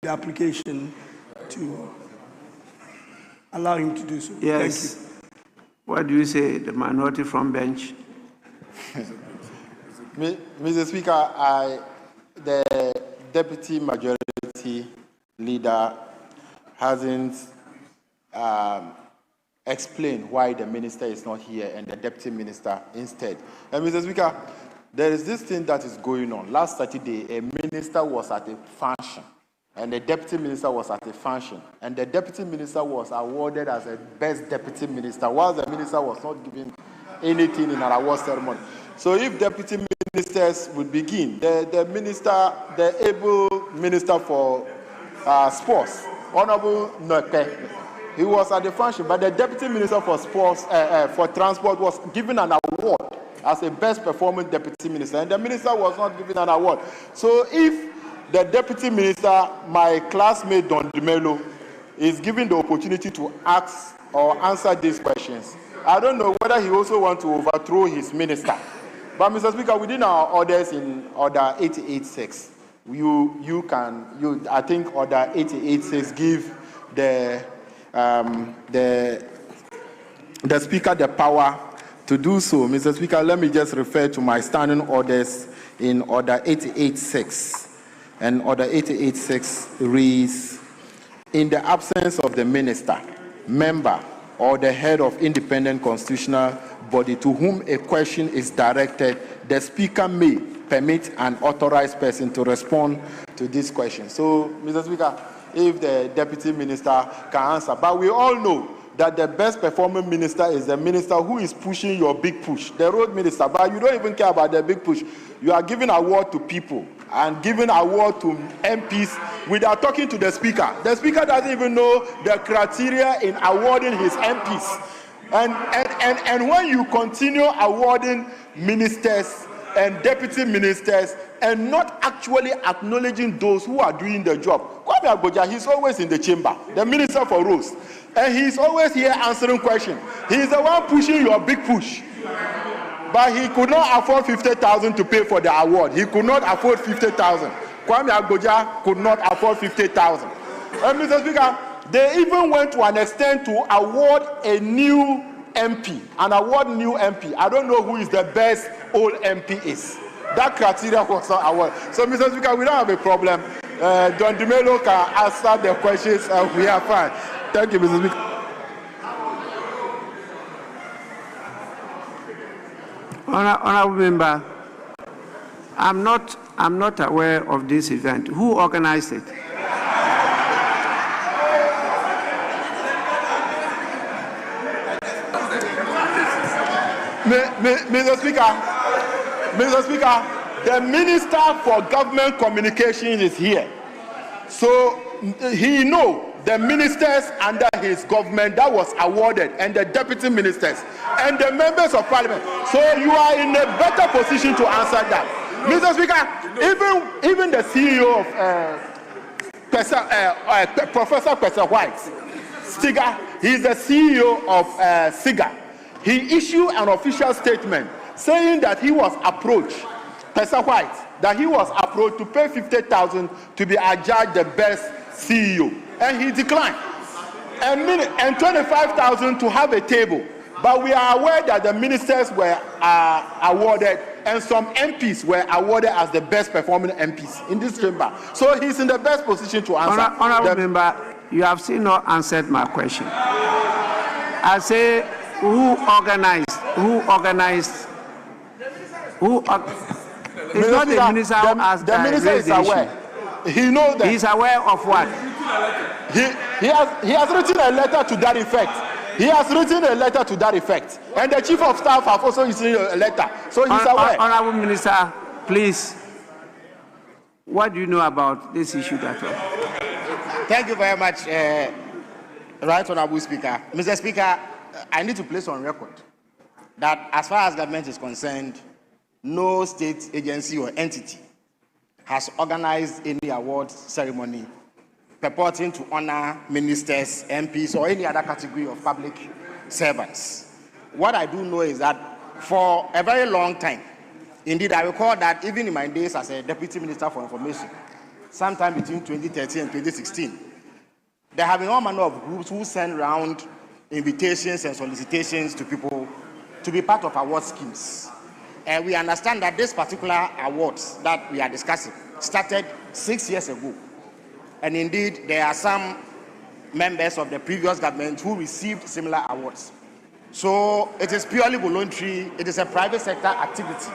the application to allow him to do so. Yes. Thank you. What do you say, the minority from bench? Mr. Speaker, the deputy majority leader hasn't explained why the minister is not here and the deputy minister instead. And Mr. Speaker, there is this thing that is going on. Last Saturday, a minister was at a function, and the deputy minister was at a function, and the deputy minister was awarded as a best deputy minister, while the minister was not given anything in an award ceremony. So if deputy ministers would begin, the able minister for sports, Honorable Noke, he was at the function, but the deputy minister for sports, for transport was given an award as a best performing deputy minister, and the minister was not given an award. So if the deputy minister, my classmate Don Dumelo, is given the opportunity to ask or answer these questions, I don't know whether he also wants to overthrow his minister. But Mr. Speaker, within our orders in Order 886, I think Order 886 give the Speaker the power to do so. Mr. Speaker, let me just refer to my standing orders in Order 886. And Order 886 reads, in the absence of the minister, member, or the head of independent constitutional body to whom a question is directed, the Speaker may permit an authorized person to respond to this question. So, Mr. Speaker, if the deputy minister can answer. But we all know that the best performing minister is the minister who is pushing your big push, the road minister. But you don't even care about the big push. You are giving award to people and giving award to MPs without talking to the Speaker. The Speaker doesn't even know the criteria in awarding his MPs. And when you continue awarding ministers and deputy ministers and not actually acknowledging those who are doing the job, Kwame Agboja, he's always in the chamber, the minister for roads, and he's always here answering questions. He's the one pushing your big push. But he could not afford 50,000 to pay for the award. He could not afford 50,000. Kwame Agboja could not afford 50,000. And Mr. Speaker, they even went to an extent to award a new MP, an award new MP. I don't know who is the best old MP is. That criteria was not awarded. So, Mr. Speaker, we don't have a problem. Don Dumelo can answer the questions and we are fine. Thank you, Mr. Speaker. Honorable member, I'm not aware of this event. Who organized it? Mr. Speaker, the Minister for Government Communications is here. So he knows the ministers under his government that was awarded, and the deputy ministers, and the members of parliament. So you are in a better position to answer that. Mr. Speaker, even the CEO of Professor Pesa White, Stiga, he's the CEO of SIGA. He issued an official statement saying that he was approached, Pesa White, that he was approached to pay 50,000 to be adjudged the best CEO. And he declined. And 25,000 to have a table. But we are aware that the ministers were awarded, and some MPs were awarded as the best performing MPs in this chamber. So he's in the best position to answer. Honorable member, you have still not answered my question. I say, who organized? It's not the minister who asked the minister is aware. He knows that. He's aware of what? He has written a letter to that effect. He has written a letter to that effect. And the chief of staff have also written a letter. So he's aware. Honorable Minister, please, what do you know about this issue that way? Thank you very much, Right Honorable Speaker. Mr. Speaker, I need to place on record that as far as government is concerned, no state agency or entity has organized any award ceremony purporting to honor ministers, MPs, or any other category of public servants. What I do know is that for a very long time, indeed I recall that even in my days as a deputy minister for information, sometime between 2013 and 2016, there have been all manner of groups who send round invitations and solicitations to people to be part of award schemes. And we understand that this particular awards that we are discussing started 6 years ago. And indeed, there are some members of the previous government who received similar awards. So it is purely voluntary. It is a private sector activity.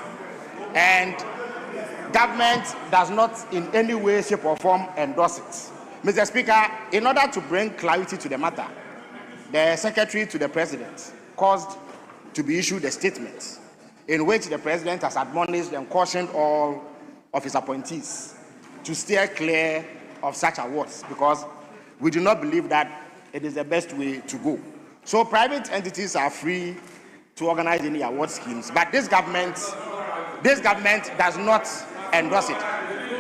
And government does not in any way, shape or form endorse it. Mr. Speaker, in order to bring clarity to the matter, the Secretary to the President caused to be issued a statement in which the President has admonished and cautioned all of his appointees to steer clear of such awards, because we do not believe that it is the best way to go. So private entities are free to organize any award schemes, but this government does not endorse it.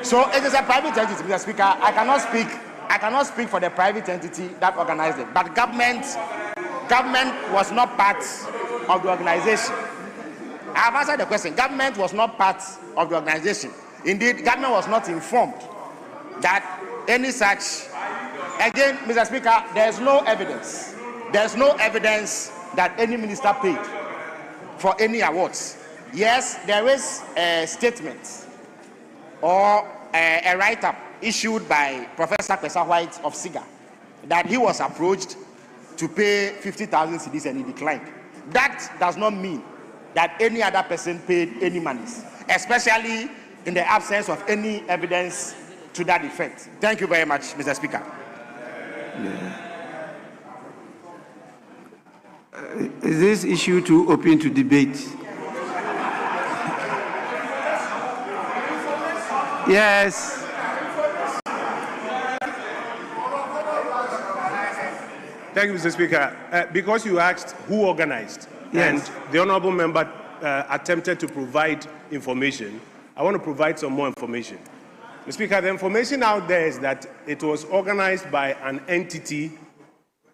So it is a private entity, Mr. Speaker. I cannot speak for the private entity that organized it, but government was not part of the organization. I have answered the question. Government was not part of the organization. Indeed, government was not informed that any such. Again, Mr. Speaker, there is no evidence. There is no evidence that any minister paid for any awards. Yes, there is a statement or a write-up issued by Professor Kwesa White of SIGA that he was approached to pay 50,000 cedis and he declined. That does not mean that any other person paid any monies, especially in the absence of any evidence to that effect. Thank you very much, Mr. Speaker. Is this issue too open to debate? Yes. Thank you, Mr. Speaker. Because you asked who organized, yes, and the honorable member attempted to provide information, I want to provide some more information. Mr. Speaker, the information out there is that it was organized by an entity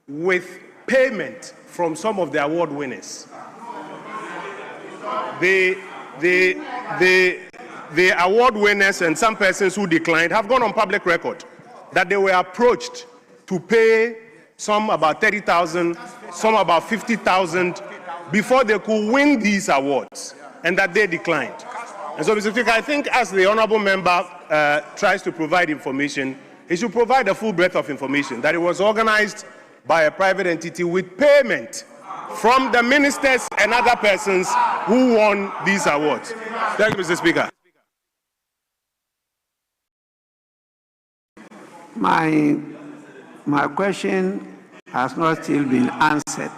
with payment from some of the award winners. The award winners and some persons who declined have gone on public record that they were approached to pay some about 30,000, some about 50,000 before they could win these awards, and that they declined. And so, Mr. Speaker, I think as the honorable member tries to provide information, he should provide a full breadth of information, that it was organized by a private entity with payment from the ministers and other persons who won these awards. Thank you, Mr. Speaker. My question has not still been answered.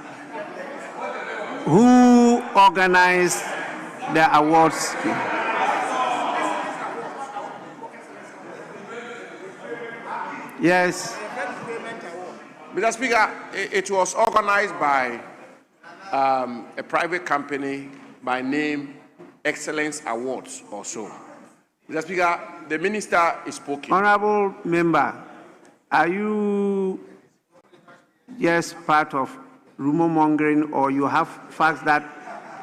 Who organized the awards? Yes. Mr. Speaker, it was organized by a private company by name Excellence Awards or so. Mr. Speaker, the minister is speaking. Honorable member, are you just part of rumor mongering, or you have facts that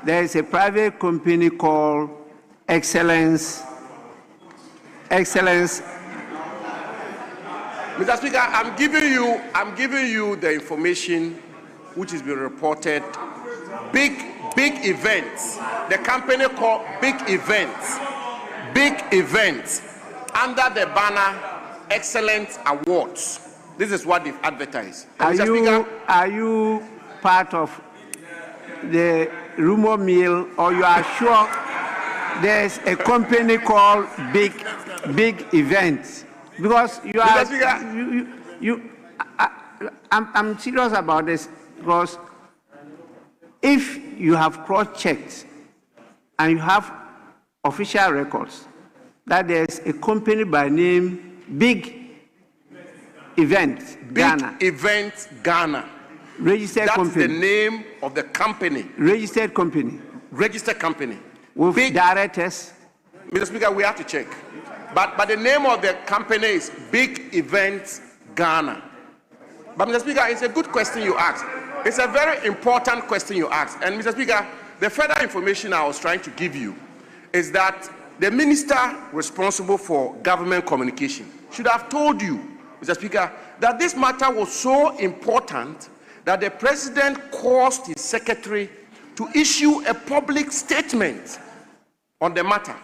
there is a private company called Excellence? Mr. Speaker, I'm giving you the information which has been reported. Big events. The company called Big Events under the banner Excellence Awards. This is what they've advertised. Are you part of the rumor mill, or you are sure there's a company called Big Events? Because you are, I'm serious about this, because if you have cross-checked and you have official records that there's a company by name Big Events Ghana. Big Events Ghana. Registered That's company. the name of the company. Registered company. Registered company. With directors. Mr. Speaker, we have to check. But the name of the company is Big Events Ghana. But Mr. Speaker, it's a good question you asked. It's a very important question you asked. And Mr. Speaker, the further information I was trying to give you is that the minister responsible for government communication should have told you, Mr. Speaker, that this matter was so important that the president caused his secretary to issue a public statement on the matter.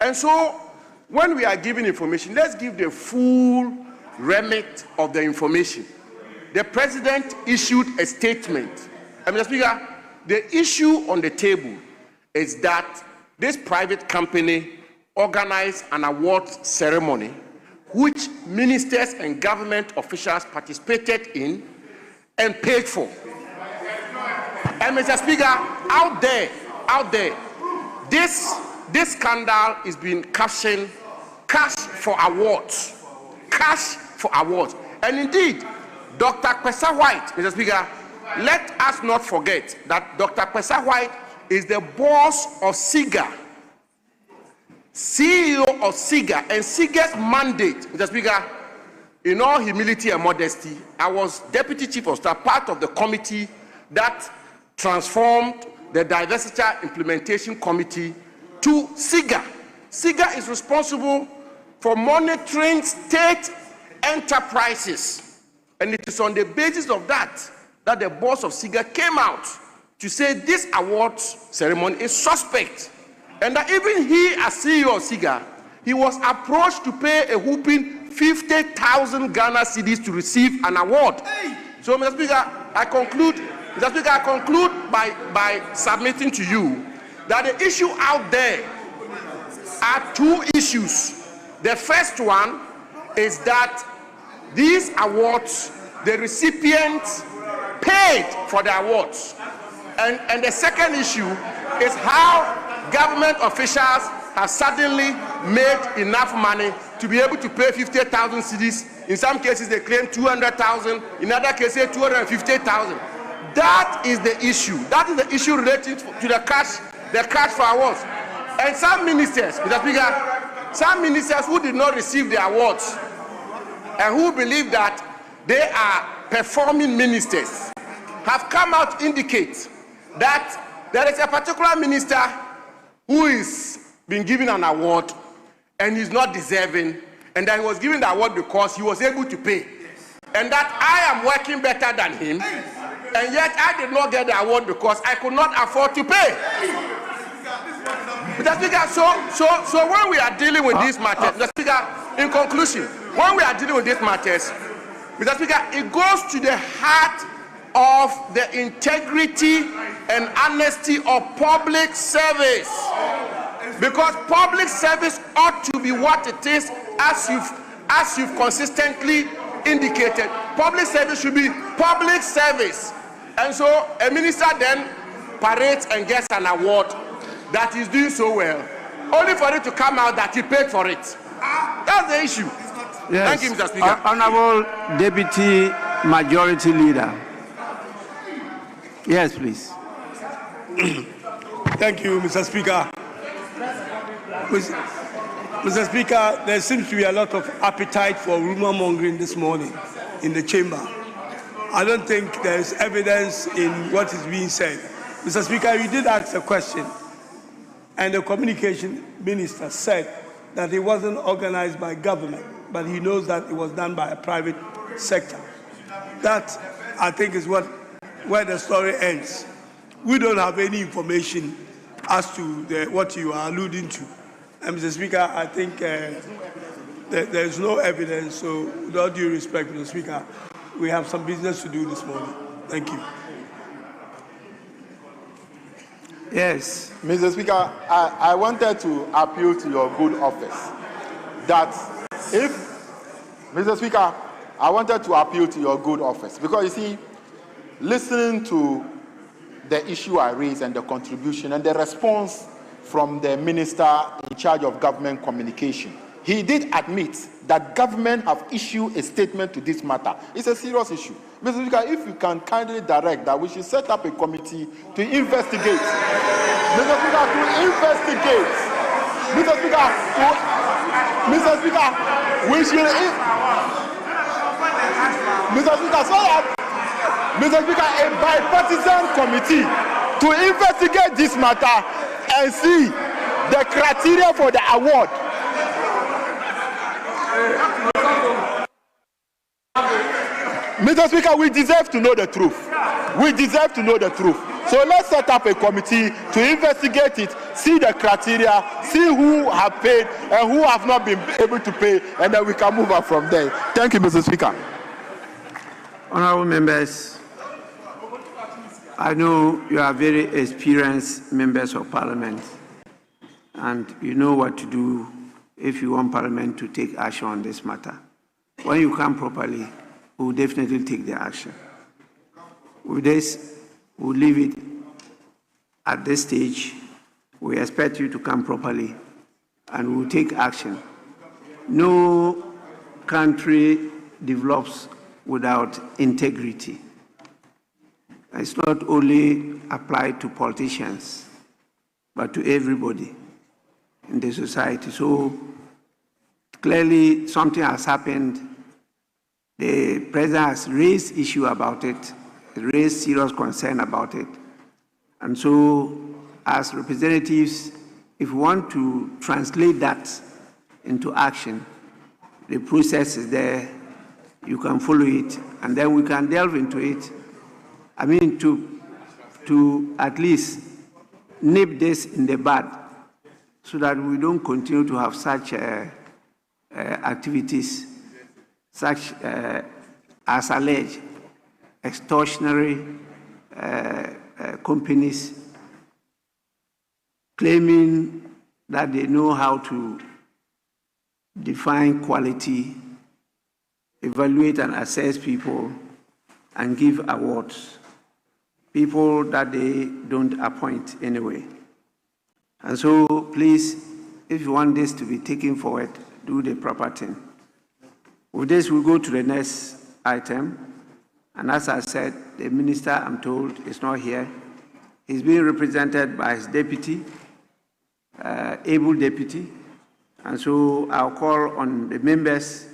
And so, when we are giving information, let's give the full remit of the information. The president issued a statement. And Mr. Speaker, the issue on the table is that this private company organized an award ceremony which ministers and government officials participated in and paid for. And Mr. Speaker, out there, this scandal is being cashing cash for awards. And indeed, Dr. Kwesa White, Mr. Speaker, let us not forget that Dr. Kwesa White is the boss of SIGA, CEO of SIGA, and SIGA's mandate, Mr. Speaker, in all humility and modesty, I was Deputy Chief of Staff, part of the committee that transformed the Diversity Implementation Committee to SIGA. SIGA is responsible for monitoring state enterprises. And it is on the basis of that that the boss of SIGA came out to say this awards ceremony is suspect. And that even he, as CEO of SIGA, he was approached to pay a whooping 50,000 Ghana cedis to receive an award. So, Mr. Speaker, I conclude by submitting to you that the issue out there are two issues. The first one is that these awards, the recipients paid for the awards. And the second issue is how government officials have suddenly made enough money to be able to pay 50,000 cedis. In some cases, they claim 200,000. In other cases, 250,000. That is the issue. That is the issue related to the cash for awards. And some ministers, Mr. Speaker, some ministers who did not receive the awards and who believe that they are performing ministers have come out to indicate that there is a particular minister who is being given an award and he's not deserving, and that he was given the award because he was able to pay. And that I am working better than him, and yet I did not get the award because I could not afford to pay. Mr. Speaker, so when we are dealing with these matters, Mr. Speaker, in conclusion, when we are dealing with these matters, Mr. Speaker, it goes to the heart of the integrity and honesty of public service. Because public service ought to be what it is, as you've consistently indicated. Public service should be public service. And so a minister then parades and gets an award that is doing so well, only for it to come out that he paid for it. That's the issue. Yes. Thank you, Mr. Speaker. Honorable Deputy Majority Leader. Yes, please. Thank you, Mr. Speaker. Mr. Speaker, there seems to be a lot of appetite for rumor mongering this morning in the chamber. I don't think there is evidence in what is being said. Mr. Speaker, you did ask a question, and the communication minister said that it wasn't organized by government, but he knows that it was done by a private sector. That, I think, is where the story ends. We don't have any information as to what you are alluding to. And Mr. Speaker, I think there is no evidence, so with all due respect, Mr. Speaker, we have some business to do this morning. Thank you. Yes. Mr. Speaker, I wanted to appeal to your good office that if, Mr. Speaker, I wanted to appeal to your good office because you see, listening to the issue I raised and the contribution and the response from the minister in charge of government communication, he did admit that government have issued a statement to this matter. It's a serious issue. Mr. Speaker, if you can kindly direct that we should set up a committee to investigate. Mr. Speaker, to investigate. Mr. Speaker, we should. Mr. Speaker, so that Mr. Speaker, a bipartisan committee to investigate this matter and see the criteria for the award. Mr. Speaker, we deserve to know the truth. We deserve to know the truth. So let's set up a committee to investigate it, see the criteria, see who have paid and who have not been able to pay, and then we can move on from there. Thank you, Mr. Speaker. Honorable members, I know you are very experienced members of Parliament, and you know what to do if you want Parliament to take action on this matter. When you come properly, we will definitely take the action. With this, we'll leave it at this stage. We expect you to come properly, and we'll take action. No country develops without integrity. It's not only applied to politicians, but to everybody in the society. So clearly something has happened. The president has raised issue about it, raised serious concern about it. And so as representatives, if we want to translate that into action, the process is there. You can follow it, and then we can delve into it. I mean, to at least nip this in the bud so that we don't continue to have such activities, such as alleged extortionary companies claiming that they know how to define quality, evaluate and assess people, and give awards, people that they don't appoint anyway. And so please, if you want this to be taken forward, do the proper thing. With this, we'll go to the next item. And as I said, the minister, I'm told, is not here. He's being represented by his deputy, able deputy. And so I'll call on the members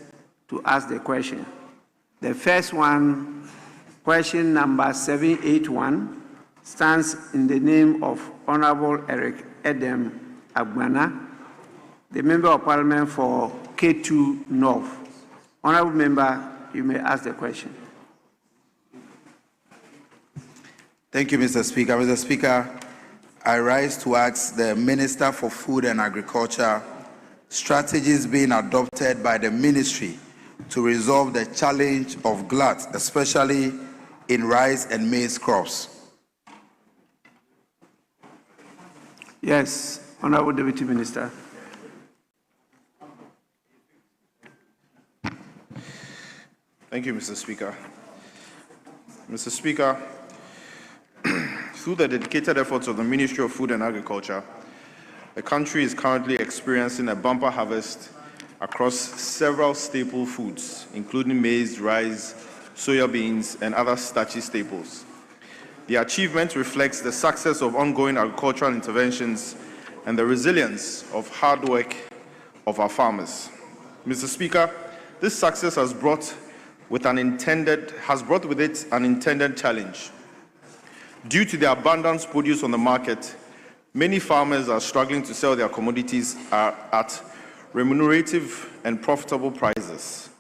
to ask the question. The first one, question number 781, stands in the name of Honorable Eric Edem Agbana, the Member of Parliament for K2 North. Honorable Member, you may ask the question. Thank you, Mr. Speaker. Mr. Speaker, I rise to ask the Minister for Food and Agriculture strategies being adopted by the ministry to resolve the challenge of glut, especially in rice and maize crops. Yes, Honorable Deputy Minister. Thank you, Mr. Speaker. Mr. Speaker, through the dedicated efforts of the Ministry of Food and Agriculture, the country is currently experiencing a bumper harvest across several staple foods, including maize, rice, soya beans, and other starchy staples. The achievement reflects the success of ongoing agricultural interventions and the resilience of hard work of our farmers. Mr. Speaker, this success has brought with it an intended challenge. Due to the abundant produce on the market, many farmers are struggling to sell their commodities at remunerative and profitable prices.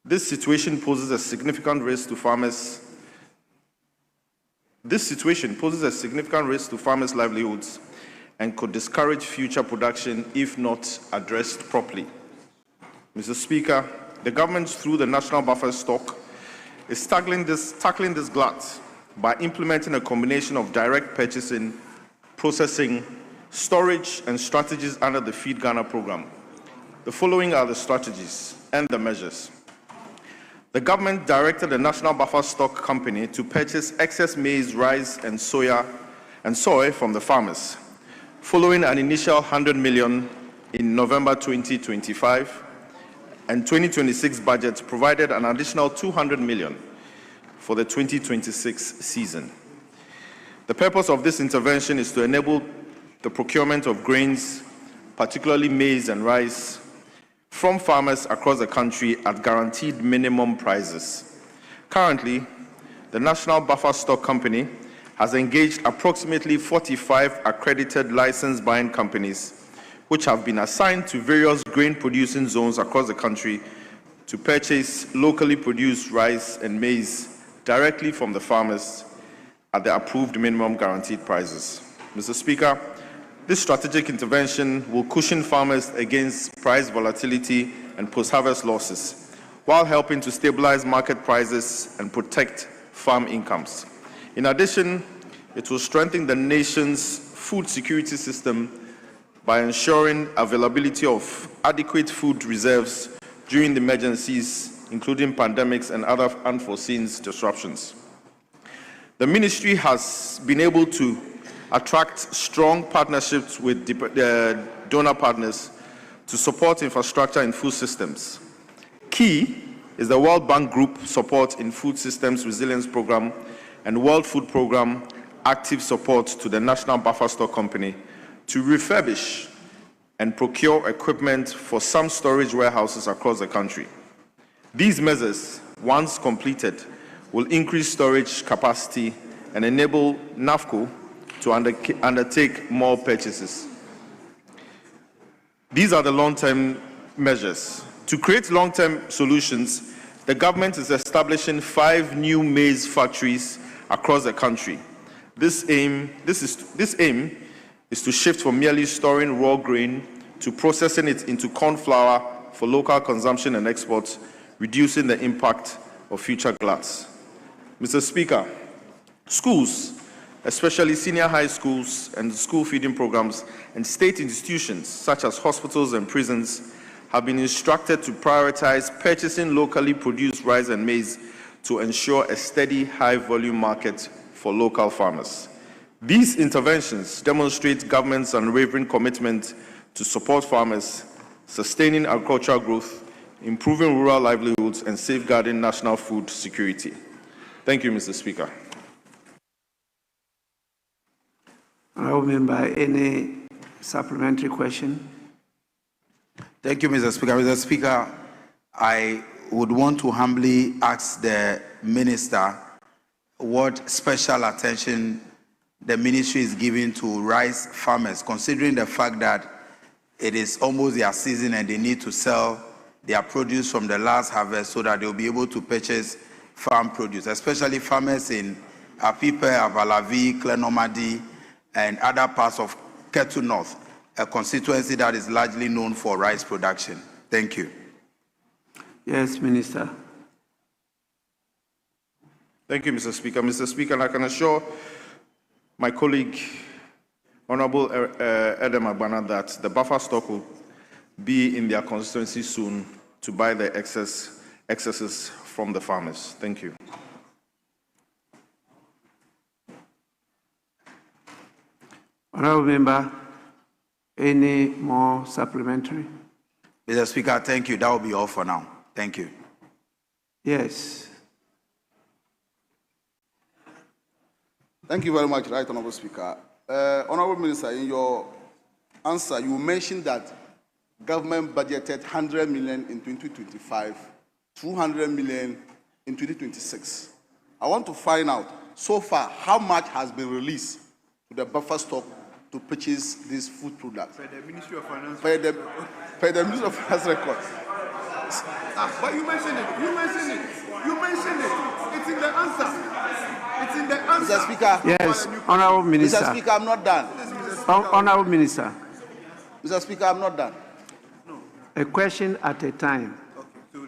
This situation poses a significant risk to farmers' livelihoods and could discourage future production if not addressed properly. Mr. Speaker, the government, through the National Buffer Stock, is tackling this glut by implementing a combination of direct purchasing, processing, storage, and strategies under the Feed Ghana program. The following are the strategies and the measures. The government directed the National Buffer Stock Company to purchase excess maize, rice, and soy from the farmers, following an initial 100 million in November 2025, and 2026 budget provided an additional 200 million for the 2026 season. The purpose of this intervention is to enable the procurement of grains, particularly maize and rice, from farmers across the country at guaranteed minimum prices. Currently, the National Buffer Stock Company has engaged approximately 45 accredited licensed buying companies which have been assigned to various grain-producing zones across the country to purchase locally produced rice and maize directly from the farmers at the approved minimum guaranteed prices. Mr. Speaker, this strategic intervention will cushion farmers against price volatility and post-harvest losses, while helping to stabilize market prices and protect farm incomes. In addition, it will strengthen the nation's food security system by ensuring availability of adequate food reserves during the emergencies, including pandemics and other unforeseen disruptions. The ministry has been able to attract strong partnerships with donor partners to support infrastructure in food systems. Key is the World Bank Group support in Food Systems Resilience Program and World Food Program active support to the National Buffer Stock Company to refurbish and procure equipment for some storage warehouses across the country. These measures, once completed, will increase storage capacity and enable NAFCO to undertake more purchases. These are the long-term measures. To create long-term solutions, the government is establishing 5 new maize factories across the country. This aim is to shift from merely storing raw grain to processing it into corn flour for local consumption and export, reducing the impact of future gluts. Mr. Speaker, schools, especially senior high schools and school feeding programs, and state institutions such as hospitals and prisons have been instructed to prioritize purchasing locally produced rice and maize to ensure a steady, high-volume market for local farmers. These interventions demonstrate government's unwavering commitment to support farmers, sustaining agricultural growth, improving rural livelihoods, and safeguarding national food security. Thank you, Mr. Speaker. Honourable Member, any supplementary question? Thank you, Mr. Speaker. Mr. Speaker, I would want to humbly ask the Minister what special attention the ministry is giving to rice farmers, considering the fact that it is almost their season and they need to sell their produce from the last harvest so that they'll be able to purchase farm produce, especially farmers in Apipe, Avalavi, Klenomadi, and other parts of Ketu North, a constituency that is largely known for rice production. Thank you. Yes, Minister. Thank you, Mr. Speaker. Mr. Speaker, and I can assure my colleague, Honorable Edem Agbana, that the buffer stock will be in their constituency soon to buy the excesses from the farmers. Thank you. Honourable Member, any more supplementary? Mr. Speaker, thank you. That will be all for now. Thank you. Yes. Thank you very much, Right Honourable Speaker. Honourable Minister, in your answer, you mentioned that government budgeted 100 million in 2025, 200 million in 2026. I want to find out, so far, how much has been released to the buffer stock to purchase these food products? By the Ministry of Finance. By the Ministry of Finance records. But you mentioned it. You mentioned it. You mentioned it. It's in the answer. It's in the answer. Mr. Speaker. Yes, Honourable Minister. Mr. Speaker, I'm not done. Honourable Minister. Mr. Speaker, I'm not done. A question at a time.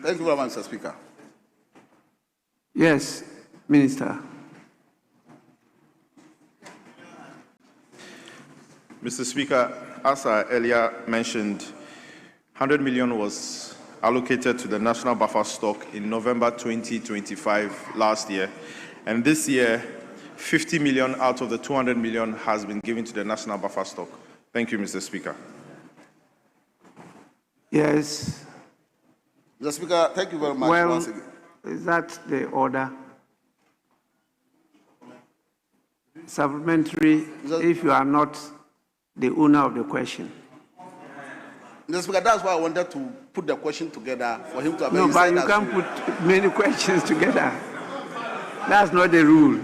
Thank you very much, Mr. Speaker. Yes, Minister. Mr. Speaker, as I earlier mentioned, 100 million was allocated to the national buffer stock in November 2025 last year. And this year, 50 million out of the 200 million has been given to the national buffer stock. Thank you, Mr. Speaker. Yes. Mr. Speaker, thank you very much once again. Is that the order? Supplementary, if you are not the owner of the question. Mr. Speaker, that's why I wanted to put the question together for him to have. No, but you can't put many questions together. That's not the rule.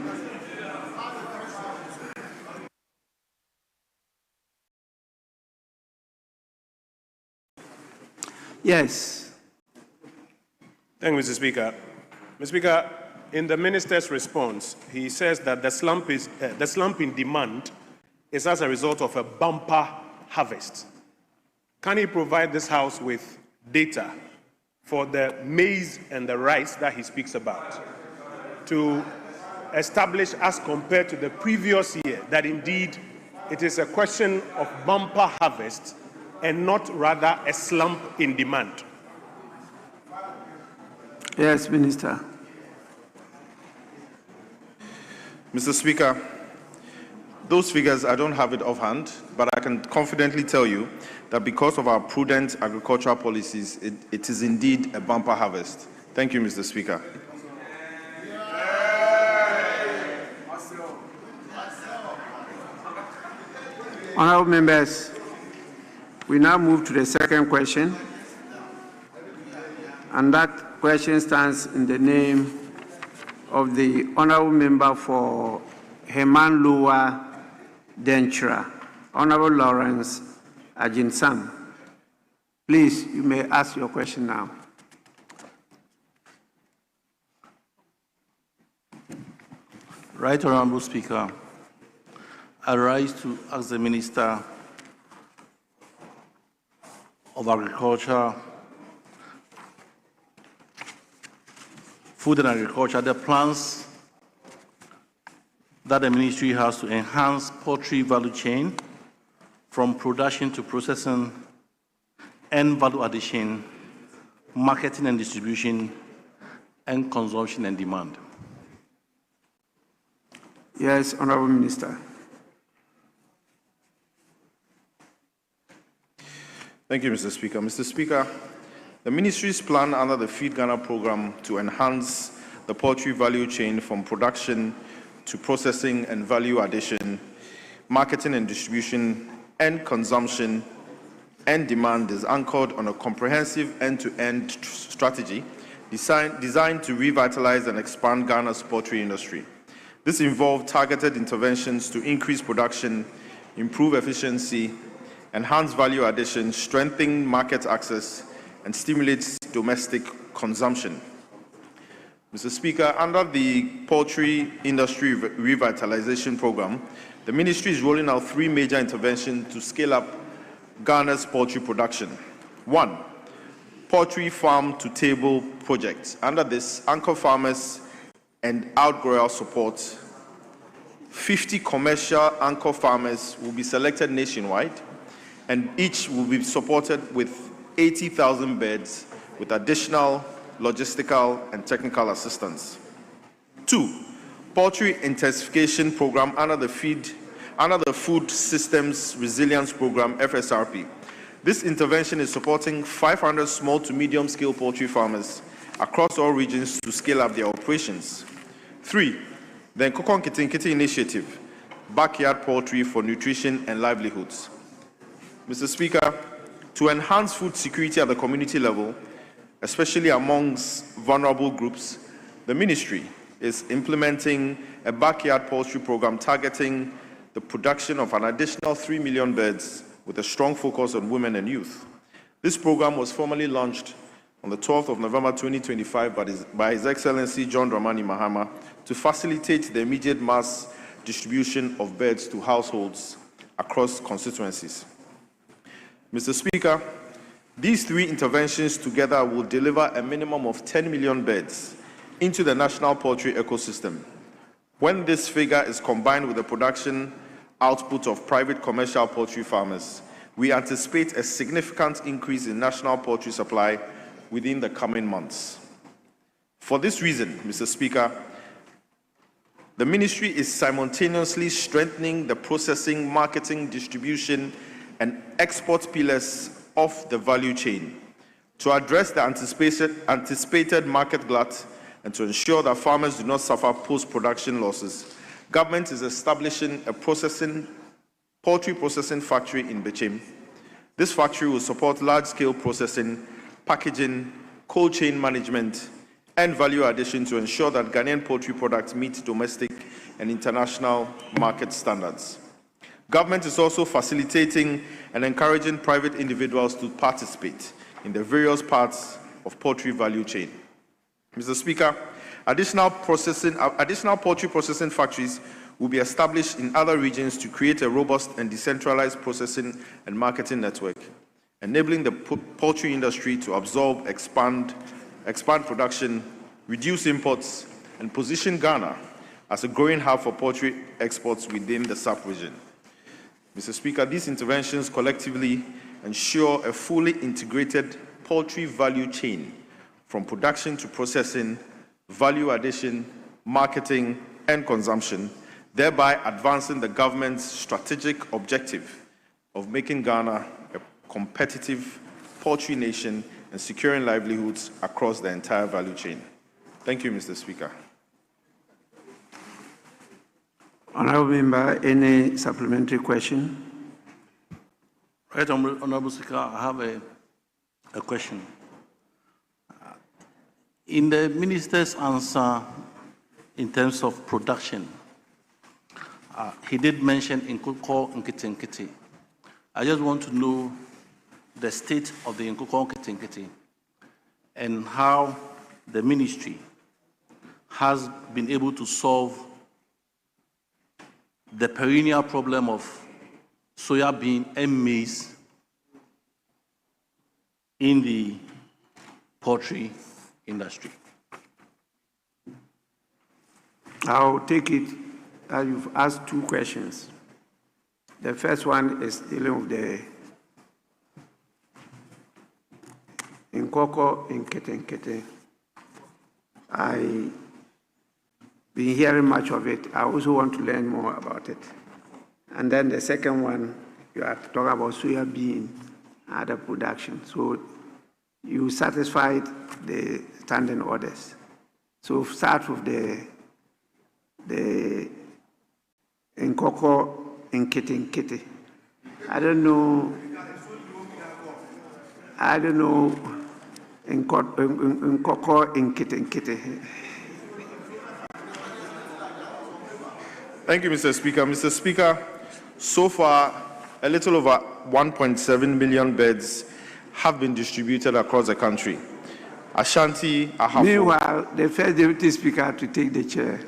Yes. Thank you, Mr. Speaker. Mr. Speaker, in the minister's response, he says that the slump in demand is as a result of a bumper harvest. Can he provide this House with data for the maize and the rice that he speaks about to establish, as compared to the previous year, that indeed it is a question of bumper harvest and not rather a slump in demand? Yes, Minister. Mr. Speaker, those figures, I don't have it offhand, but I can confidently tell you that because of our prudent agricultural policies, it is indeed a bumper harvest. Thank you, Mr. Speaker. Honourable members, we now move to the second question, and that question stands in the name of the Honourable Member for Heman Lower Denchira, Honourable Lawrence Ajinsam. Please, you may ask your question now. Right Honourable Speaker, I rise to ask the Minister of Agriculture, Food and Agriculture, the plans that the ministry has to enhance poultry value chain from production to processing and value addition, marketing and distribution, and consumption and demand. Yes, Honourable Minister. Thank you, Mr. Speaker. Mr. Speaker, the ministry's plan under the Feed Ghana program to enhance the poultry value chain from production to processing and value addition, marketing and distribution, and consumption and demand is anchored on a comprehensive end-to-end strategy designed to revitalize and expand Ghana's poultry industry. This involved targeted interventions to increase production, improve efficiency, enhance value addition, strengthen market access, and stimulate domestic consumption. Mr. Speaker, under the Poultry Industry Revitalization Program, the ministry is rolling out 3 major interventions to scale up Ghana's poultry production. 1, Poultry Farm to Table project. Under this, anchor farmers and outgrower support, 50 commercial anchor farmers will be selected nationwide, and each will be supported with 80,000 beds with additional logistical and technical assistance. 2, Poultry Intensification Program under the Food Systems Resilience Program, FSRP. This intervention is supporting 500 small to medium-scale poultry farmers across all regions to scale up their operations. 3, the Nkokon Kitinkiti Initiative, Backyard Poultry for Nutrition and Livelihoods. Mr. Speaker, to enhance food security at the community level, especially amongst vulnerable groups, the ministry is implementing a backyard poultry program targeting the production of an additional 3 million birds with a strong focus on women and youth. This program was formally launched on the 12th of November 2025 by His Excellency John Dramani Mahama to facilitate the immediate mass distribution of birds to households across constituencies. Mr. Speaker, these 3 interventions together will deliver a minimum of 10 million birds into the national poultry ecosystem. When this figure is combined with the production output of private commercial poultry farmers, we anticipate a significant increase in national poultry supply within the coming months. For this reason, Mr. Speaker, the ministry is simultaneously strengthening the processing, marketing, distribution, and export pillars of the value chain to address the anticipated market glut and to ensure that farmers do not suffer post-production losses. Government is establishing a poultry processing factory in Bechem. This factory will support large-scale processing, packaging, cold chain management, and value addition to ensure that Ghanaian poultry products meet domestic and international market standards. Government is also facilitating and encouraging private individuals to participate in the various parts of poultry value chain. Mr. Speaker, additional poultry processing factories will be established in other regions to create a robust and decentralized processing and marketing network, enabling the poultry industry to absorb, expand production, reduce imports, and position Ghana as a growing hub for poultry exports within the sub-region. Mr. Speaker, these interventions collectively ensure a fully integrated poultry value chain from production to processing, value addition, marketing, and consumption, thereby advancing the government's strategic objective of making Ghana a competitive poultry nation and securing livelihoods across the entire value chain. Thank you, Mr. Speaker. Honourable Member, any supplementary question? Right, Honourable Speaker, I have a question. In the Minister's answer in terms of production, he did mention Nkoko Nkiti. I just want to know the state of the Nkoko Nkiti and how the ministry has been able to solve the perennial problem of soya bean and maize in the poultry industry. I'll take it as you've asked two questions. The first one is dealing with the Nkoko Nkete. I've been hearing much of it. I also want to learn more about it. And then the second one, you are talking about soya bean and other production. So you satisfied the standing orders. So start with the Nkoko Nkete. I don't know Nkoko Nkete. Thank you, Mr. Speaker. Mr. Speaker, so far, a little over 1.7 million beds have been distributed across the country. Ashanti, Ahafo. Meanwhile, the first deputy speaker to take the chair.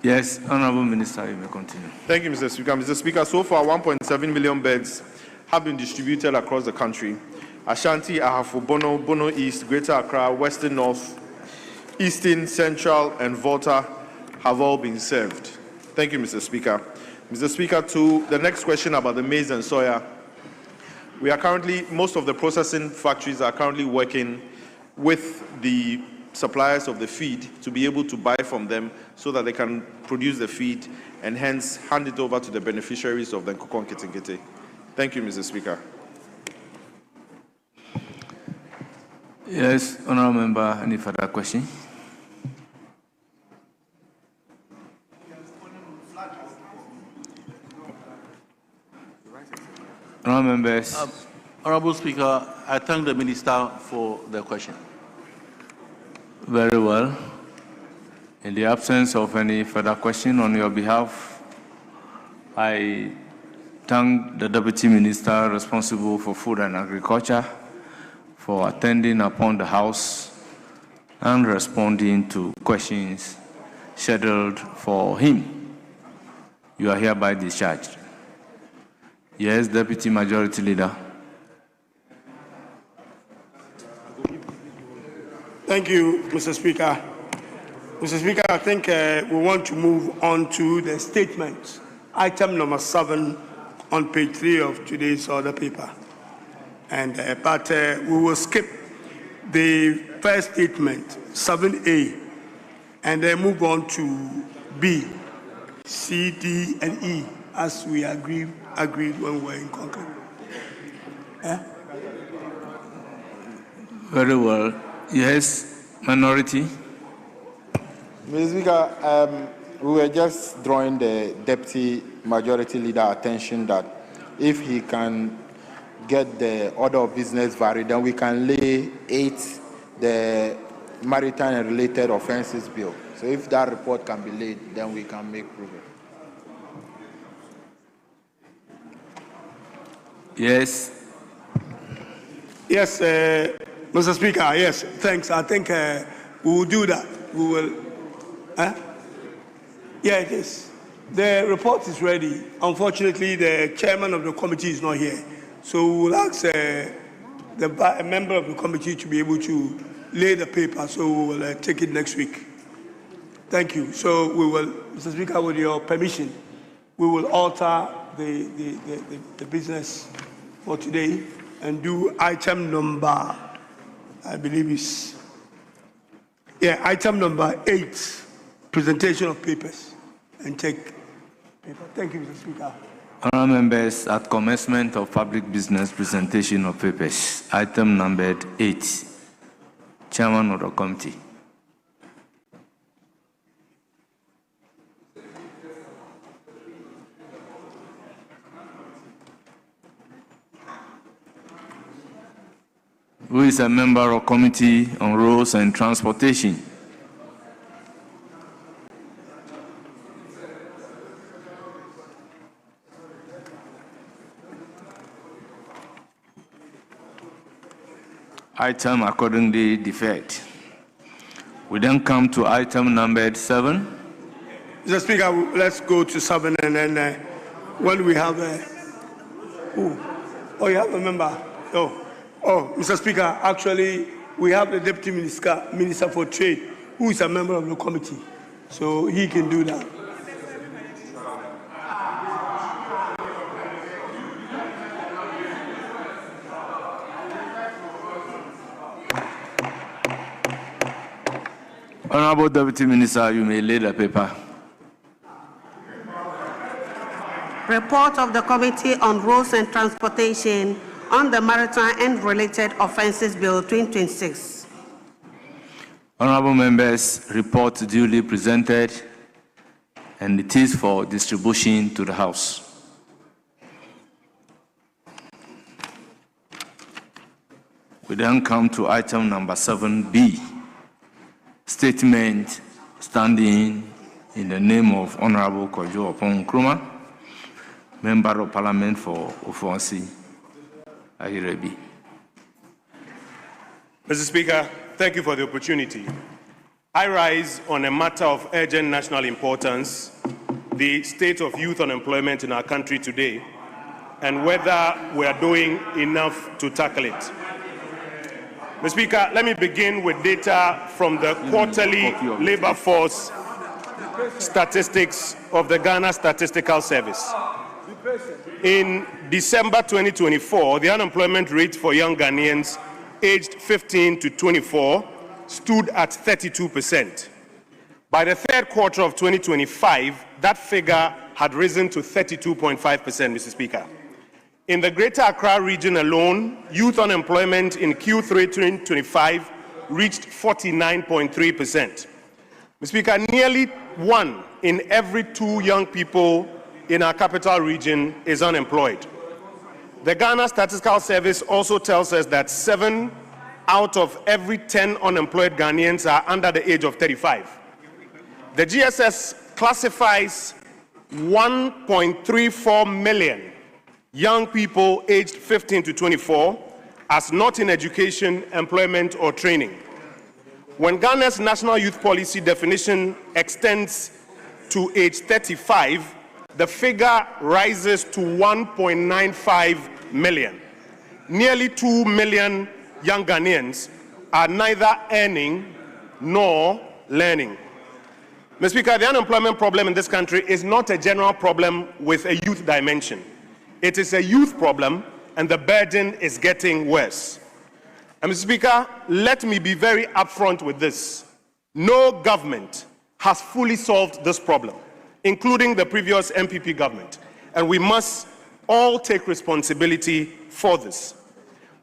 Yes, Honourable Minister, you may continue. Thank you, Mr. Speaker. Mr. Speaker, so far 1.7 million beds have been distributed across the country. Ashanti, Ahafo, Bono East, Greater Accra, Western North, Eastern, Central, and Volta have all been served. Thank you, Mr. Speaker. Mr. Speaker, to the next question about the maize and soya, most of the processing factories are currently working with the suppliers of the feed to be able to buy from them so that they can produce the feed and hence hand it over to the beneficiaries of the Nkoko Nkete. Thank you, Mr. Speaker. Yes, Honourable Member, any further question? Honourable Members. Honourable Speaker, I thank the Minister for the question. Very well. In the absence of any further question on your behalf, I thank the Deputy Minister responsible for Food and Agriculture for attending upon the House and responding to questions scheduled for him. You are hereby discharged. Yes, Deputy Majority Leader. Thank you, Mr. Speaker. Mr. Speaker, I think we want to move on to the statement, item number 7 on page 3 of today's order paper. But we will skip the first statement, 7A, and then move on to B, C, D, and E, as we agreed when we were in Concord. Very well. Yes, minority. Mr. Speaker, We were just drawing the Deputy Majority Leader attention that if he can get the order of business varied, then we can lay 8 the maritime and related offences bill. So if that report can be laid, then we can make progress. Yes. Yes, Mr. Speaker, yes, thanks. I think we will do that. We will. Yeah, it is. The report is ready. Unfortunately, the chairman of the committee is not here. So we will ask a member of the committee to be able to lay the paper, so we will take it next week. Thank you. So we will, Mr. Speaker, with your permission, we will alter the business for today and do item number, I believe is, item number 8, presentation of papers, and take paper. Thank you, Mr. Speaker. Honourable members, at commencement of public business presentation of papers, item numbered 8, Chairman of the committee. Who is a member of Committee on Roads and Transportation? Item accordingly deferred. We then come to item numbered 7. Mr. Speaker, let's go to 7, and then when we have you have a member. Mr. Speaker, actually, we have the Deputy Minister for Trade, who is a member of the committee, so he can do that. Honourable Deputy Minister, you may lay the paper. Report of the Committee on Roads and Transportation on the Maritime and Related Offences Bill 2026. Honourable members, report duly presented, and it is for distribution to the House. We then come to item number 7B, statement standing in the name of Honourable Kojo Opon Nkrumah, Member of Parliament for Ofonsi. Mr. Speaker, thank you for the opportunity. I rise on a matter of urgent national importance, the state of youth unemployment in our country today, and whether we are doing enough to tackle it. Mr. Speaker, let me begin with data from the quarterly labor force statistics of the Ghana Statistical Service. In December 2024, the unemployment rate for young Ghanaians aged 15 to 24 stood at 32%. By the third quarter of 2025, that figure had risen to 32.5%, Mr. Speaker. In the Greater Accra region alone, youth unemployment in Q3 2025 reached 49.3%. Mr. Speaker, nearly 1 in every 2 young people in our capital region is unemployed. The Ghana Statistical Service also tells us that 7 out of every 10 unemployed Ghanaians are under the age of 35. The GSS classifies 1.34 million young people aged 15 to 24 as not in education, employment, or training. When Ghana's national youth policy definition extends to age 35, the figure rises to 1.95 million. Nearly 2 million young Ghanaians are neither earning nor learning. Mr. Speaker, the unemployment problem in this country is not a general problem with a youth dimension. It is a youth problem, and the burden is getting worse. And Mr. Speaker, let me be very upfront with this. No government has fully solved this problem, including the previous NPP government, and we must all take responsibility for this.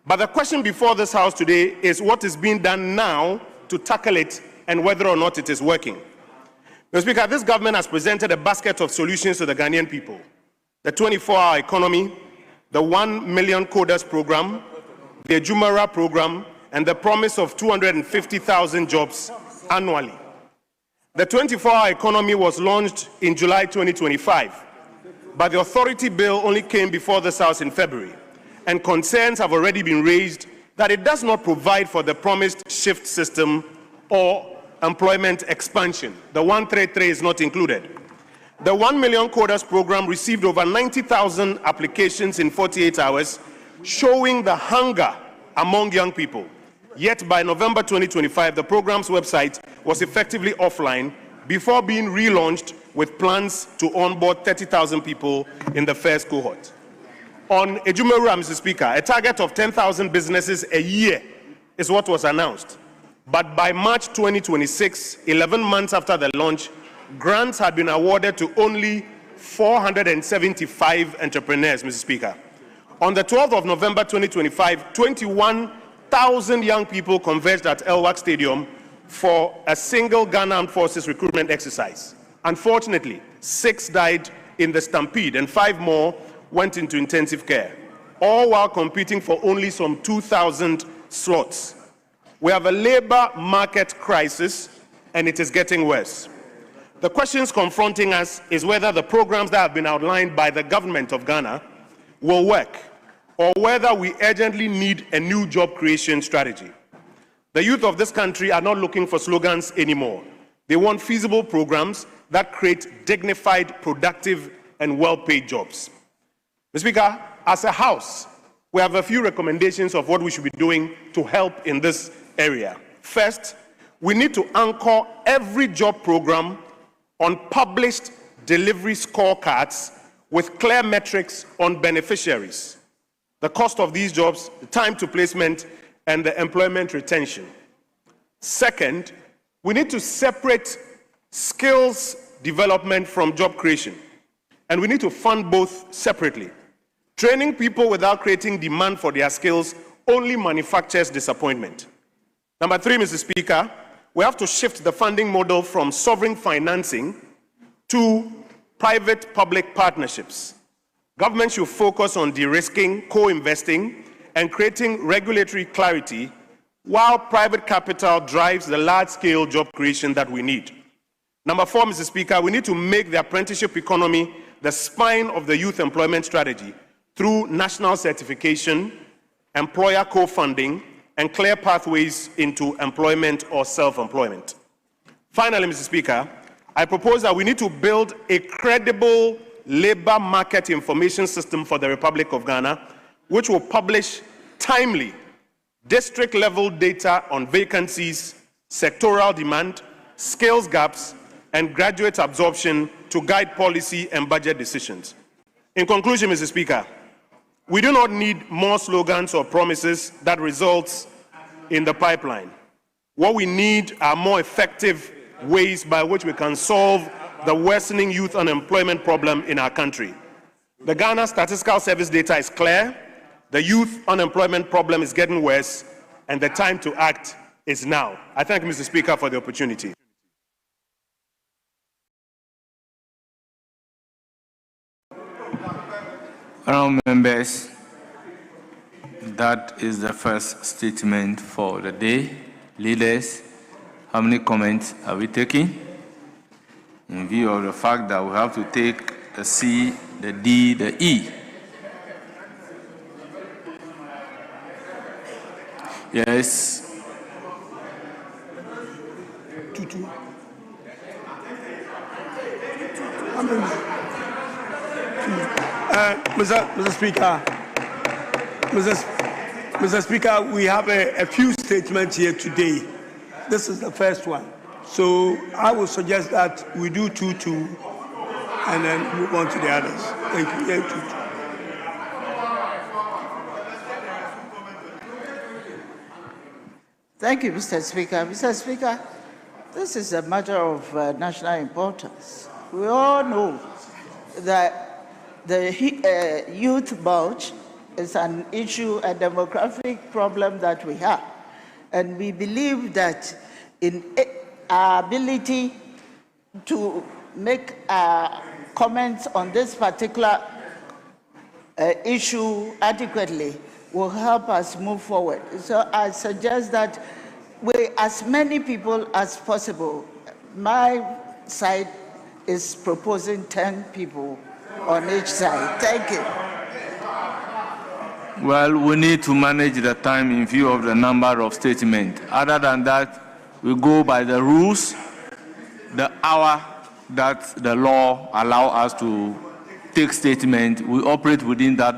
But the question before this House today is what is being done now to tackle it and whether or not it is working. Mr. Speaker, this government has presented a basket of solutions to the Ghanaian people. The 24-hour economy, the 1 million coders program, the Jumara program, and the promise of 250,000 jobs annually. The 24-hour economy was launched in July 2025, but the authority bill only came before this House in February, and concerns have already been raised that it does not provide for the promised shift system or employment expansion. The 133 is not included. The 1 million coders program received over 90,000 applications in 48 hours, showing the hunger among young people. Yet by November 2025, the program's website was effectively offline before being relaunched with plans to onboard 30,000 people in the first cohort. On Ejumera, Mr. Speaker, a target of 10,000 businesses a year is what was announced. But by March 2026, 11 months after the launch, grants had been awarded to only 475 entrepreneurs, Mr. Speaker. On the 12th of November 2025, 21,000 young people converged at Elwak Stadium for a single Ghana Armed Forces recruitment exercise. Unfortunately, 6 died in the stampede and 5 more went into intensive care, all while competing for only some 2,000 slots. We have a labor market crisis, and it is getting worse. The questions confronting us is whether the programs that have been outlined by the government of Ghana will work, or whether we urgently need a new job creation strategy. The youth of this country are not looking for slogans anymore. They want feasible programs that create dignified, productive, and well-paid jobs. Mr. Speaker, as a House, we have a few recommendations of what we should be doing to help in this area. First, we need to anchor every job program on published delivery scorecards with clear metrics on beneficiaries, the cost of these jobs, the time to placement, and the employment retention. Second, we need to separate skills development from job creation, and we need to fund both separately. Training people without creating demand for their skills only manufactures disappointment. Number 3, Mr. Speaker, we have to shift the funding model from sovereign financing to private-public partnerships. Government should focus on de-risking, co-investing, and creating regulatory clarity, while private capital drives the large-scale job creation that we need. Number 4, Mr. Speaker, we need to make the apprenticeship economy the spine of the youth employment strategy through national certification, employer co-funding, and clear pathways into employment or self-employment. Finally, Mr. Speaker, I propose that we need to build a credible labor market information system for the Republic of Ghana, which will publish timely district-level data on vacancies, sectoral demand, skills gaps, and graduate absorption to guide policy and budget decisions. In conclusion, Mr. Speaker, we do not need more slogans or promises that results in the pipeline. What we need are more effective ways by which we can solve the worsening youth unemployment problem in our country. The Ghana Statistical Service data is clear. The youth unemployment problem is getting worse, and the time to act is now. I thank Mr. Speaker for the opportunity. Honourable members, that is the first statement for the day. Leaders, how many comments are we taking? In view of the fact that we have to take the C, the D, the E. Yes. Mr. Speaker, Mr. Speaker, we have a few statements here today. This is the first one. So I would suggest that we do 2-2 and then move on to the others. Thank you. Yeah, 2-2. Thank you, Mr. Speaker. Mr. Speaker, this is a matter of national importance. We all know that the youth bulge is an issue, a demographic problem that we have. And we believe that in our ability to make comments on this particular issue adequately will help us move forward. So I suggest that we, as many people as possible, my side is proposing 10 people on each side. Thank you. Well, we need to manage the time in view of the number of statements. Other than that, we go by the rules, the hour that the law allows us to take statement. We operate within that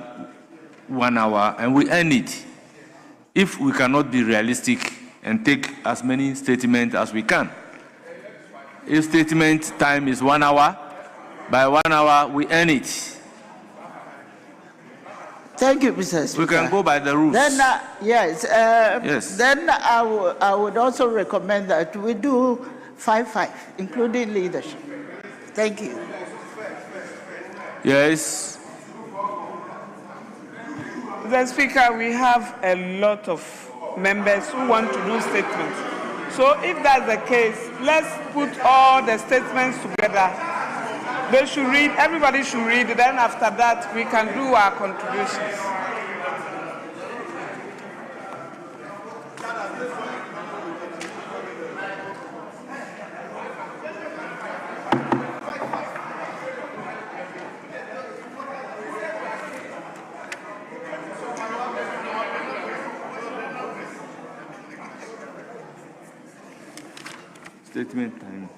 1 hour and we end it. If we cannot be realistic and take as many statements as we can. If statement time is 1 hour, by 1 hour we end it. Thank you, Mr. Speaker. We can go by the rules. Then, yes. Yes. Then I would also recommend that we do 5-5, including leadership. Thank you. Yes. Mr. Speaker, we have a lot of members who want to do statements. So if that's the case, let's put all the statements together. They should read, everybody should read, then after that we can do our contributions. Statement time.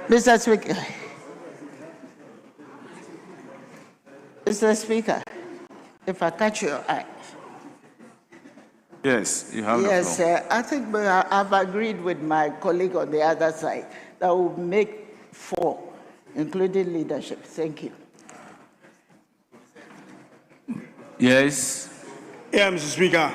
Mr. Speaker. Mr. Speaker, if I catch your eye. Yes, you have Yes, the floor. I think I've agreed with my colleague on the other side that will make 4, including leadership. Thank you. Yes. Yeah, Mr. Speaker.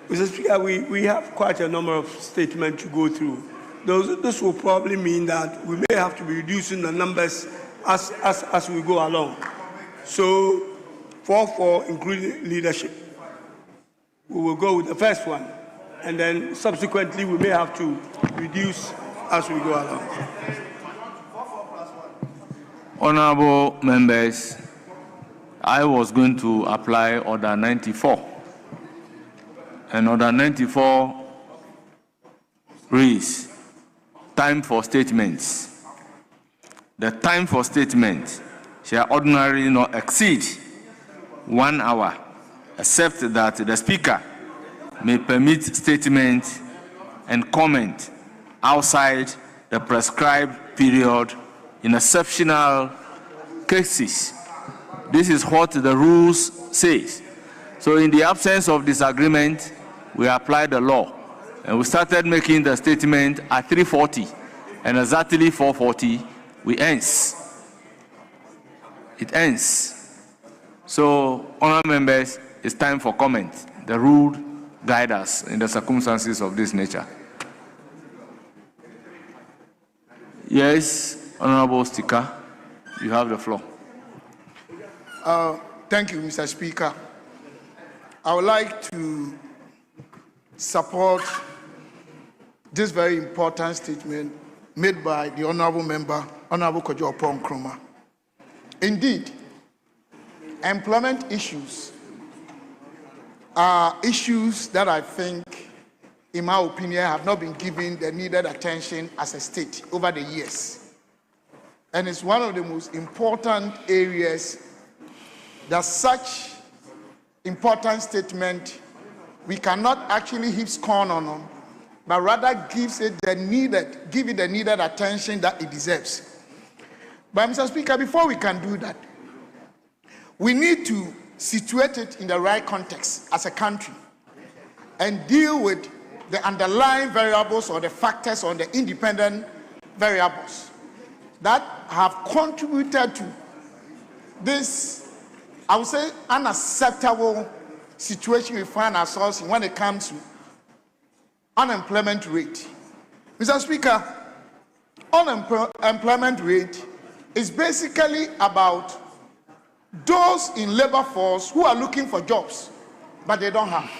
Mr. Speaker, we have quite a number of statements to go through. This will probably mean that we may have to be reducing the numbers as we go along. So, 4-4, including leadership. We will go with the first one, and then subsequently we may have to reduce as we go along. Honorable members, I was going to apply Order 94. And Order 94 reads, time for statements. The time for statements shall ordinarily not exceed 1 hour, except that the Speaker may permit statement and comment outside the prescribed period in exceptional cases. This is what the rules says. So in the absence of disagreement, we apply the law. And we started making the statement at 3:40, and exactly 4:40, we ends. It ends. So, honourable members, it's time for comment. The rule guides us in the circumstances of this nature. Yes, Honourable Speaker, you have the floor. Thank you, Mr. Speaker. I would like to support this very important statement made by the honourable member, Honourable Kojo Oppong-Nkrumah. Indeed, employment issues are issues that I think, in my opinion, have not been given the needed attention as a state over the years. And it's one of the most important areas that such important statement we cannot actually heap scorn on them, but rather give it the needed attention that it deserves. But Mr. Speaker, before we can do that, we need to situate it in the right context as a country and deal with the underlying variables or the factors or the independent variables that have contributed to this, I would say, unacceptable situation we find ourselves in when it comes to unemployment rate. Mr. Speaker, unemployment rate is basically about those in labor force who are looking for jobs, but they don't have.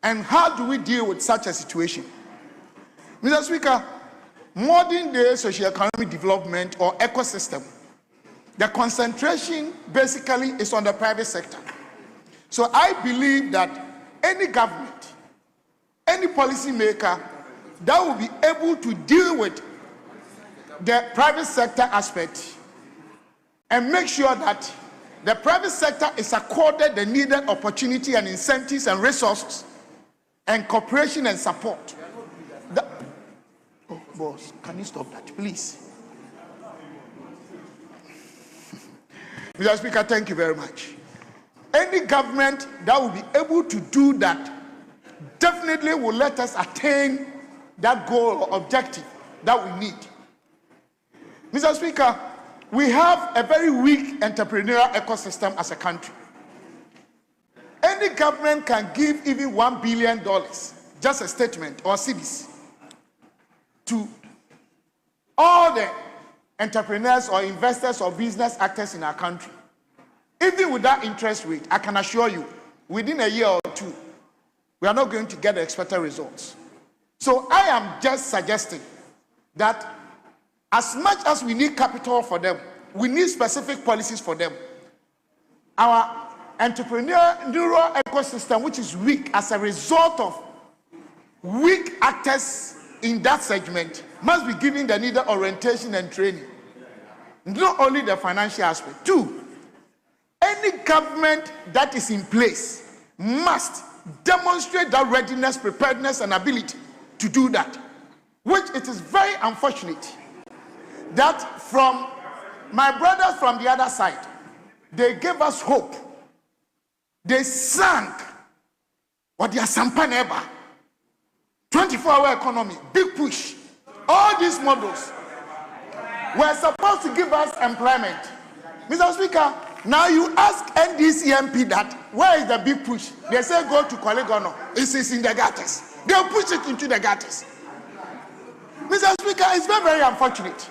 And how do we deal with such a situation? Mr. Speaker, modern day socio-economic development or ecosystem, the concentration basically is on the private sector. So I believe that any government, any policy maker that will be able to deal with the private sector aspect and make sure that the private sector is accorded the needed opportunity and incentives and resources and cooperation and support. Oh, boss, can you stop that, please? Mr. Speaker, thank you very much. Any government that will be able to do that definitely will let us attain that goal or objective that we need. Mr. Speaker, we have a very weak entrepreneurial ecosystem as a country. Any government can give even $1 billion, just a statement or cities, to all the entrepreneurs or investors or business actors in our country. Even with that interest rate, I can assure you, within a year or two, we are not going to get the expected results. So I am just suggesting that as much as we need capital for them, we need specific policies for them. Our entrepreneurial ecosystem, which is weak as a result of weak actors in that segment, must be given the needed orientation and training. Not only the financial aspect. Two, any government that is in place must demonstrate that readiness, preparedness, and ability to do that, which it is very unfortunate that from my brothers from the other side, they gave us hope. They sank what they are sampaneba. 24-hour economy, big push. All these models were supposed to give us employment. Mr. Speaker, now you ask NDC MP that, where is the big push? They say go to Kolegono. It's in the gutters. They'll push it into the gutters. Mr. Speaker, it's very, very unfortunate.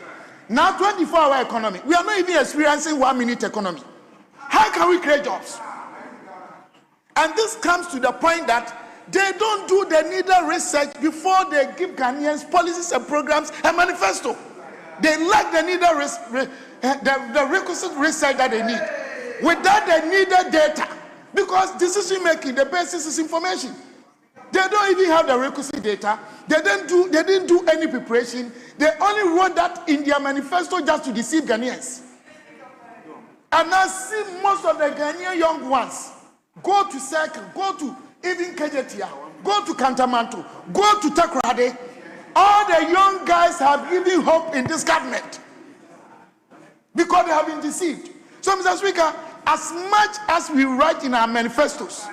Now 24-hour economy, we are not even experiencing 1-minute economy. How can we create jobs? And this comes to the point that they don't do the needed research before they give Ghanaians policies and programs and manifesto. They lack the needed the requisite research that they need. Without the needed data, because decision making, the basis is information. They don't even have the requisite data. They didn't do any preparation. They only wrote that in their manifesto just to deceive Ghanaians. And I see most of the Ghanaian young ones go to Circle, go to even Kejetia, go to Kantamanto, go to Takrade. All the young guys have given hope in this government because they have been deceived. So, Mr. Speaker, as much as we write in our manifestos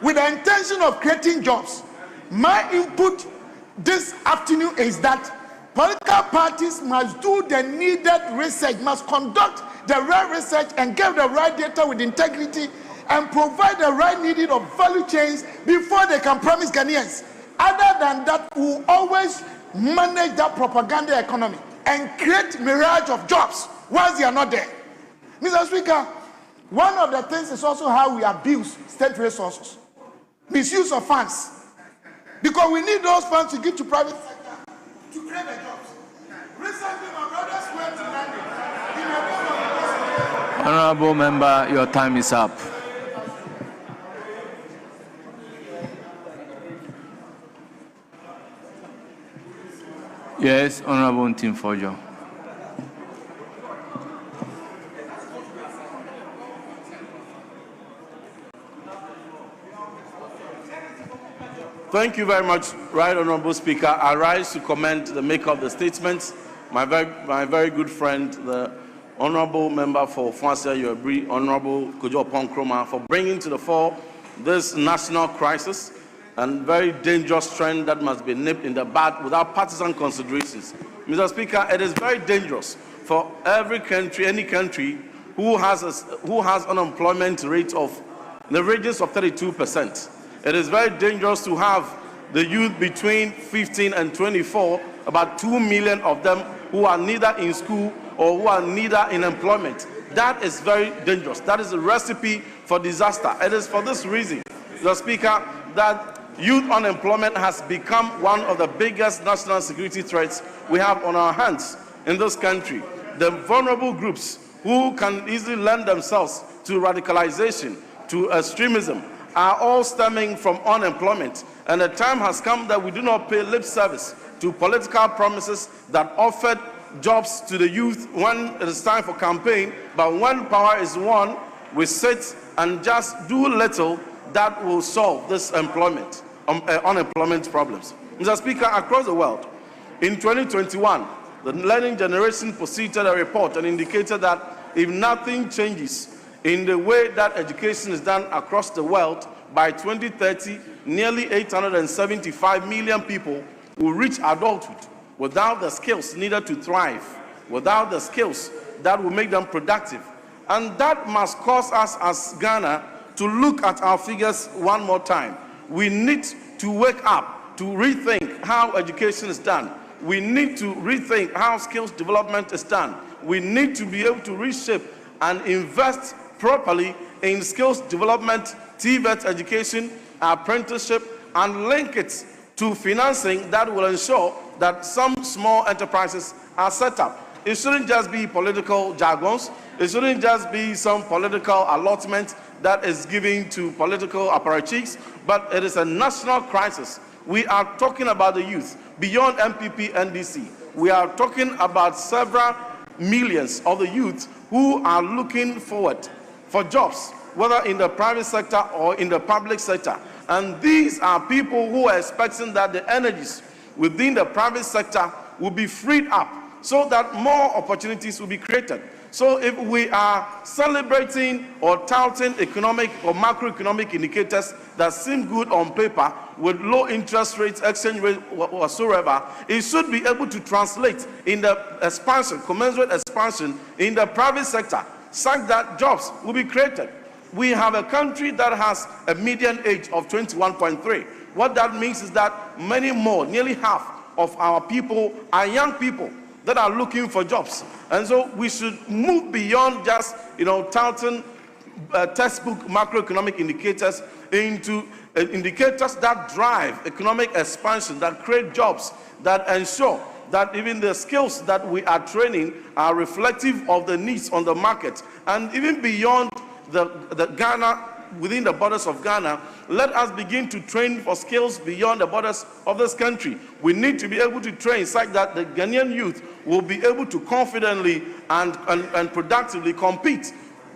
with the intention of creating jobs, my input this afternoon is that political parties must do the needed research, must conduct the right research and get the right data with integrity and provide the right needed of value chains before they can promise Ghanaians. Other than that, we will always manage that propaganda economy and create mirage of jobs once they are not there. Mr. Speaker, one of the things is also how we abuse state resources. Misuse of funds. Because we need those funds to give to private sector to create the jobs. Recently, my brothers went to London. Honorable member, your time is up. Yes, Honorable Tim Fojo. Thank you very much, Right Honorable Speaker. I rise to commend the maker of the statements, my very good friend, the Honorable Member for Fwasia Yobri, Honorable Kojo Ponkroma, for bringing to the fore this national crisis and very dangerous trend that must be nipped in the bud without partisan considerations. Mr. Speaker, it is very dangerous for every country, any country, who has unemployment rate of the ranges of 32%. It is very dangerous to have the youth between 15 and 24, about 2 million of them who are neither in school or who are neither in employment. That is very dangerous. That is a recipe for disaster. It is for this reason, Mr. Speaker, that Youth unemployment has become one of the biggest national security threats we have on our hands in this country. The vulnerable groups who can easily lend themselves to radicalization, to extremism, are all stemming from unemployment. And the time has come that we do not pay lip service to political promises that offered jobs to the youth when it is time for campaign, but when power is won, we sit and just do little that will solve this unemployment problems. Mr. Speaker, across the world, in 2021, the Learning Generation posited a report and indicated that if nothing changes in the way that education is done across the world, by 2030, nearly 875 million people will reach adulthood without the skills needed to thrive, without the skills that will make them productive. And that must cause us as Ghana to look at our figures one more time. We need to wake up, to rethink how education is done. We need to rethink how skills development is done. We need to be able to reshape and invest properly in skills development, TVET education, apprenticeship, and link it to financing that will ensure that some small enterprises are set up. It shouldn't just be political jargons. It shouldn't just be some political allotment that is given to political apparatchiks, but it is a national crisis. We are talking about the youth beyond NPP, NDC. We are talking about several millions of the youth who are looking forward for jobs, whether in the private sector or in the public sector. And these are people who are expecting that the energies within the private sector will be freed up so that more opportunities will be created. So if we are celebrating or touting economic or macroeconomic indicators that seem good on paper with low interest rates, exchange rate whatsoever, it should be able to translate in the expansion, commensurate expansion in the private sector, such that jobs will be created. We have a country that has a median age of 21.3. What that means is that many more, nearly half of our people are young people that are looking for jobs. And so we should move beyond just, touting textbook macroeconomic indicators into indicators that drive economic expansion, that create jobs, that ensure that even the skills that we are training are reflective of the needs on the market. And even beyond the Ghana, within the borders of Ghana, let us begin to train for skills beyond the borders of this country. We need to be able to train such that the Ghanaian youth will be able to confidently and productively compete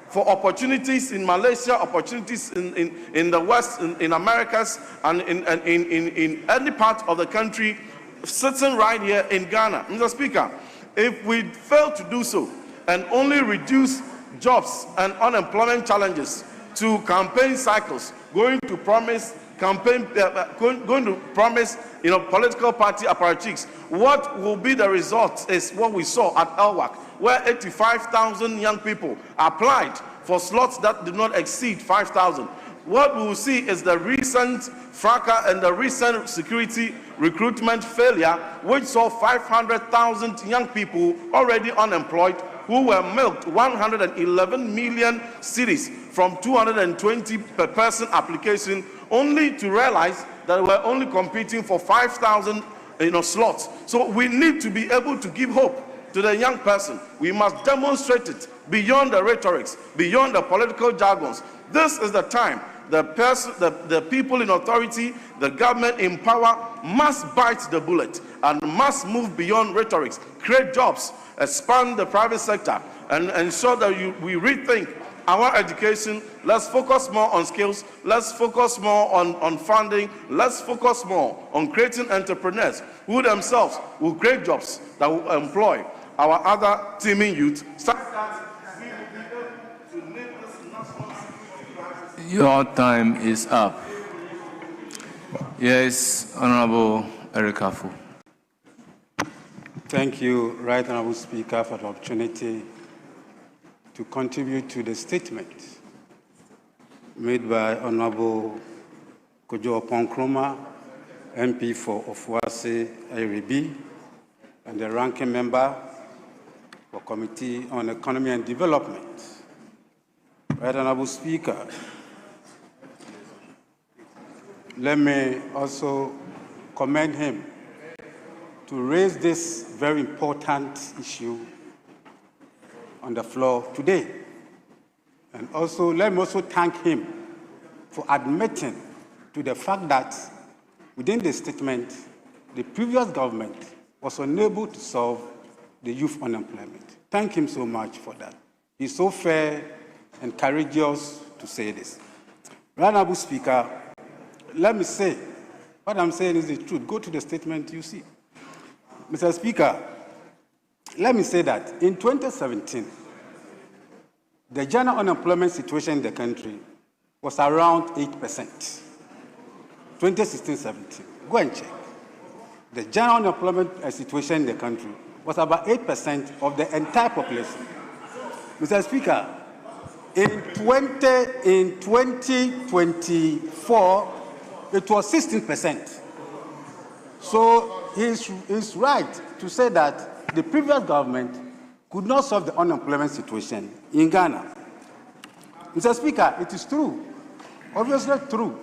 for opportunities in Malaysia, opportunities in the West, in Americas, and in any part of the country, sitting right here in Ghana. Mr. Speaker, if we fail to do so and only reduce jobs and unemployment challenges to campaign cycles, going to promise political party apparatchiks, what will be the result is what we saw at Elwak, where 85,000 young people applied for slots that did not exceed 5,000. What we will see is the recent fracas and the recent security recruitment failure, which saw 500,000 young people already unemployed, who were milked 111 million cedis from 220 per person application, only to realize that we're only competing for 5,000 slots. So we need to be able to give hope to the young person. We must demonstrate it beyond the rhetorics, beyond the political jargons. This is the time the people in authority, the government in power must bite the bullet and must move beyond rhetorics, create jobs, expand the private sector, and ensure that we rethink our education. Let's focus more on skills. Let's focus more on funding. Let's focus more on creating entrepreneurs who themselves will create jobs that will employ our other teeming youth. Your time is up. Yes, Honorable Eric Afu. Thank you, Right Honorable Speaker, for the opportunity to contribute to the statement made by Honorable Kojo Oponkroma, MP for Ofuase Ayribi, and the ranking member for Committee on Economy and Development. Right Honorable Speaker, let me also commend him to raise this very important issue on the floor today. And also, let me also thank him for admitting to the fact that within the statement, the previous government was unable to solve the youth unemployment. Thank him so much for that. He's so fair and courageous to say this. Honorable Speaker, let me say, what I'm saying is the truth. Go to the statement you see. Mr. Speaker, let me say that in 2017, the general unemployment situation in the country was around 8%. 2016-17. Go and check. The general unemployment situation in the country was about 8% of the entire population. Mr. Speaker, in 2024, it was 16%. So he's right to say that the previous government could not solve the unemployment situation in Ghana. Mr. Speaker, it is true, obviously true,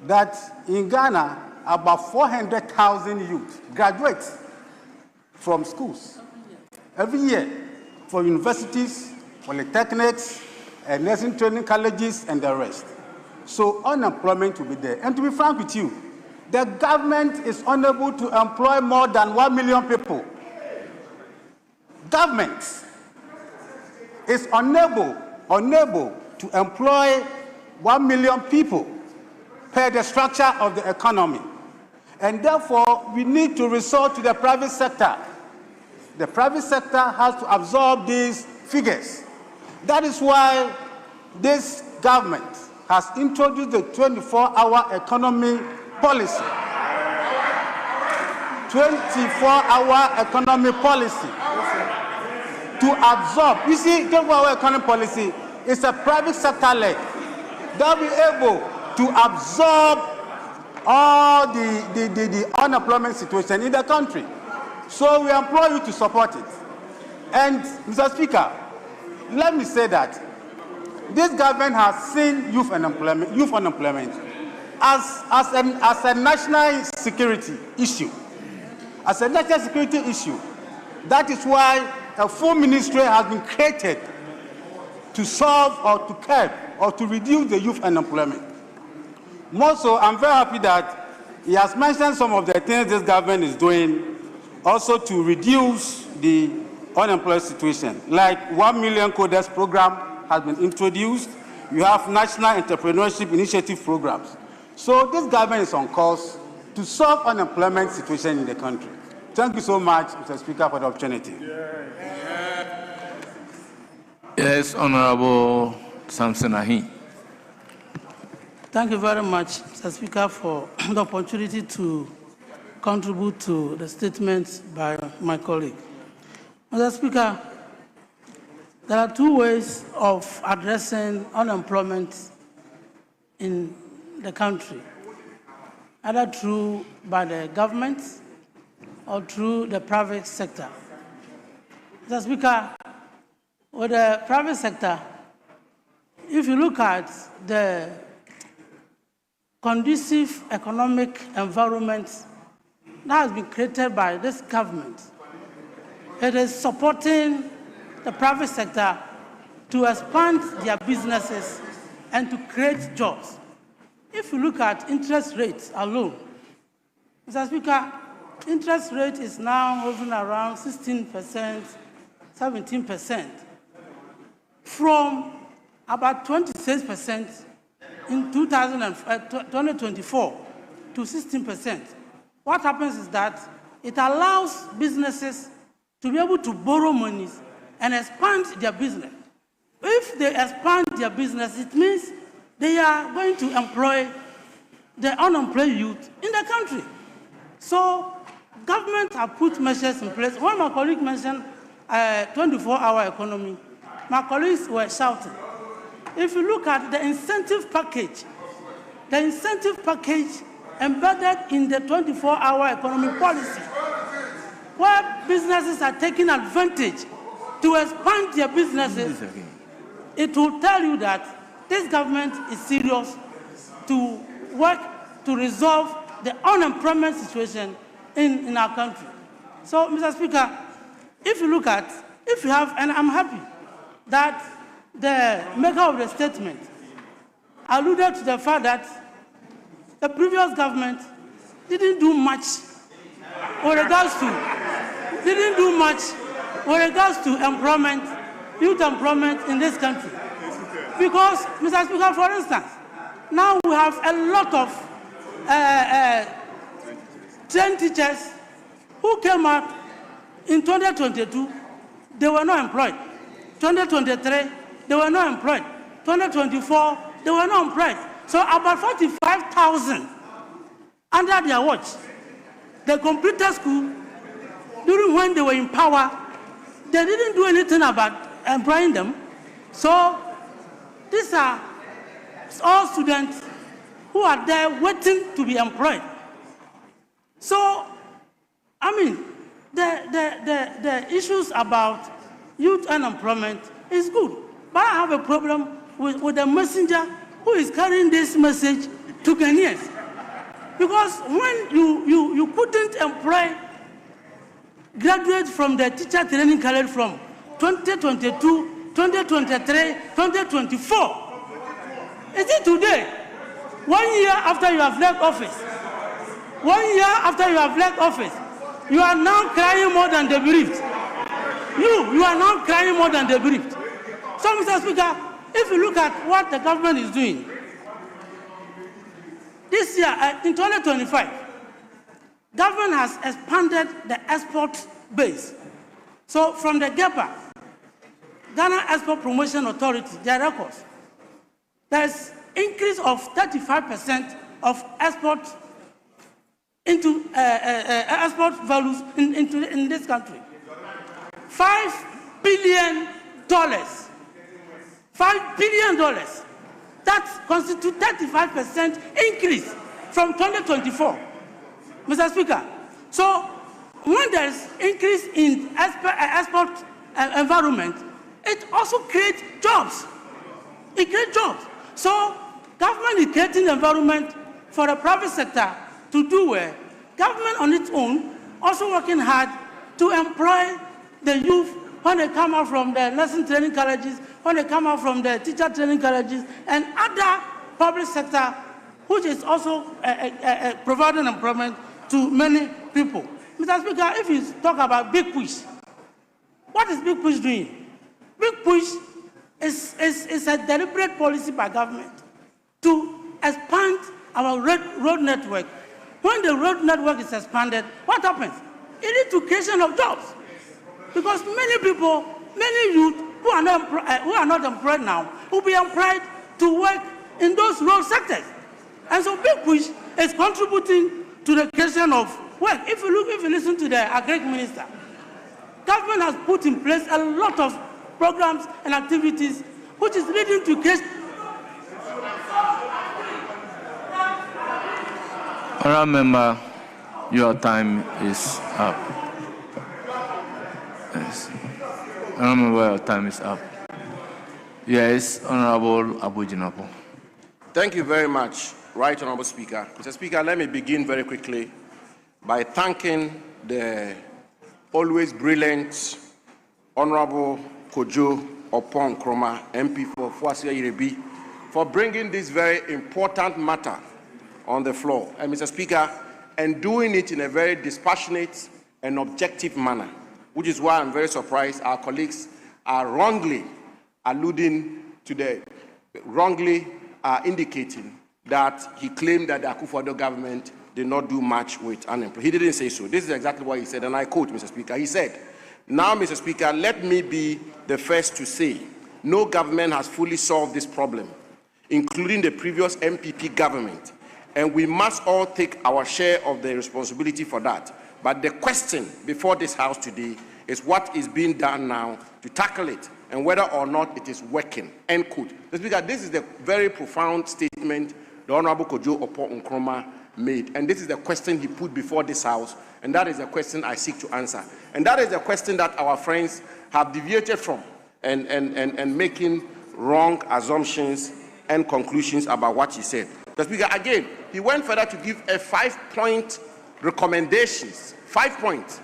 that in Ghana, about 400,000 youth graduate from schools every year for universities, polytechnics, and nursing training colleges, and the rest. So unemployment will be there. And to be frank with you, the government is unable to employ more than 1 million people. Government is unable to employ 1 million people per the structure of the economy. And therefore, we need to resort to the private sector. The private sector has to absorb these figures. That is why this government has introduced the 24-hour economy policy. 24-hour economy policy to absorb. You see, 24-hour economy policy is a private sector leg. They'll be able to absorb all the unemployment situation in the country. So we implore you to support it. And Mr. Speaker, let me say that this government has seen youth unemployment as a national security issue. As a national security issue. That is why a full ministry has been created to solve or to curb or to reduce the youth unemployment. More so, I'm very happy that he has mentioned some of the things this government is doing also to reduce the unemployed situation. Like 1 million coders program has been introduced. You have national entrepreneurship initiative programs. So this government is on course to solve unemployment situation in the country. Thank you so much, Mr. Speaker, for the opportunity. Yes, Honorable Samson Ahi. Thank you very much, Mr. Speaker, for the opportunity to contribute to the statement by my colleague. Mr. Speaker, there are two ways of addressing unemployment in the country, either through by the government or through the private sector. Mr. Speaker, with the private sector, if you look at the conducive economic environment that has been created by this government, it is supporting the private sector to expand their businesses and to create jobs. If you look at interest rates alone, Mr. Speaker, interest rate is now hovering around 16%, 17%, from about 26% in 2024 to 16%. What happens is that it allows businesses to be able to borrow monies and expand their business. If they expand their business, it means they are going to employ the unemployed youth in the country. So government have put measures in place. When my colleague mentioned 24-hour economy, my colleagues were shouting. If you look at the incentive package embedded in the 24-hour economy policy, where businesses are taking advantage to expand their businesses, it will tell you that this government is serious to work to resolve the unemployment situation in our country. So, Mr. Speaker, if you look at, if you have, and I'm happy that the maker of the statement alluded to the fact that the previous government didn't do much with regards to employment, youth employment in this country. Because, Mr. Speaker, for instance, now we have a lot of trained teachers who came out in 2022, they were not employed. 2023, they were not employed. 2024, they were not employed. So about 45,000 under their watch. They completed school during when they were in power. They didn't do anything about employing them. So these are all students who are there waiting to be employed. So, I mean, the issues about youth unemployment is good. But I have a problem with the messenger who is carrying this message to Ghanaians. Because when you couldn't employ graduates from the teacher training college from 2022, 2023, 2024, is it today, 1 year after you have left office, 1 year after you have left office, you are now crying more than the bereaved. You are now crying more than the bereaved. So, Mr. Speaker, if you look at what the government is doing, this year, in 2025, government has expanded the export base. So, from the GEPA, Ghana Export Promotion Authority, their records, there's increase of 35% of export into export values in this country. $5 billion. $5 billion. That constitutes 35% increase from 2024. Mr. Speaker, so when there's increase in export environment, it also creates jobs. It creates jobs. So government is creating environment for the private sector to do well. Government on its own also working hard to employ the youth when they come out from the nursing training colleges, when they come out from the teacher training colleges, and other public sector, which is also providing employment to many people. Mr. Speaker, if you talk about big push, what is big push doing? Big push is a deliberate policy by government to expand our road network. When the road network is expanded, what happens? It leads to creation of jobs. Because many people, many youth who are not employed now will be employed to work in those road sectors. And so Big Push is contributing to the creation of work. If you listen to the Agri Minister, government has put in place a lot of programs and activities which is leading to creation. Honourable Member, your time is up. Yes. Honourable Member, your time is up. Yes, Honourable Abujinapo. Thank you very much, Right Honourable Speaker. Mr. Speaker, let me begin very quickly by thanking the always brilliant Honourable Kojo Oppong Nkrumah, MP for Fuasia Irebi, for bringing this very important matter on the floor. And Mr. Speaker, and doing it in a very dispassionate and objective manner, which is why I'm very surprised our colleagues are wrongly alluding to indicating that he claimed that the Akufo-Addo government did not do much with unemployed. He didn't say so. This is exactly what he said, and I quote, Mr. Speaker. He said, "Now, Mr. Speaker, let me be the first to say, no government has fully solved this problem, including the previous NPP government, and we must all take our share of the responsibility for that. But the question before this House today is what is being done now to tackle it, and whether or not it is working." End quote. Mr. Speaker, this is the very profound statement the Honourable Kojo Oppong Nkrumah made, and this is the question he put before this House, and that is the question I seek to answer. And that is the question that our friends have deviated from and making wrong assumptions and conclusions about what he said. Mr. Speaker, again, he went further to give a 5-point recommendations. 5 points.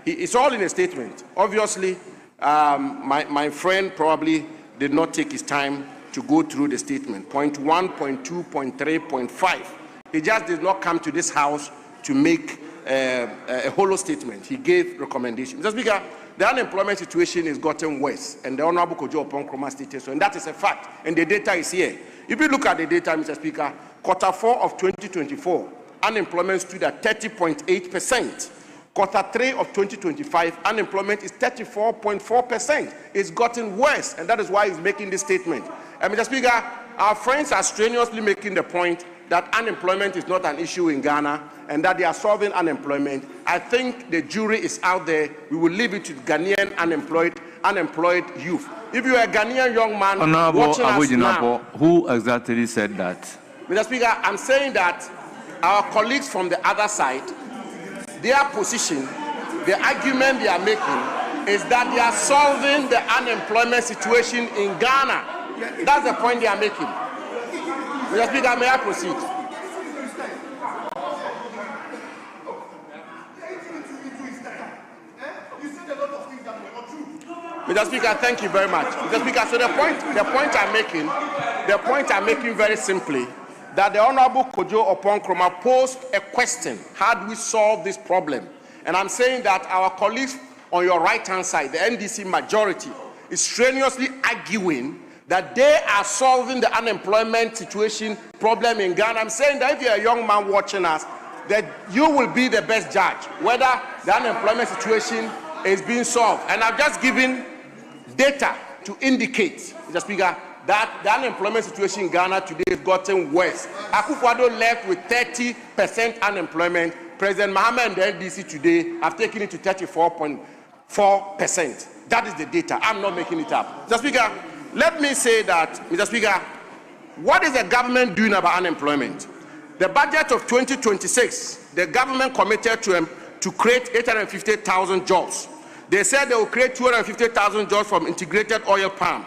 It's all in a statement. Obviously, my friend probably did not take his time to go through the statement. Point 1, point 2, point 3, point 5. He just did not come to this house to make a hollow statement. He gave recommendations. Mr. Speaker, the unemployment situation is gotten worse, and the Honorable Kojo Oppong-Nkrumah stated so, and that is a fact, and the data is here. If you look at the data, Mr. Speaker, quarter 4 of 2024, unemployment stood at 30.8%. Quarter 3 of 2025, unemployment is 34.4%. It's gotten worse, and that is why he's making this statement. And Mr. Speaker, our friends are strenuously making the point that unemployment is not an issue in Ghana and that they are solving unemployment. I think the jury is out there. We will leave it to Ghanaian unemployed youth. If you are a Ghanaian young man watching us now, who exactly said that? Mr. Speaker, I'm saying that our colleagues from the other side, their position, the argument they are making is that they are solving the unemployment situation in Ghana. That's the point they are making. Mr. Speaker, may I proceed? Mr. Speaker, thank you very much. Mr. Speaker, so the point I'm making very simply, that the Honorable Kojo Oppong-Nkrumah posed a question: how do we solve this problem? And I'm saying that our colleagues on your right-hand side, the NDC majority, is strenuously arguing that they are solving the unemployment situation problem in Ghana. I'm saying that if you're a young man watching us, that you will be the best judge whether the unemployment situation is being solved. And I've just given data to indicate, Mr. Speaker, that the unemployment situation in Ghana today has gotten worse. Akufo-Addo left with 30% unemployment. President Mahama and the NDC today have taken it to 34.4%. That is the data. I'm not making it up. Mr. Speaker, let me say that, Mr. Speaker, what is the government doing about unemployment? The budget of 2026, the government committed to create 850,000 jobs. They said they will create 250,000 jobs from integrated oil palm.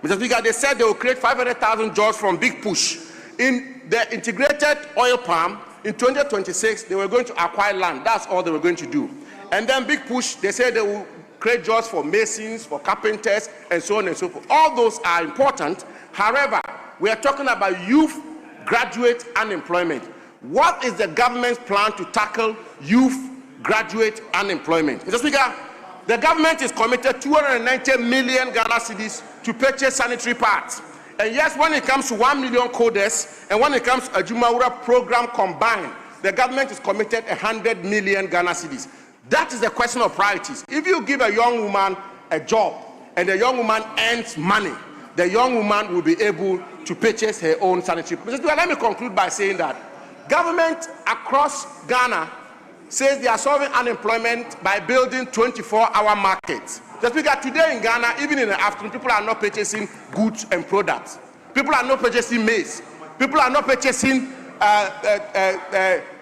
Mr. Speaker, they said they will create 500,000 jobs from Big Push. In the integrated oil palm, in 2026, they were going to acquire land. That's all they were going to do. And then Big Push, they said they will create jobs for masons, for carpenters, and so on and so forth. All those are important. However, we are talking about youth graduate unemployment. What is the government's plan to tackle youth graduate unemployment? Mr. Speaker, the government is committed 290 million Ghana cedis to purchase sanitary pads. And yes, when it comes to 1 million coders and when it comes to a Jumawura program combined, the government is committed 100 million Ghana cedis. That is the question of priorities. If you give a young woman a job and the young woman earns money, the young woman will be able to purchase her own sanitary. Mr. Speaker, let me conclude by saying that government across Ghana says they are solving unemployment by building 24-hour markets. Mr. Speaker, today in Ghana, even in the afternoon, people are not purchasing goods and products. People are not purchasing maize. People are not purchasing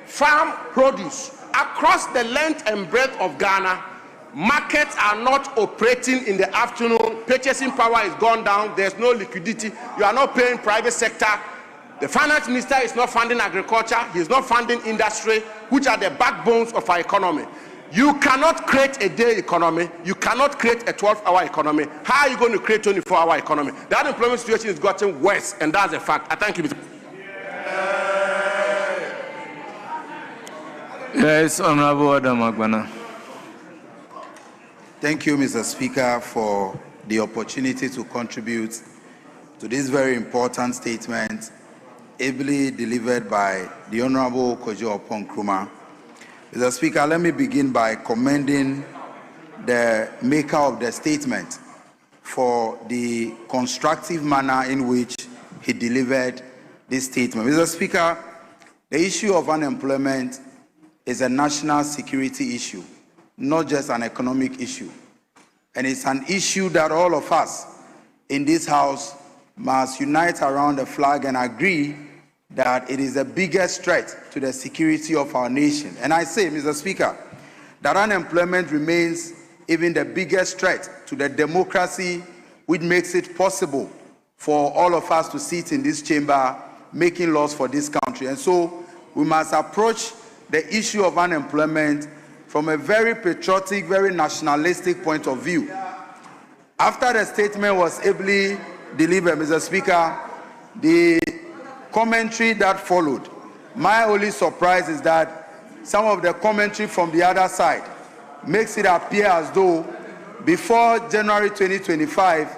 farm produce. Across the length and breadth of Ghana, markets are not operating in the afternoon. Purchasing power is gone down. There's no liquidity. You are not paying private sector. The finance minister is not funding agriculture. He's not funding industry, which are the backbones of our economy. You cannot create a day economy. You cannot create a 12-hour economy. How are you going to create a 24-hour economy? The unemployment situation is getting worse, and that's a fact. I thank you, Mr. Yes, Honorable Adam Agbana. Thank you, Mr. Speaker, for the opportunity to contribute to this very important statement ably delivered by the Honorable Kojo Oppong-Nkrumah. Mr. Speaker, let me begin by commending the maker of the statement for the constructive manner in which he delivered this statement. Mr. Speaker, the issue of unemployment is a national security issue, not just an economic issue. And it's an issue that all of us in this House must unite around the flag and agree that it is the biggest threat to the security of our nation. And I say, Mr. Speaker, that unemployment remains even the biggest threat to the democracy which makes it possible for all of us to sit in this chamber making laws for this country. And so we must approach the issue of unemployment from a very patriotic, very nationalistic point of view. After the statement was ably delivered, Mr. Speaker, the commentary that followed, my only surprise is that some of the commentary from the other side makes it appear as though before January 2025,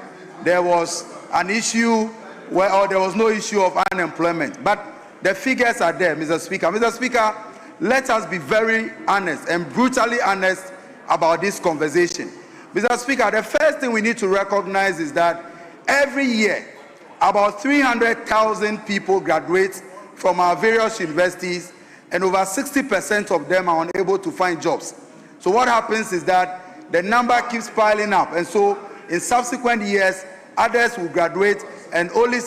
there was an issue or there was no issue of unemployment. But the figures are there, Mr. Speaker. Mr. Speaker, let us be very honest and brutally honest about this conversation. Mr. Speaker, the first thing we need to recognize is that every year, about 300,000 people graduate from our various universities, and over 60% of them are unable to find jobs. So what happens is that the number keeps piling up, and so in subsequent years, others will graduate, and only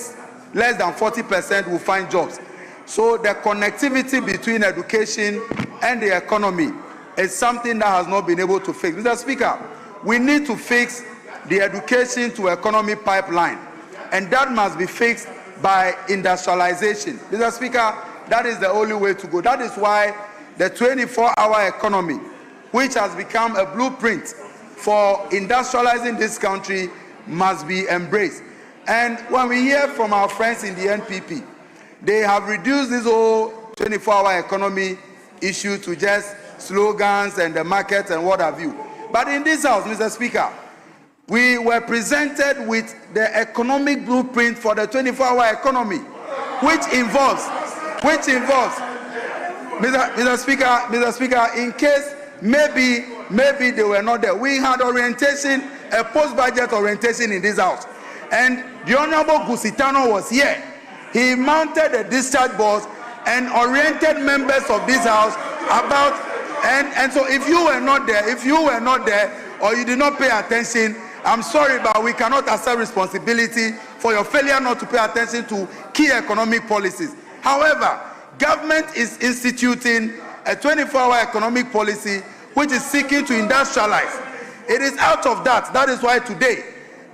less than 40% will find jobs. So the connectivity between education and the economy is something that has not been able to fix. Mr. Speaker, we need to fix the education to economy pipeline, and that must be fixed by industrialization. Mr. Speaker, that is the only way to go. That is why the 24-hour economy, which has become a blueprint for industrializing this country, must be embraced. And when we hear from our friends in the NPP, they have reduced this whole 24-hour economy issue to just slogans and the market and what have you. But in this house, Mr. Speaker, we were presented with the economic blueprint for the 24-hour economy, which involves, Mr. Speaker, in case maybe they were not there, we had orientation, a post-budget orientation in this house, and the Honorable Gusitano was here. He mounted a discharge board and oriented members of this house about, and so if you were not there, or you did not pay attention, I'm sorry, but we cannot accept responsibility for your failure not to pay attention to key economic policies. However, government is instituting a 24-hour economic policy which is seeking to industrialize. It is out of that. That is why today,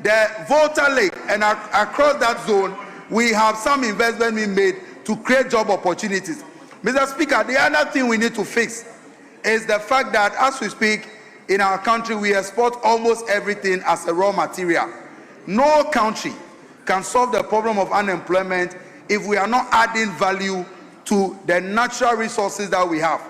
the Volta Lake and across that zone, we have some investment being made to create job opportunities. Mr. Speaker, the other thing we need to fix is the fact that as we speak, in our country, we export almost everything as a raw material. No country can solve the problem of unemployment if we are not adding value to the natural resources that we have.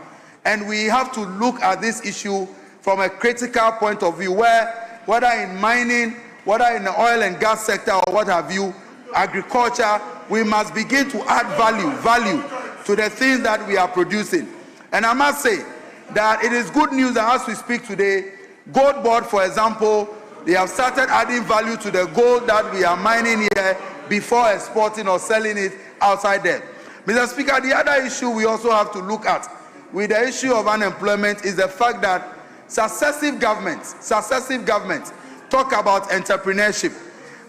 And we have to look at this issue from a critical point of view, where whether in mining, whether in the oil and gas sector or what have you, agriculture, we must begin to add value to the things that we are producing. And I must say that it is good news that as we speak today, Gold Board, for example, they have started adding value to the gold that we are mining here before exporting or selling it outside there. Mr. Speaker, the other issue we also have to look at with the issue of unemployment is the fact that successive governments talk about entrepreneurship,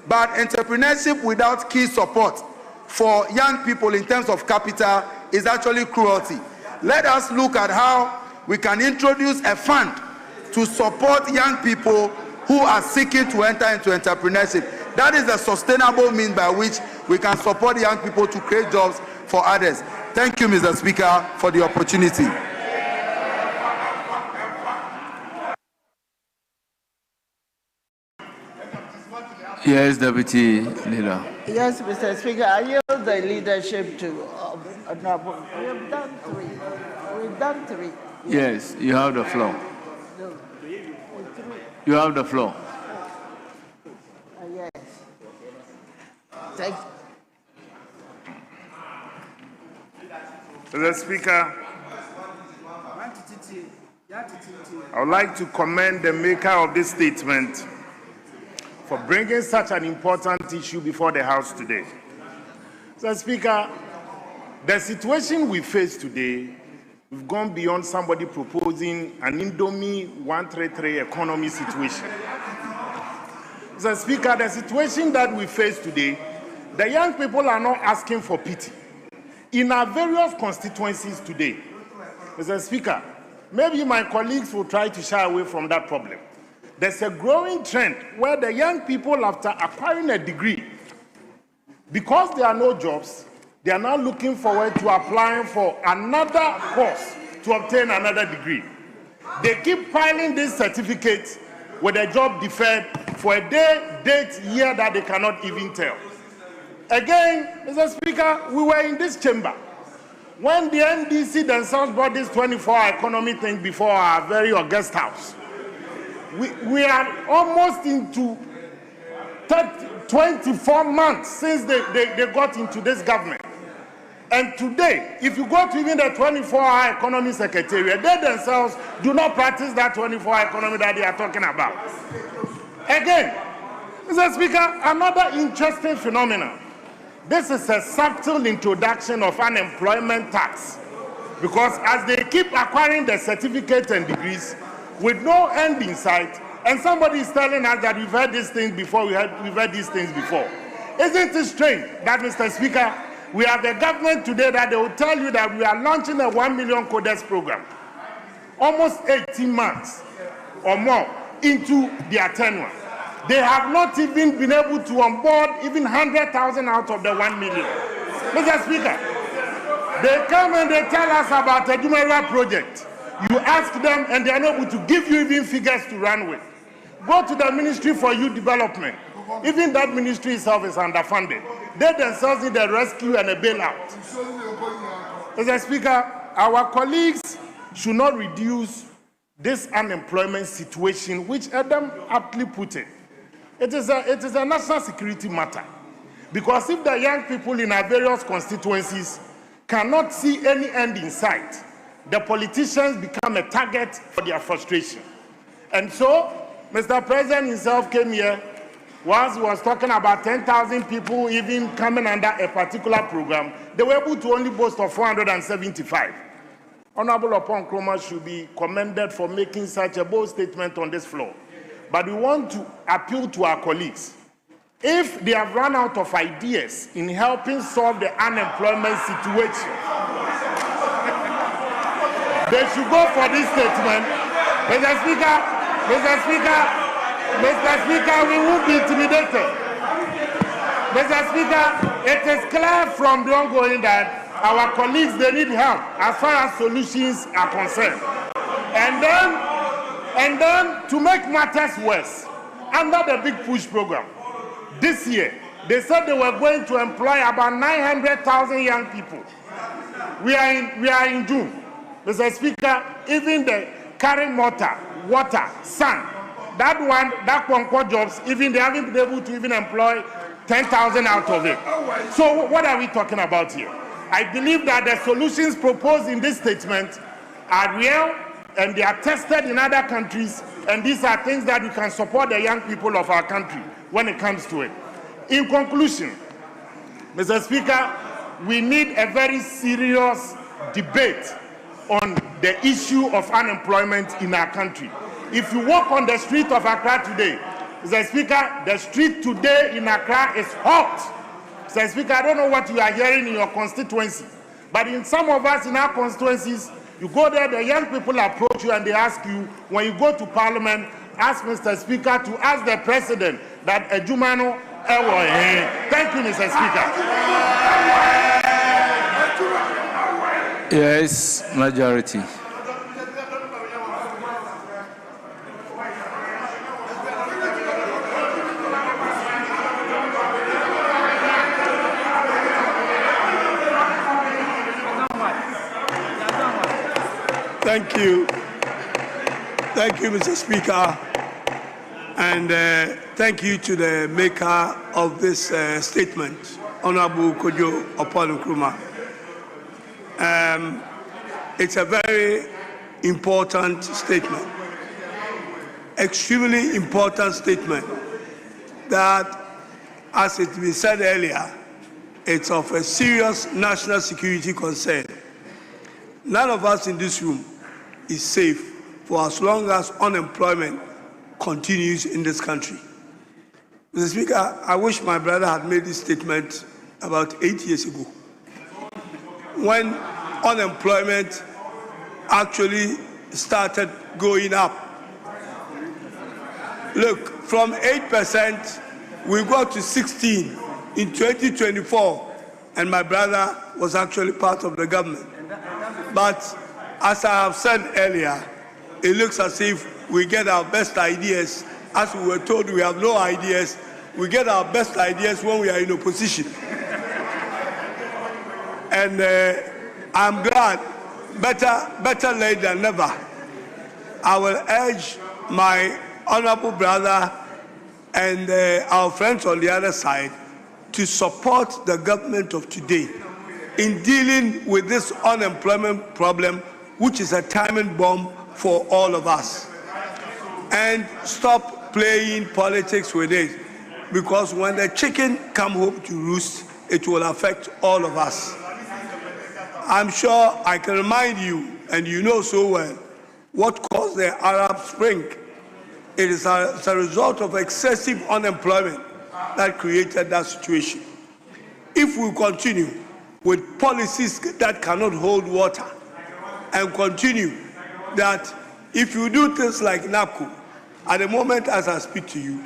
but entrepreneurship without key support for young people in terms of capital is actually cruelty. Let us look at how we can introduce a fund to support young people who are seeking to enter into entrepreneurship. That is a sustainable means by which we can support young people to create jobs for others. Thank you, Mr. Speaker, for the opportunity. Yes, Deputy Leader. Yes, Mr. Speaker, I yield the leadership to we've done three. We've done three. Yes, you have the floor. You have the floor. Yes. Thank Mr. Speaker, I would like to commend the maker of this statement for bringing such an important issue before the House today. Mr. Speaker, the situation we face today, we've gone beyond somebody proposing an Indomie 133 economy situation. Mr. Speaker, the situation that we face today, the young people are not asking for pity. In our various constituencies today, Mr. Speaker, maybe my colleagues will try to shy away from that problem. There's a growing trend where the young people, after acquiring a degree, because there are no jobs, They are now looking forward to applying for another course to obtain another degree. They keep filing these certificates with a job deferred for a day, date, year that they cannot even tell. Again, Mr. Speaker, we were in this chamber when the NDC themselves brought this 24-hour economy thing before our very august house. We are almost into 24 months since they got into this government. And today, if you go to even the 24-hour economy secretariat, they themselves do not practice that 24-hour economy that they are talking about. Again, Mr. Speaker, another interesting phenomenon. This is a subtle introduction of unemployment tax, because as they keep acquiring the certificates and degrees with no end in sight, and somebody is telling us that we've heard these things before, we've heard these things before. Isn't it strange that, Mr. Speaker, we have a government today that they will tell you that we are launching a 1 million coders program, almost 18 months or more into their tenure. They have not even been able to onboard even 100,000 out of the 1 million. Mr. Speaker, they come and they tell us about a Jumeirah project. You ask them and they are not able to give you even figures to run with. Go to the Ministry for Youth Development. Even that ministry itself is underfunded. They themselves need a rescue and a bailout. Mr. Speaker, our colleagues should not reduce this unemployment situation, which Adam aptly put it. It is a national security matter. Because if the young people in our various constituencies cannot see any end in sight, the politicians become a target for their frustration. And so, Mr. President himself came here, whilst he was talking about 10,000 people even coming under a particular program, they were able to only boast of 475. Honorable Appointees should be commended for making such a bold statement on this floor. But we want to appeal to our colleagues. If they have run out of ideas in helping solve the unemployment situation, they should go for this statement. Mr. Speaker, we won't be intimidated. Mr. Speaker, it is clear from the ongoing that our colleagues, they need help as far as solutions are concerned. And then to make matters worse, under the Big Push program, this year, they said they were going to employ about 900,000 young people. We are in June. Mr. Speaker, even the carrying water, sun, that Concord jobs, even they haven't been able to even employ 10,000 out of it. So what are we talking about here? I believe that the solutions proposed in this statement are real and they are tested in other countries, and these are things that we can support the young people of our country when it comes to it. In conclusion, Mr. Speaker, we need a very serious debate on the issue of unemployment in our country. If you walk on the street of Accra today, Mr. Speaker, the street today in Accra is hot. Mr. Speaker, I don't know what you are hearing in your constituency, but in some of us in our constituencies, you go there, the young people approach you and they ask you, when you go to Parliament, ask Mr. Speaker to ask the President that Ejumano Ewo. Thank you, Mr. Speaker. Yes, majority. Thank you. Thank you, Mr. Speaker. And thank you to the maker of this statement, Honorable Kojo Appointees. It's a very important statement, extremely important statement that, as it was said earlier, it's of a serious national security concern. None of us in this room is safe for as long as unemployment continues in this country. Mr. Speaker, I wish my brother had made this statement about 8 years ago, when unemployment actually started going up. Look, from 8%, we got to 16 in 2024. and my brother was actually part of the government. But as I have said earlier, it looks as if we get our best ideas. As we were told we have no ideas, we get our best ideas when we are in opposition. And I'm glad, better late than never. I will urge my honorable brother and our friends on the other side to support the government of today in dealing with this unemployment problem, which is a timing bomb for all of us. And stop playing politics with it, because when the chicken come home to roost, it will affect all of us. I'm sure I can remind you, and you know so well, what caused the Arab Spring. It is as a result of excessive unemployment that created that situation. If we continue with policies that cannot hold water, and continue that if you do things like NAPCO, at the moment as I speak to you,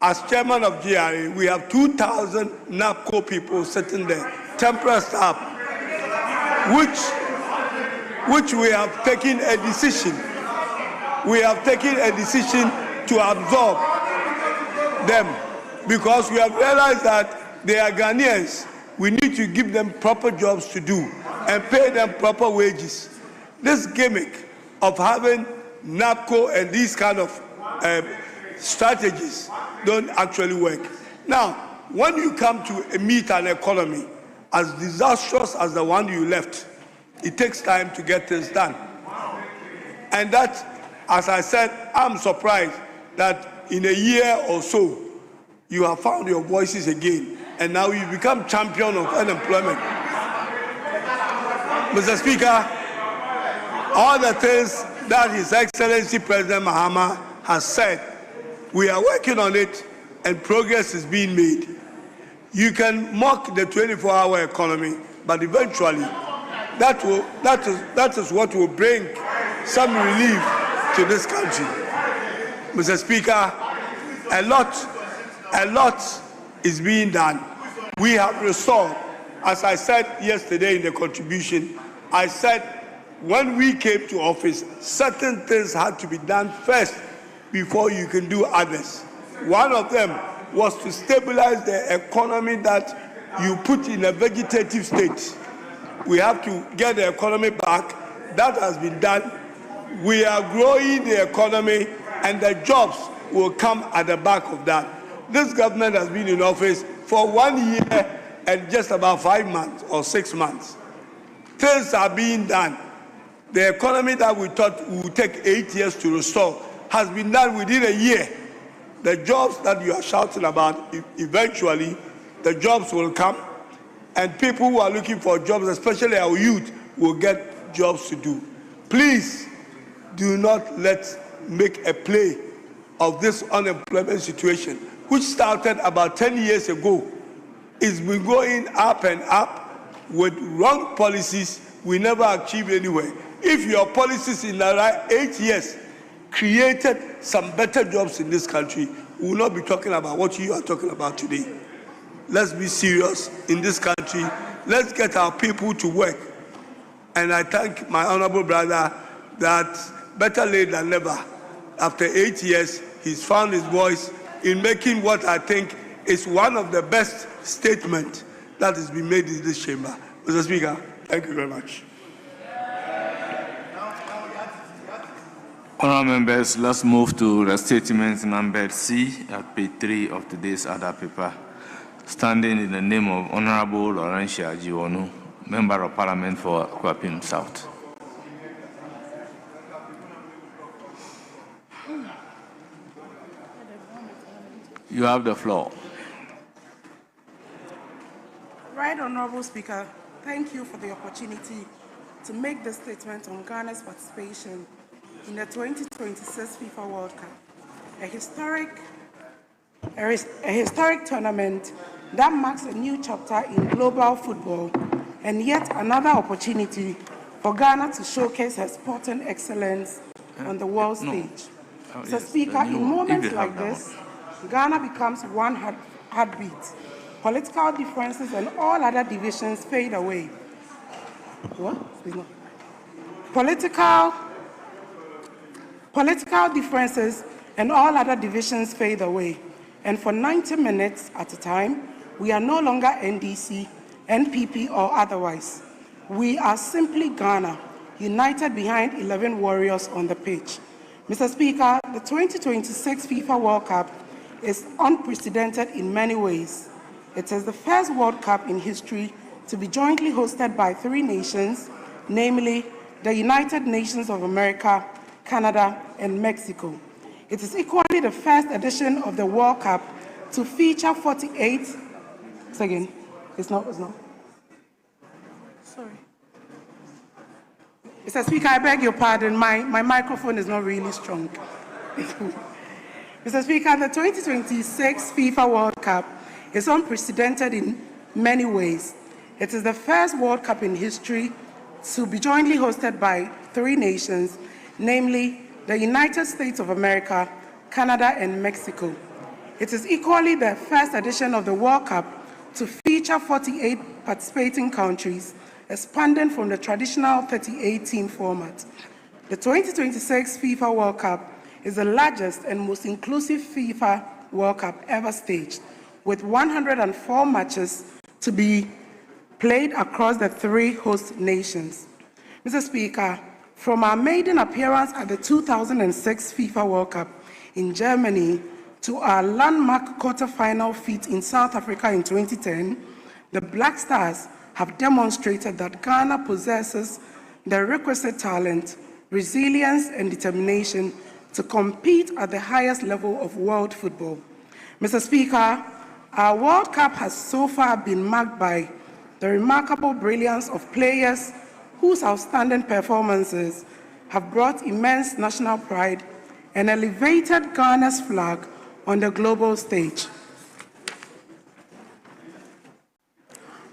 as chairman of GRA, we have 2,000 NAPCO people sitting there, temporary staff, which we have taken a decision. We have taken a decision to absorb them because we have realized that they are Ghanaians. We need to give them proper jobs to do and pay them proper wages. This gimmick of having NAPCO and these kind of strategies don't actually work. Now, when you come to meet an economy as disastrous as the one you left, it takes time to get things done. And that, as I said, I'm surprised that in a year or so, you have found your voices again, and now you become champion of unemployment. Mr. Speaker, all the things that His Excellency President Mahama has said, we are working on it, and progress is being made. You can mock the 24-hour economy, but eventually, that is what will bring some relief to this country. Mr. Speaker, a lot is being done. We have restored, as I said yesterday in the contribution, I said when we came to office, certain things had to be done first before you can do others. One of them was to stabilize the economy that you put in a vegetative state. We have to get the economy back. That has been done. We are growing the economy, and the jobs will come at the back of that. This government has been in office for 1 year and just about 5 months or 6 months. Things are being done. The economy that we thought would take 8 years to restore has been done within a year. The jobs that you are shouting about, eventually, the jobs will come, and people who are looking for jobs, especially our youth, will get jobs to do. Please do not make a play of this unemployment situation, which started about 10 years ago. It's been going up and up with wrong policies. We never achieved anywhere. If your policies in the right 8 years created some better jobs in this country, we will not be talking about what you are talking about today. Let's be serious in this country. Let's get our people to work. And I thank my honorable brother that better late than never. After 8 years, he's found his voice in making what I think is one of the best statements that has been made in this chamber. Mr. Speaker, thank you very much. Honourable members, let's move to the statement numbered C at page 3 of today's other paper, standing in the name of Honourable Laurentia Jiwonu, Member of Parliament for Kwapim South. You have the floor. Right Honourable Speaker, thank you for the opportunity to make this statement on Ghana's participation in the 2026 FIFA World Cup, a historic tournament that marks a new chapter in global football and yet another opportunity for Ghana to showcase her sporting excellence on the world stage. Mr. Speaker, in moments like this, Ghana becomes one heartbeat, Political differences and all other divisions fade away. What? Political differences and all other divisions fade away. And for 90 minutes at a time, we are no longer NDC, NPP, or otherwise. We are simply Ghana, united behind 11 warriors on the pitch. Mr. Speaker, the 2026 FIFA World Cup is unprecedented in many ways. It is the first World Cup in history to be jointly hosted by 3 nations, namely the United Nations of America, Canada, and Mexico. It is equally the first edition of the World Cup to feature 48. Again, it's not. Sorry. Mr. Speaker, I beg your pardon. My microphone is not really strong. Mr. Speaker, the 2026 FIFA World Cup is unprecedented in many ways. It is the first World Cup in history to be jointly hosted by 3 nations, namely the United States of America, Canada, and Mexico. It is equally the first edition of the World Cup to feature 48 participating countries, expanding from the traditional 38-team format. The 2026 FIFA World Cup is the largest and most inclusive FIFA World Cup ever staged, with 104 matches to be played across the 3 host nations. Mr. Speaker, from our maiden appearance at the 2006 FIFA World Cup in Germany to our landmark quarter-final feat in South Africa in 2010, the Black Stars have demonstrated that Ghana possesses the requisite talent, resilience, and determination to compete at the highest level of world football. Mr. Speaker, our World Cup has so far been marked by the remarkable brilliance of players whose outstanding performances have brought immense national pride and elevated Ghana's flag on the global stage.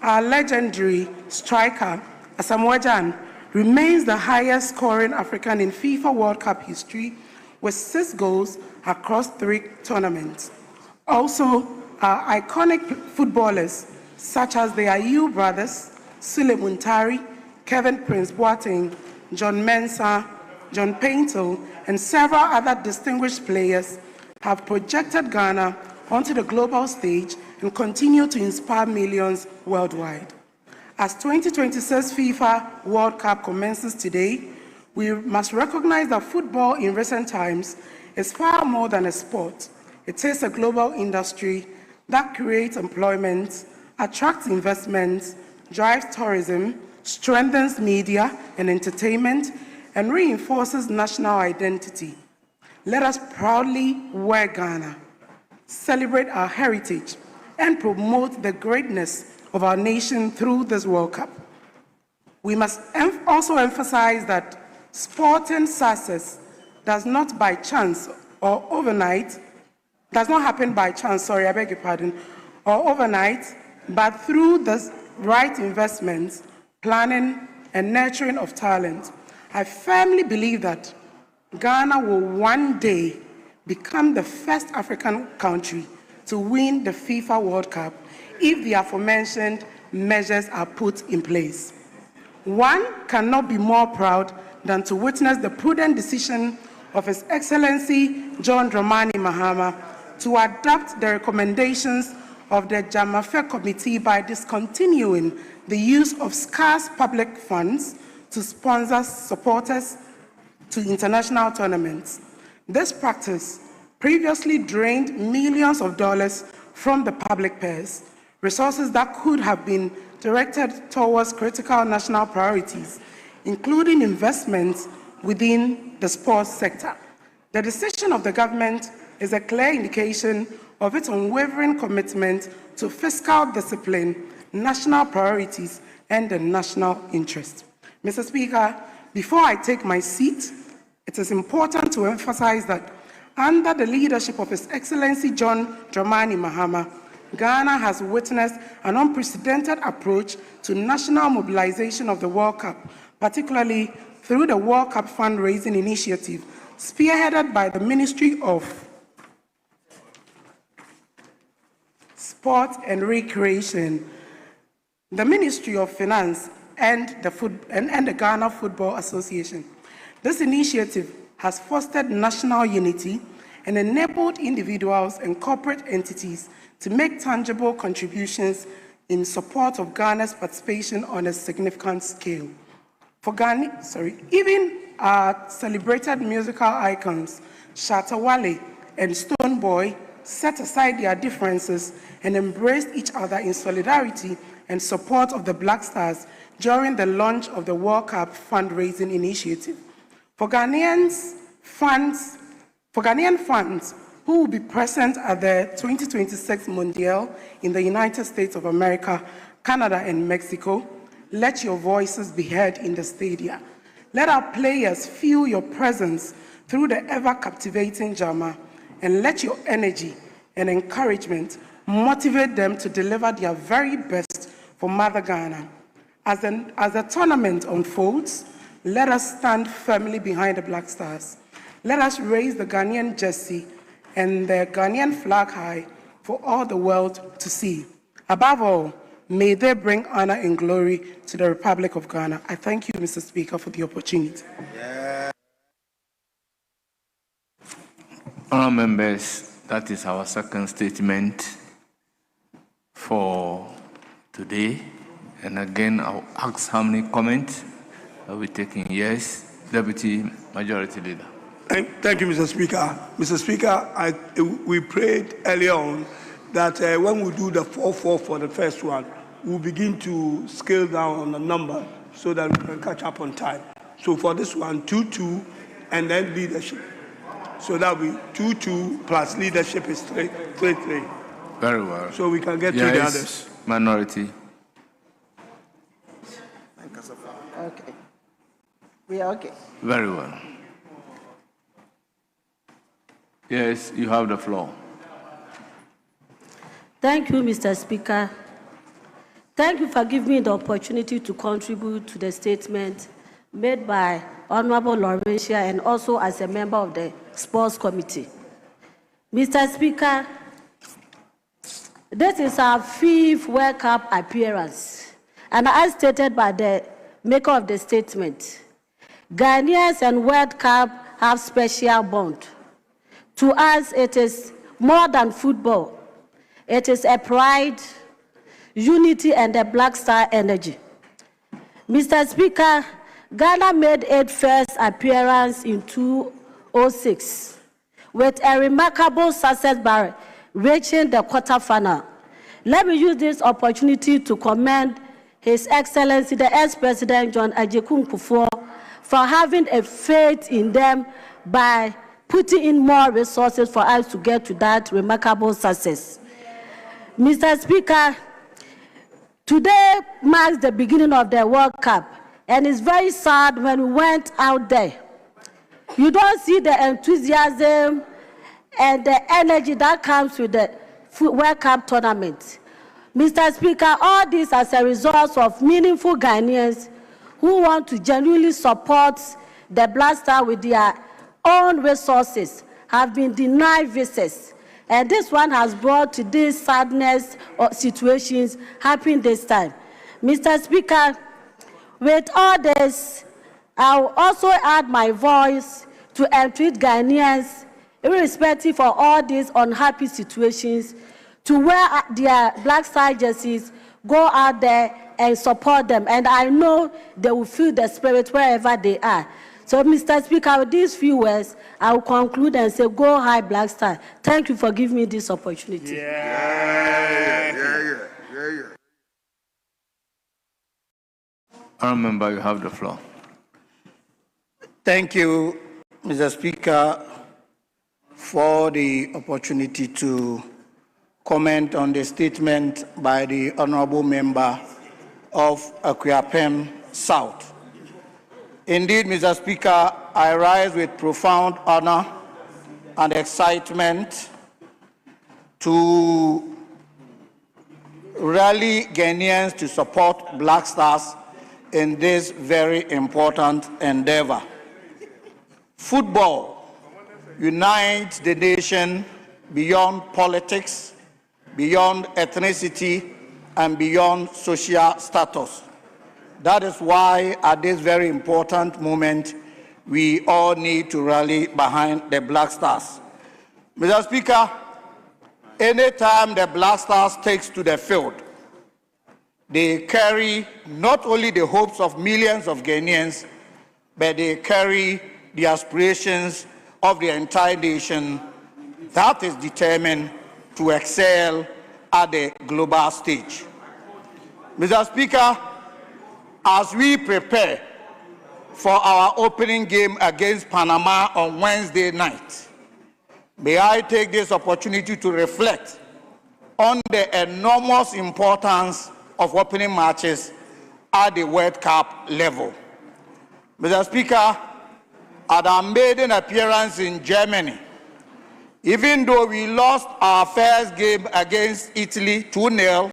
Our legendary striker, Asamoah Gyan, remains the highest scoring African in FIFA World Cup history with 6 goals across 3 tournaments. Also, our iconic footballers, such as the Ayew brothers, Sule Muntari, Kevin Prince Boateng, John Mensah, John Painto, and several other distinguished players have projected Ghana onto the global stage and continue to inspire millions worldwide. As 2026 FIFA World Cup commences today, we must recognize that football in recent times is far more than a sport. It is a global industry that creates employment, attracts investments, drives tourism, strengthens media and entertainment, and reinforces national identity. Let us proudly wear Ghana, celebrate our heritage, and promote the greatness of our nation through this World Cup. We must also emphasize that sporting success does not by chance or overnight, does not happen by chance, sorry, I beg your pardon, or overnight, but through the right investments, planning, and nurturing of talent. I firmly believe that Ghana will one day become the first African country to win the FIFA World Cup if the aforementioned measures are put in place. One cannot be more proud than to witness the prudent decision of His Excellency John Dramani Mahama to adopt the recommendations of the Jamafe Committee by discontinuing the use of scarce public funds to sponsor supporters to international tournaments. This practice previously drained millions of dollars from the public purse, resources that could have been directed towards critical national priorities, including investments within the sports sector. The decision of the government is a clear indication of its unwavering commitment to fiscal discipline, national priorities, and the national interest. Mr. Speaker, before I take my seat, it is important to emphasize that under the leadership of His Excellency John Dramani Mahama, Ghana has witnessed an unprecedented approach to national mobilization of the World Cup, particularly through the World Cup fundraising initiative, spearheaded by the Ministry of Sport and Recreation, the Ministry of Finance, and the Ghana Football Association. This initiative has fostered national unity and enabled individuals and corporate entities to make tangible contributions in support of Ghana's participation on a significant scale. For Ghana, even our celebrated musical icons, Shatta Wale and Stonebwoy, set aside their differences and embraced each other in solidarity and support of the Black Stars during the launch of the World Cup fundraising initiative. For Ghanaian fans who will be present at the 2026 Mondial in the United States of America, Canada, and Mexico, let your voices be heard in the stadia. Let our players feel your presence through the ever-captivating drama, and let your energy and encouragement motivate them to deliver their very best for Mother Ghana. As the tournament unfolds, let us stand firmly behind the Black Stars. Let us raise the Ghanaian jersey and the Ghanaian flag high for all the world to see. Above all, may they bring honor and glory to the Republic of Ghana. I thank you, Mr. Speaker, for the opportunity. Honourable members, that is our second statement for today. And again, I'll ask how many comments are we taking? Yes, Deputy Majority Leader. Thank you, Mr. Speaker. Mr. Speaker, we prayed earlier on that when we do the 4-4 for the first one, we'll begin to scale down on the number so that we can catch up on time. So for this one, 2-2, and then leadership. So that will be 2-2 plus leadership is 3-3. Very well. So we can get to the others. Minority. Okay. We are okay. Very well. Yes, you have the floor. Thank you, Mr. Speaker. Thank you for giving me the opportunity to contribute to the statement made by Honorable Laurentia and also as a member of the Sports Committee. Mr. Speaker, this is our 5th World Cup appearance, and as stated by the maker of the statement, Ghanaians and World Cup have special bond. To us, it is more than football. It is a pride, unity, and a Black Star energy. Mr. Speaker, Ghana made its first appearance in 2006 with a remarkable success by reaching the quarterfinal. Let me use this opportunity to commend His Excellency, the ex-President John Ajekun Kufuor, for having a faith in them by putting in more resources for us to get to that remarkable success. Mr. Speaker, today marks the beginning of the World Cup, and it's very sad when we went out there. You don't see the enthusiasm and the energy that comes with the World Cup tournament. Mr. Speaker, all this as a result of meaningful Ghanaians who want to genuinely support the Black Star with their own resources have been denied visas. And this one has brought to this sadness or situations happening this time. Mr. Speaker, with all this, I will also add my voice to entreat Ghanaians, irrespective of all these unhappy situations, to wear their Black Star jerseys, go out there and support them. And I know they will feel the spirit wherever they are. So, Mr. Speaker, with these few words, I will conclude and say, go high, Black Star. Thank you for giving me this opportunity. Honourable Member, you have the floor. Thank you, Mr. Speaker, for the opportunity to comment on the statement by the Honourable Member of Akuapem South. Indeed, Mr. Speaker, I rise with profound honor and excitement to rally Ghanaians to support Black Stars in this very important endeavor. Football unites the nation beyond politics beyond ethnicity, and beyond social status. That is why, at this very important moment, we all need to rally behind the Black Stars. Mr. Speaker, anytime the Black Stars takes to the field, they carry not only the hopes of millions of Ghanaians, but they carry the aspirations of the entire nation that is determined to excel at the global stage. Mr. Speaker, as we prepare for our opening game against Panama on Wednesday night, may I take this opportunity to reflect on the enormous importance of opening matches at the World Cup level. Mr. Speaker, at our maiden appearance in Germany, even though we lost our first game against Italy 2-0,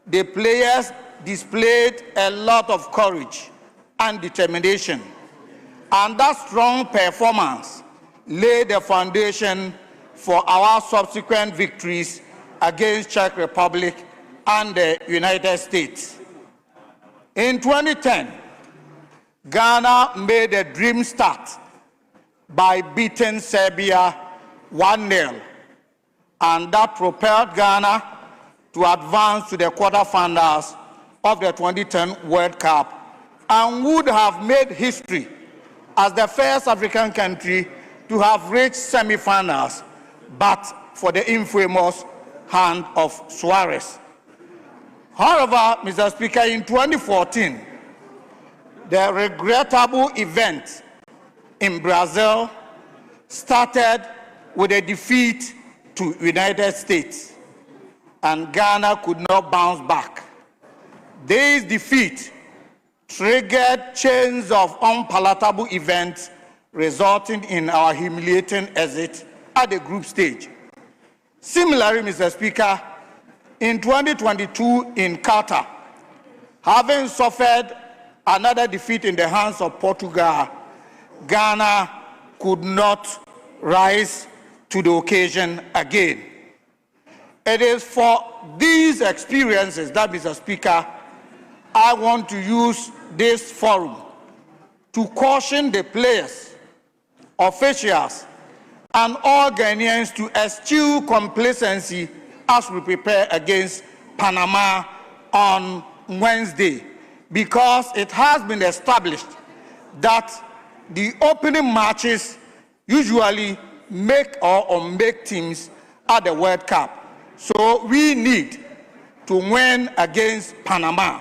the players displayed a lot of courage and determination, and that strong performance laid the foundation for our subsequent victories against Czech Republic and the United States. In 2010, Ghana made a dream start by beating Serbia 1-0, and that propelled Ghana to advance to the quarterfinals of the 2010 World Cup, and would have made history as the first African country to have reached semi-finals, but for the infamous hand of Suarez. However, Mr. Speaker, in 2014, the regrettable event in Brazil started with a defeat to United States, and Ghana could not bounce back. This defeat triggered chains of unpalatable events, resulting in our humiliating exit at the group stage. Similarly, Mr. Speaker, in 2022 in Qatar, having suffered another defeat in the hands of Portugal, Ghana could not rise to the occasion again. It is for these experiences that, Mr. Speaker, I want to use this forum to caution the players, officials, and all Ghanaians to eschew complacency as we prepare against Panama on Wednesday, because it has been established that the opening matches usually make or unmake teams at the World Cup. So we need to win against Panama.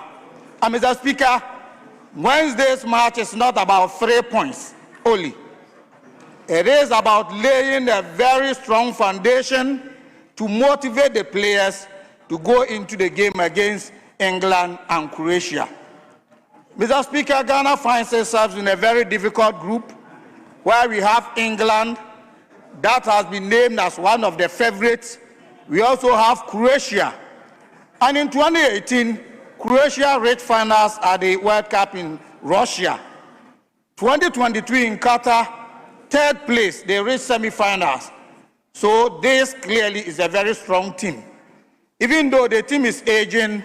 And Mr. Speaker, Wednesday's match is not about 3 points only. It is about laying a very strong foundation to motivate the players to go into the game against England and Croatia. Mr. Speaker, Ghana finds itself in a very difficult group where we have England, that has been named as one of the favorites. We also have Croatia. And in 2018, Croatia reached finals at the World Cup in Russia. 2023 in Qatar, third place, they reached semi-finals. So this clearly is a very strong team. Even though the team is aging,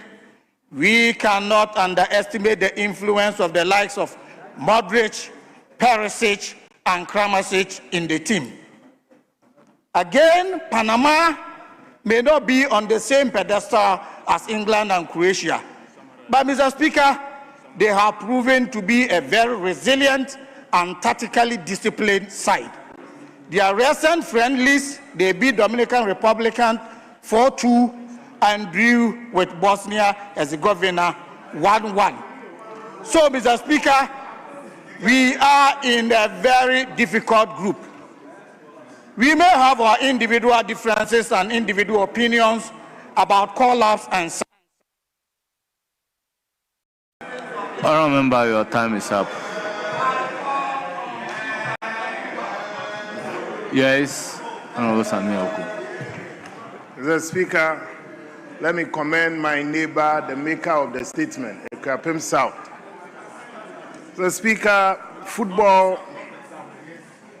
we cannot underestimate the influence of the likes of Modric, Perisic, and Kramaric in the team. Again, Panama may not be on the same pedestal as England and Croatia. But, Mr. Speaker, they have proven to be a very resilient and tactically disciplined side. Their recent friendlies, they beat Dominican Republic 4-2 and drew with Bosnia-Herzegovina 1-1. So, Mr. Speaker, we are in a very difficult group. We may have our individual differences and individual opinions about call-ups and... I remember your time is up. Yes, Honorable Samioku. Mr. Speaker, let me commend my neighbor, the maker of the statement, Ekrapim South. Mr. Speaker, football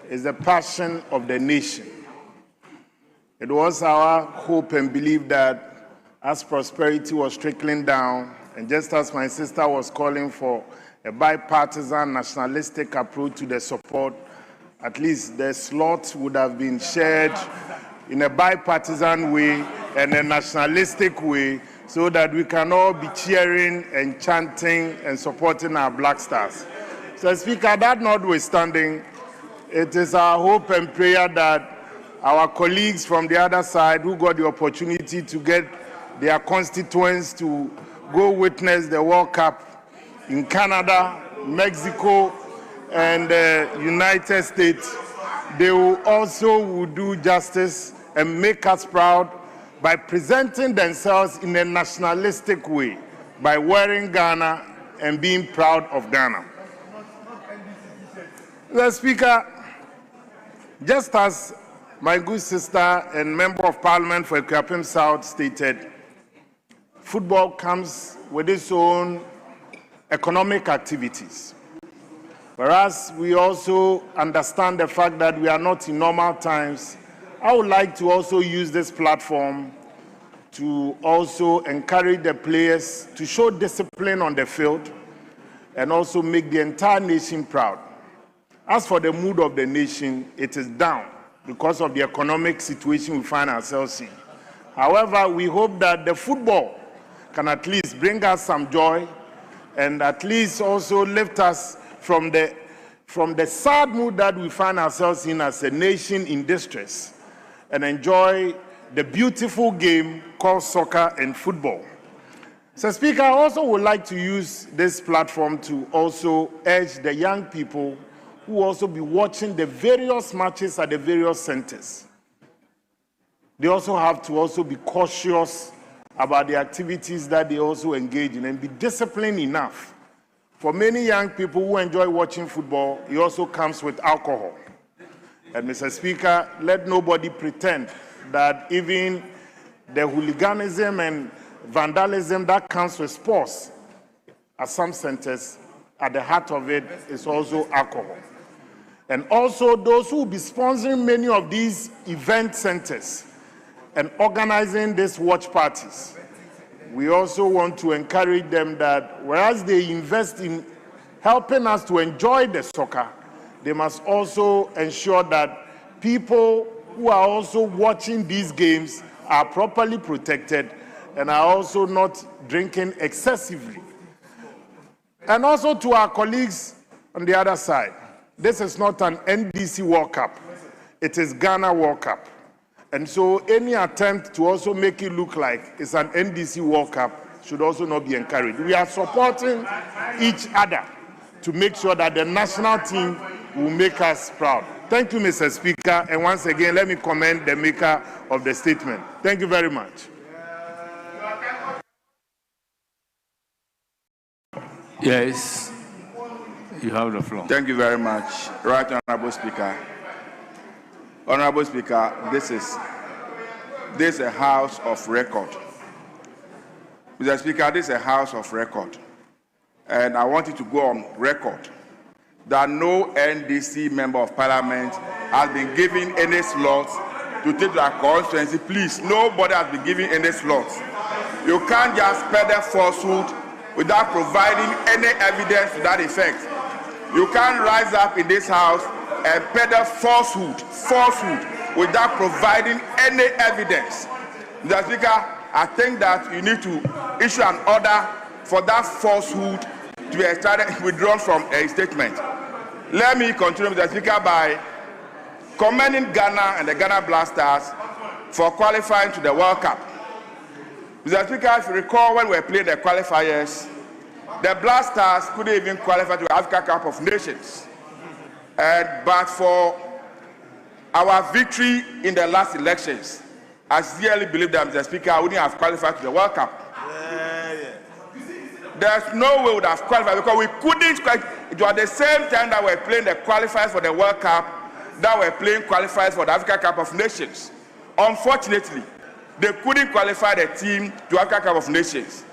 is the passion of the nation. It was our hope and belief that as prosperity was trickling down, and just as my sister was calling for a bipartisan nationalistic approach to the support, at least the slots would have been shared in a bipartisan way and a nationalistic way so that we can all be cheering and chanting and supporting our Black Stars. So, Speaker, that notwithstanding, it is our hope and prayer that our colleagues from the other side who got the opportunity to get their constituents to go witness the World Cup in Canada, Mexico, and the United States, they will also do justice and make us proud by presenting themselves in a nationalistic way, by wearing Ghana and being proud of Ghana. The Speaker, just as my good sister and Member of Parliament for Akuapem South stated, football comes with its own economic activities. Whereas we also understand the fact that we are not in normal times, I would like to also use this platform to also encourage the players to show discipline on the field and also make the entire nation proud. As for the mood of the nation, it is down because of the economic situation we find ourselves in. However, we hope that the football can at least bring us some joy and at least also lift us from the sad mood that we find ourselves in as a nation in distress and enjoy the beautiful game called soccer and football. So, Speaker, I also would like to use this platform to also urge the young people who will also be watching the various matches at the various centers. They also have to also be cautious about the activities that they also engage in and be disciplined enough. For many young people who enjoy watching football, it also comes with alcohol. And Mr. Speaker, let nobody pretend that even the hooliganism and vandalism that comes with sports at some centers, at the heart of it is also alcohol. And also those who will be sponsoring many of these event centers and organizing these watch parties. We also want to encourage them that whereas they invest in helping us to enjoy the soccer, they must also ensure that people who are also watching these games are properly protected and are also not drinking excessively. And also to our colleagues on the other side, this is not an NDC World Cup, it is Ghana World Cup. And so any attempt to also make it look like it's an NDC World Cup should also not be encouraged. We are supporting each other to make sure that the national team will make us proud. Thank you, Mr. Speaker, and once again, let me commend the maker of the statement. Thank you very much. Yes, you have the floor. Thank you very much. Right Honorable Speaker. Honorable Speaker, this is a house of record. Mr. Speaker, this is a house of record. And I want you to go on record that no NDC member of parliament has been given any slots to take to our constituency. Please, nobody has been given any slots. You can't just peddle falsehood without providing any evidence to that effect. You can't rise up in this house and peddle falsehood without providing any evidence. Mr. Speaker, I think that you need to issue an order for that falsehood to be withdrawn from a statement. Let me continue, Mr. Speaker, by commending Ghana and the Ghana Black Stars for qualifying to the World Cup. Mr. Speaker, if you recall when we were playing the qualifiers, the Black Stars couldn't even qualify to the Africa Cup of Nations. But for our victory in the last elections, I sincerely believe that, Mr. Speaker, I wouldn't have qualified to the World Cup. There's no way we would have qualified because we couldn't qualify. It was the same time that we were playing the qualifiers for the World Cup that we were playing qualifiers for the Africa Cup of Nations. Unfortunately, they couldn't qualify the team to Africa Cup of Nations.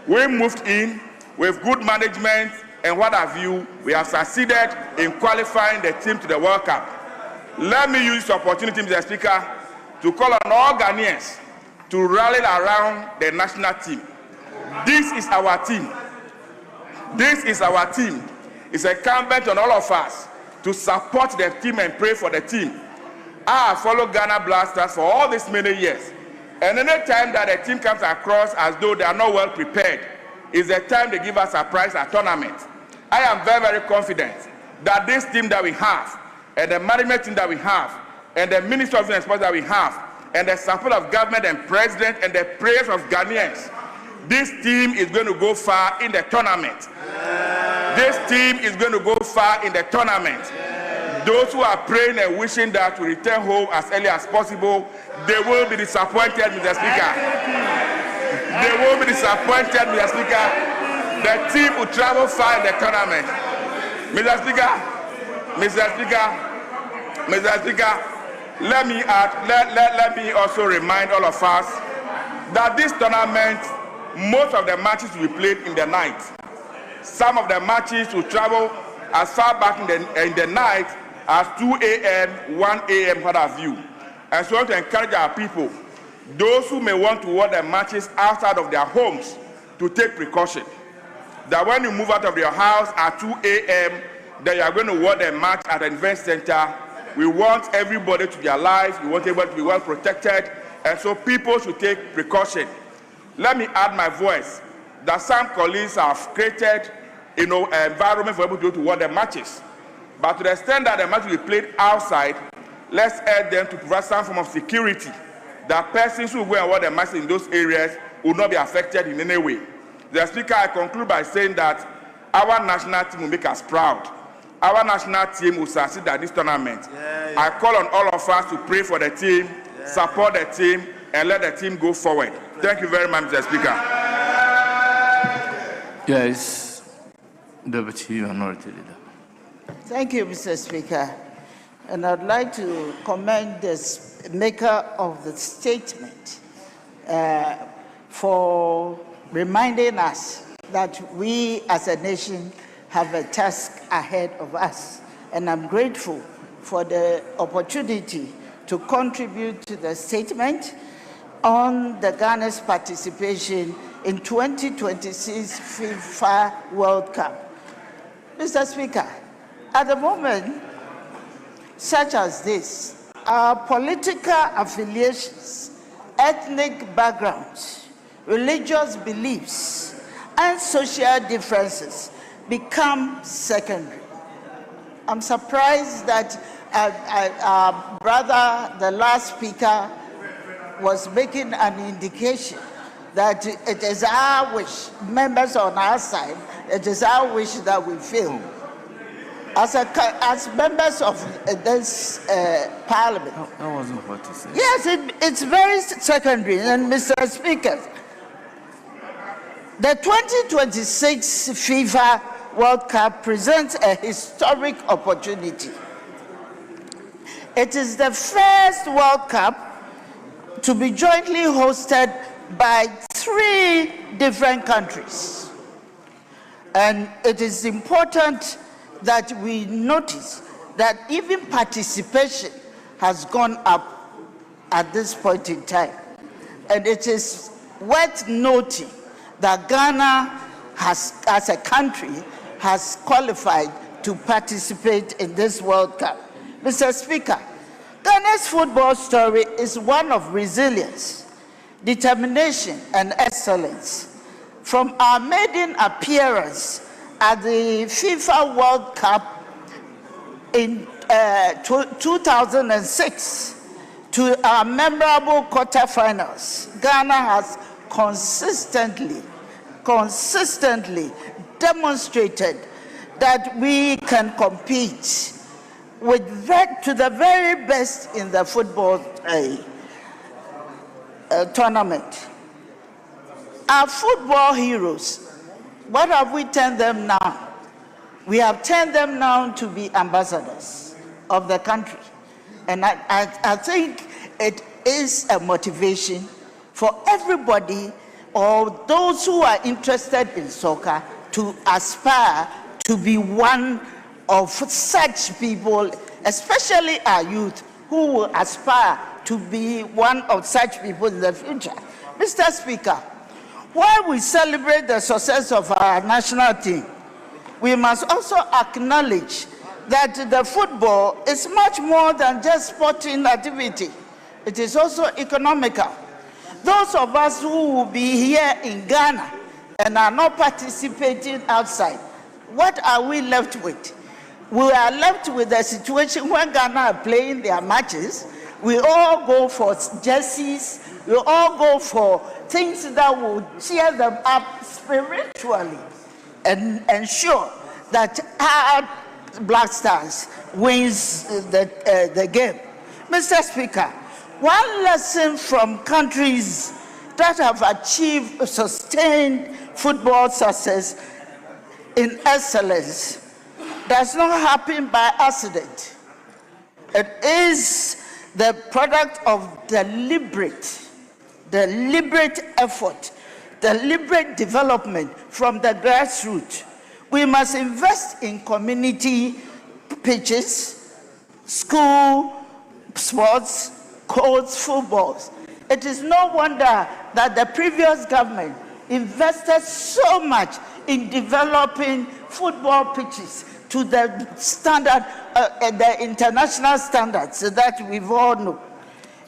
We moved in with good management and what have you. We have succeeded in qualifying the team to the World Cup. Let me use this opportunity, Mr. Speaker, to call on all Ghanaians to rally around the national team. This is our team. This is our team. It's incumbent on all of us to support the team and pray for the team. I have followed Ghana Blasters for all these many years. And any time that the team comes across as though they are not well prepared, is the time they give us a prize at tournament. I am very, very confident that this team that we have, and the management team that we have, and the Minister of Sports that we have, and the support of government and president, and the prayers of Ghanaians, this team is going to go far in the tournament. This team is going to go far in the tournament. Those who are praying and wishing that to return home as early as possible, they will be disappointed, Mr. Speaker. They will be disappointed, Mr. Speaker. The team will travel far in the tournament. Mr. Speaker, let me also remind all of us that this tournament, most of the matches will be played in the night. Some of the matches will travel as far back in the night as 2 a.m., 1 a.m., what have you. And so I want to encourage our people, those who may want to watch the matches outside of their homes, to take precaution. That when you move out of your house at 2 a.m., that you are going to watch the match at an event center. We want everybody to be alive. We want everybody to be well protected. And so people should take precaution. Let me add my voice that some colleagues have created, an environment for people to watch the matches. But to the extent that the match will be played outside, let's urge them to provide some form of security, that persons who go and watch the match in those areas will not be affected in any way. The Speaker, I conclude by saying that our national team will make us proud. Our national team will succeed at this tournament. I call on all of us to pray for the team, support the team, and let the team go forward. Thank you very much, Mr. Speaker. Yes, Deputy Minority Leader. Thank you, Mr. Speaker. And I'd like to commend the maker of the statement for reminding us that we as a nation have a task ahead of us. And I'm grateful for the opportunity to contribute to the statement on the Ghana's participation in 2026 FIFA World Cup. Mr. Speaker, at the moment, such as this, our political affiliations, ethnic backgrounds, religious beliefs, and social differences become secondary. I'm surprised that our brother, the last speaker, was making an indication that it is our wish, members on our side, it is our wish that we fail. As members of this parliament. That wasn't what he said. Yes, it's very secondary. And Mr. Speaker, the 2026 FIFA World Cup presents a historic opportunity. It is the first World Cup to be jointly hosted by 3 different countries. And it is important that we notice that even participation has gone up at this point in time. And it is worth noting that Ghana has, as a country, has qualified to participate in this World Cup. Mr. Speaker, Ghana's football story is one of resilience, determination, and excellence. From our maiden appearance at the FIFA World Cup in 2006 to our memorable quarterfinals, Ghana has consistently demonstrated that we can compete to the very best in the football tournament. Our football heroes, what have we turned them now? We have turned them now to be ambassadors of the country. And I think it is a motivation for everybody, or those who are interested in soccer, to aspire to be one of such people, especially our youth, who will aspire to be one of such people in the future. Mr. Speaker, while we celebrate the success of our national team, we must also acknowledge that the football is much more than just sporting activity. It is also economical. Those of us who will be here in Ghana and are not participating outside, what are we left with? We are left with a situation when Ghana are playing their matches, we all go for jerseys, we all go for things that will cheer them up spiritually and ensure that our Black Stars wins the game. Mr. Speaker, one lesson from countries that have achieved sustained football success in excellence does not happen by accident. It is the product of deliberate effort, deliberate development from the grassroots. We must invest in community pitches, school sports, courts, footballs. It is no wonder that the previous government invested so much in developing football pitches to the standard, the international standards that we've all know.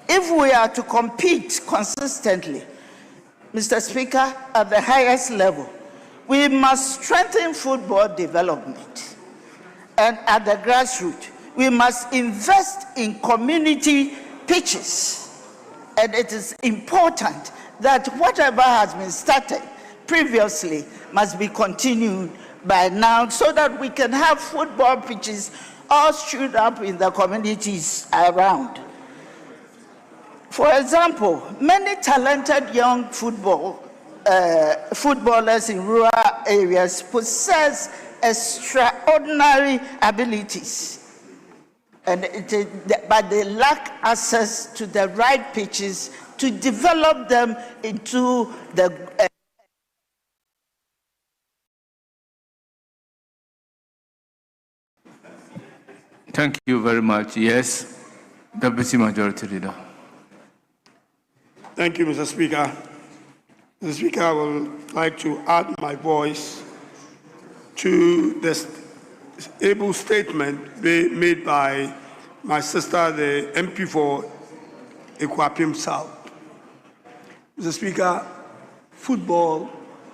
If we are to compete consistently, Mr. Speaker, at the highest level, we must strengthen football development. And at the grassroots, we must invest in community pitches. And it is important that whatever has been started previously must be continued by now so that we can have football pitches all stood up in the communities around. For example, many talented young footballers in rural areas possess extraordinary abilities, but they lack access to the right pitches to develop them into the Thank you very much. Yes, Deputy Majority Leader. Thank you, Mr. Speaker. Mr. Speaker, I would like to add my voice to this able statement made by my sister, the MP for Equapim South. Mr. Speaker, football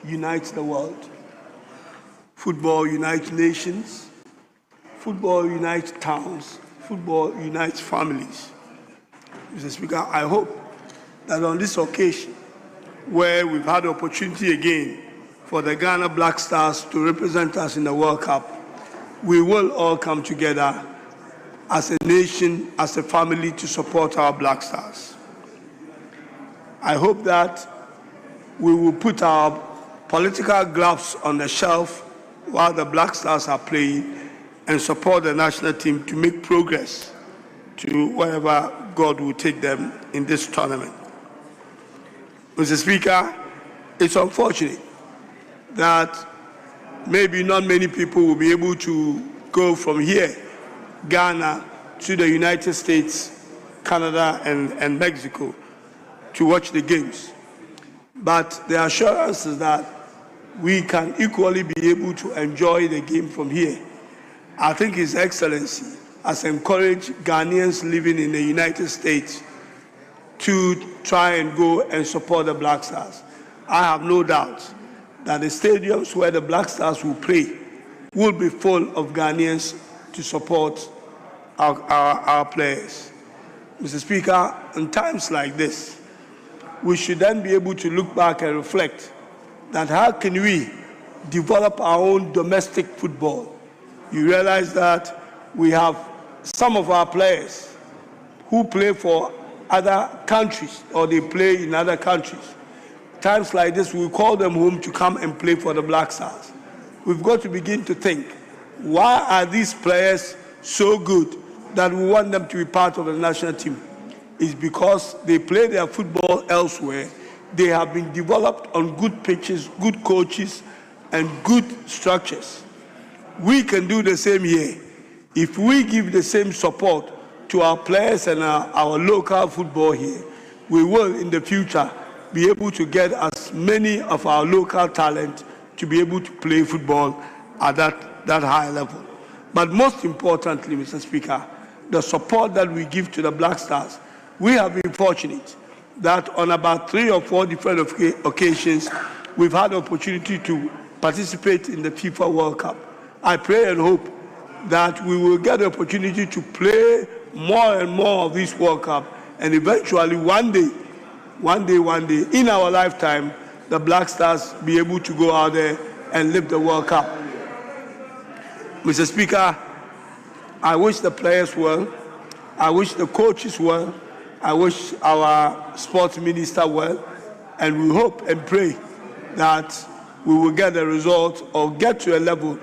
unites the world. Football unites nations. Football unites towns. Football unites families. Mr. Speaker, I hope that on this occasion, where we've had the opportunity again for the Ghana Black Stars to represent us in the World Cup, we will all come together as a nation, as a family, to support our Black Stars. I hope that we will put our political gloves on the shelf while the Black Stars are playing and support the national team to make progress to wherever God will take them in this tournament. Mr. Speaker, it's unfortunate that maybe not many people will be able to go from here, Ghana, to the United States, Canada, and Mexico to watch the games. But the assurance is that we can equally be able to enjoy the game from here. I think His Excellency has encouraged Ghanaians living in the United States to try and go and support the Black Stars. I have no doubt that the stadiums where the Black Stars will play will be full of Ghanaians to support our players. Mr. Speaker, in times like this, we should then be able to look back and reflect that how can we develop our own domestic football? You realize that we have some of our players who play for other countries or they play in other countries. Times like this, we call them home to come and play for the Black Stars. We've got to begin to think, why are these players so good that we want them to be part of the national team? It's because they play their football elsewhere. They have been developed on good pitches, good coaches, and good structures. We can do the same here. If we give the same support to our players and our local football here, we will in the future be able to get as many of our local talent to be able to play football at that high level. But most importantly, Mr. Speaker, the support that we give to the Black Stars, we have been fortunate that on about 3 or 4 different occasions, we've had the opportunity to participate in the FIFA World Cup. I pray and hope that we will get the opportunity to play more and more of this World Cup, and eventually one day, in our lifetime, the Black Stars be able to go out there and lift the World Cup. Mr. Speaker, I wish the players well, I wish the coaches well, I wish our sports minister well, and we hope and pray that we will get a result or get to a level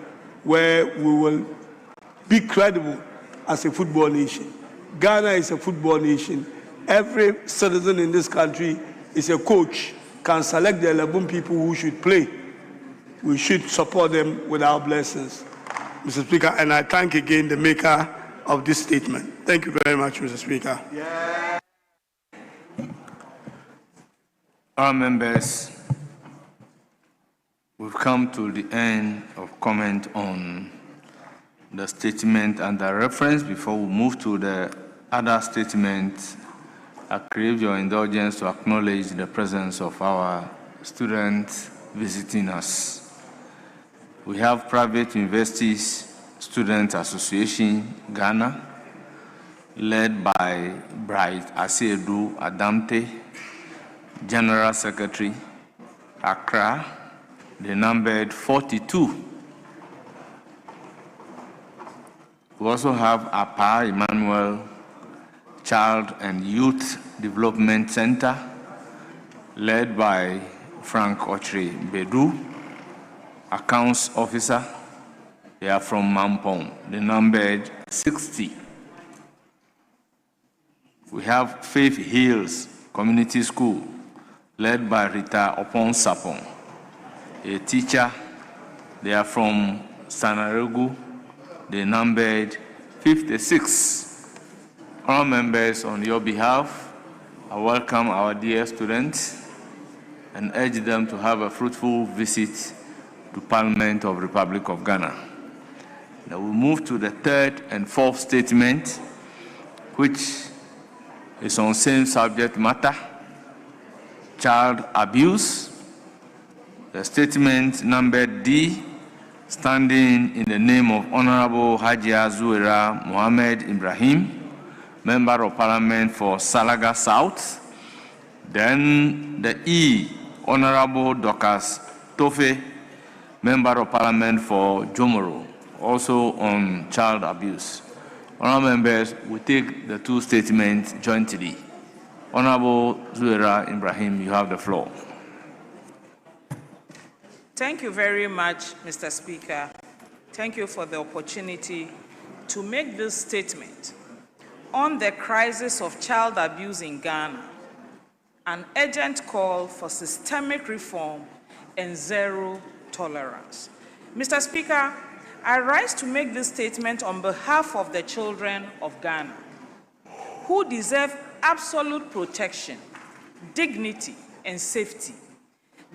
where we will be credible as a football nation. Ghana is a football nation. Every citizen in this country is a coach, can select the 11 people who should play. We should support them with our blessings, Mr. Speaker, and I thank again the maker of this statement. Thank you very much, Mr. Speaker. Yeah. Our members, we've come to the end of comment on the statement under reference. Before we move to the other statement, I crave your indulgence to acknowledge the presence of our students visiting us. We have Private Universities Student Association, Ghana, led by Bright Asiedu Adamte, General Secretary, Accra. They numbered 42. We also have APA Emmanuel Child and Youth Development Center, led by Frank Ochre Bedu, Accounts Officer. They are from Mampong. They numbered 60. We have Faith Hills Community School, led by Rita Opon Sapon, a teacher. They are from Sanaregu. They numbered 56. All members, on your behalf, I welcome our dear students and urge them to have a fruitful visit to Parliament of Republic of Ghana. Now we move to the third and fourth statement, which is on same subject matter, child abuse. The statement number D, standing in the name of Honorable Hajia Zuera Mohammed Ibrahim, Member of Parliament for Salaga South. Then the E, Honorable Dorcas Tofe, Member of Parliament for Jomoro, also on child abuse. Honorable members, we take the two statements jointly. Honorable Zuera Ibrahim, you have the floor. Thank you very much, Mr. Speaker. Thank you for the opportunity to make this statement on the crisis of child abuse in Ghana, an urgent call for systemic reform and zero tolerance. Mr. Speaker, I rise to make this statement on behalf of the children of Ghana, who deserve absolute protection, dignity, and safety.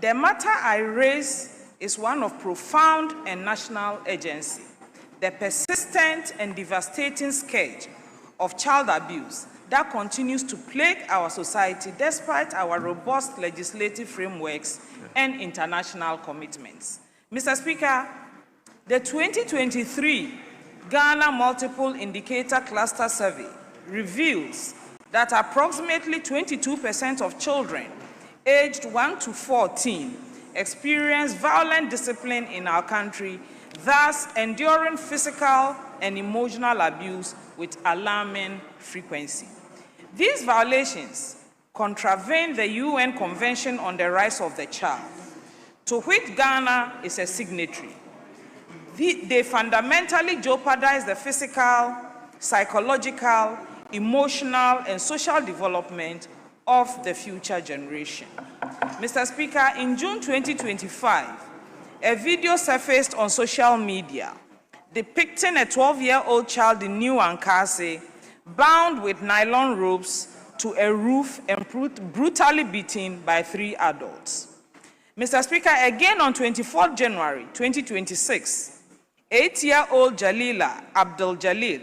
The matter I raise is one of profound and national urgency. The persistent and devastating scourge of child abuse that continues to plague our society despite our robust legislative frameworks and international commitments. Mr. Speaker, the 2023 Ghana Multiple Indicator Cluster Survey reveals that approximately 22% of children aged 1 to 14 experience violent discipline in our country, thus enduring physical and emotional abuse with alarming frequency. These violations contravene the UN Convention on the Rights of the Child, to which Ghana is a signatory. They fundamentally jeopardize the physical, psychological, emotional, and social development of the future generation. Mr. Speaker, in June 2025, a video surfaced on social media depicting a 12-year-old child in New Ankase bound with nylon ropes to a roof and brutally beaten by 3 adults. Mr. Speaker, again on 24 January 2026, 8-year-old Jalila Abdul Jalil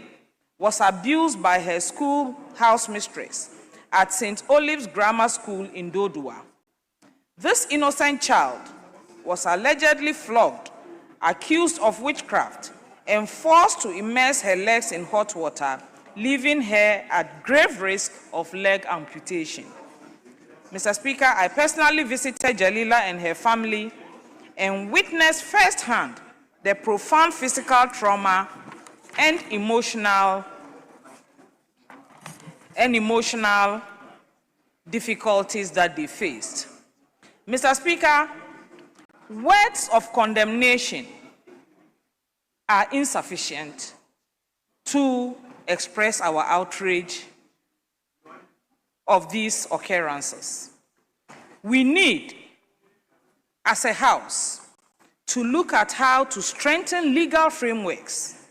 was abused by her school house mistress at St. Olive's Grammar School in Dodua. This innocent child was allegedly flogged, accused of witchcraft, and forced to immerse her legs in hot water, leaving her at grave risk of leg amputation. Mr. Speaker, I personally visited Jalila and her family and witnessed firsthand the profound physical trauma and emotional difficulties that they faced. Mr. Speaker, words of condemnation are insufficient to express our outrage of these occurrences. We need, as a House, to look at how to strengthen legal frameworks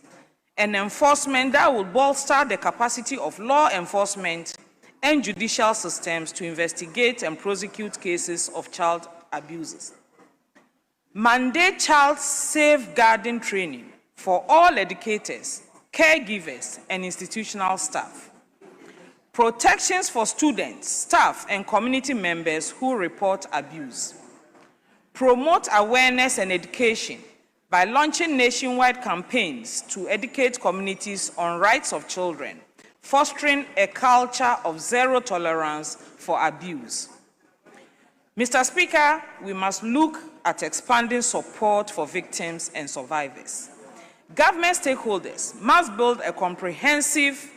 and enforcement that will bolster the capacity of law enforcement and judicial systems to investigate and prosecute cases of child abuses. Mandate child safeguarding training for all educators, caregivers, and institutional staff. Protections for students, staff, and community members who report abuse. Promote awareness and education by launching nationwide campaigns to educate communities on rights of children, fostering a culture of zero tolerance for abuse. Mr. Speaker, we must look at expanding support for victims and survivors. Government stakeholders must build a comprehensive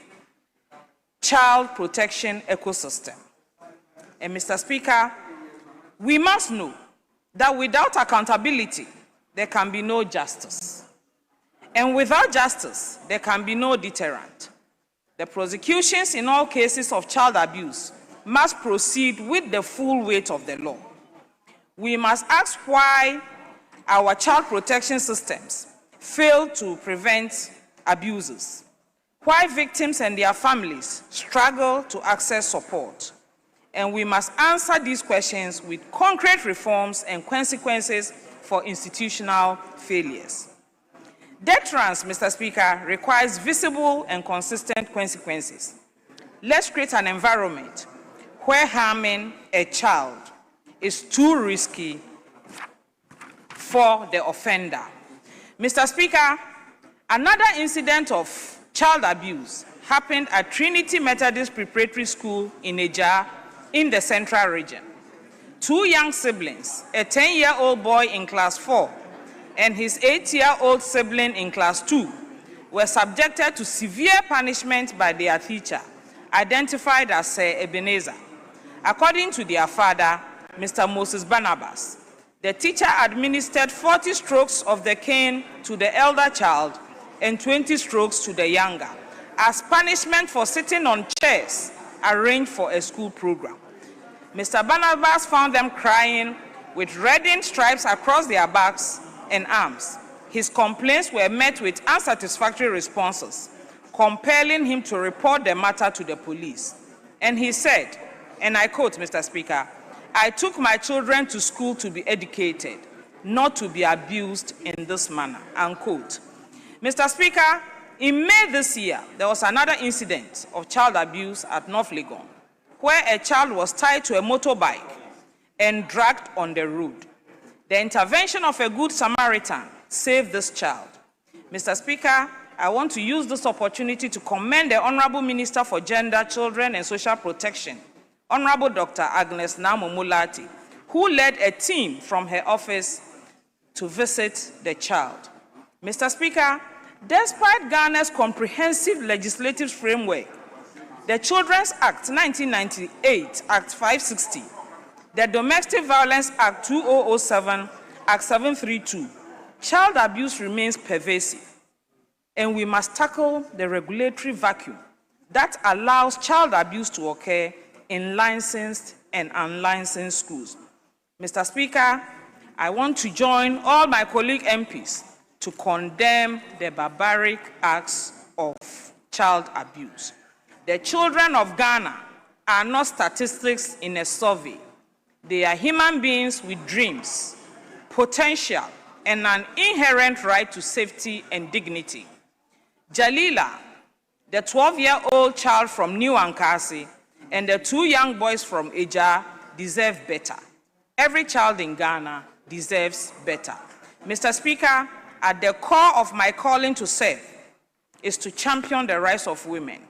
child protection ecosystem. And Mr. Speaker, we must know that without accountability, there can be no justice. And without justice, there can be no deterrent. The prosecutions in all cases of child abuse must proceed with the full weight of the law. We must ask why our child protection systems fail to prevent abuses, why victims and their families struggle to access support. And we must answer these questions with concrete reforms and consequences for institutional failures. Deterrence, Mr. Speaker, requires visible and consistent consequences. Let's create an environment where harming a child is too risky for the offender. Mr. Speaker, another incident of child abuse happened at Trinity Methodist Preparatory School in Eja in the Central Region. 2 young siblings, a 10-year-old boy in class 4 and his 8-year-old sibling in class 2, were subjected to severe punishment by their teacher, identified as Sir Ebenezer. According to their father, Mr. Moses Barnabas, the teacher administered 40 strokes of the cane to the elder child and 20 strokes to the younger, as punishment for sitting on chairs arranged for a school program. Mr. Barnabas found them crying with reddened stripes across their backs and arms. His complaints were met with unsatisfactory responses, compelling him to report the matter to the police. And he said, and I quote, Mr. Speaker, "I took my children to school to be educated, not to be abused in this manner," unquote. Mr. Speaker, in May this year, there was another incident of child abuse at North Legon, where a child was tied to a motorbike and dragged on the road. The intervention of a good Samaritan saved this child. Mr. Speaker, I want to use this opportunity to commend the Honorable Minister for Gender, Children and Social Protection, Honorable Dr. Agnes Namumulati, who led a team from her office to visit the child. Mr. Speaker, despite Ghana's comprehensive legislative framework, the Children's Act 1998, Act 560, the Domestic Violence Act 2007, Act 732, child abuse remains pervasive, and we must tackle the regulatory vacuum that allows child abuse to occur in licensed and unlicensed schools. Mr. Speaker, I want to join all my colleague MPs to condemn the barbaric acts of child abuse. The children of Ghana are not statistics in a survey. They are human beings with dreams, potential, and an inherent right to safety and dignity. Jalila, the 12-year-old child from New Ankasi, and the 2 young boys from Eja deserve better. Every child in Ghana deserves better. Mr. Speaker, at the core of my calling to serve is to champion the rights of women.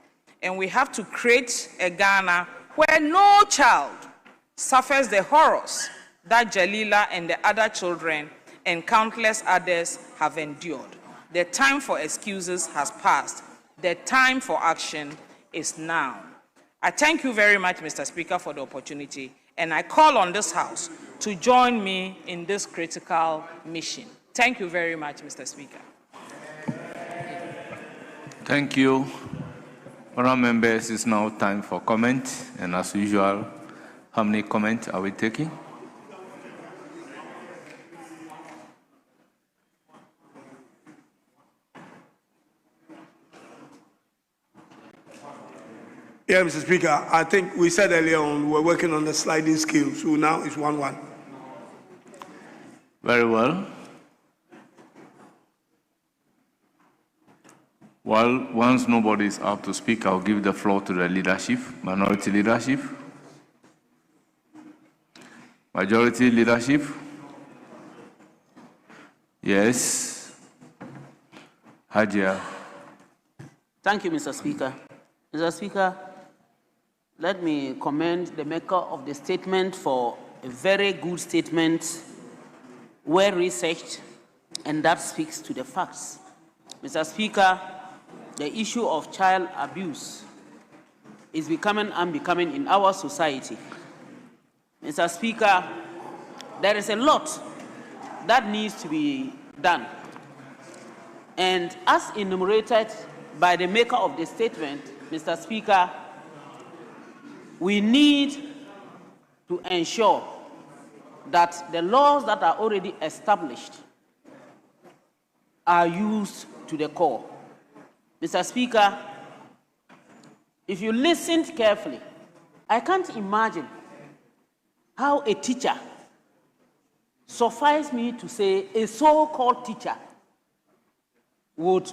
And we have to create a Ghana where no child suffers the horrors that Jalila and the other children and countless others have endured. The time for excuses has passed. The time for action is now. I thank you very much, Mr. Speaker, for the opportunity, and I call on this House to join me in this critical mission. Thank you very much, Mr. Speaker. Thank you. Honourable members, it's now time for comment, and as usual, how many comments are we taking? Yeah, Mr. Speaker, I think we said earlier on we're working on the sliding scale, so now it's 1-1. Very well. Well, once nobody is up to speak, I'll give the floor to the leadership, minority leadership, majority leadership. Yes. Hajia. Thank you, Mr. Speaker. Mr. Speaker, let me commend the maker of the statement for a very good statement, well researched, and that speaks to the facts. Mr. Speaker, the issue of child abuse is becoming unbecoming in our society. Mr. Speaker, there is a lot that needs to be done. And as enumerated by the maker of the statement, Mr. Speaker, we need to ensure that the laws that are already established are used to the core. Mr. Speaker, if you listened carefully, I can't imagine how a teacher, suffice me to say a so-called teacher, would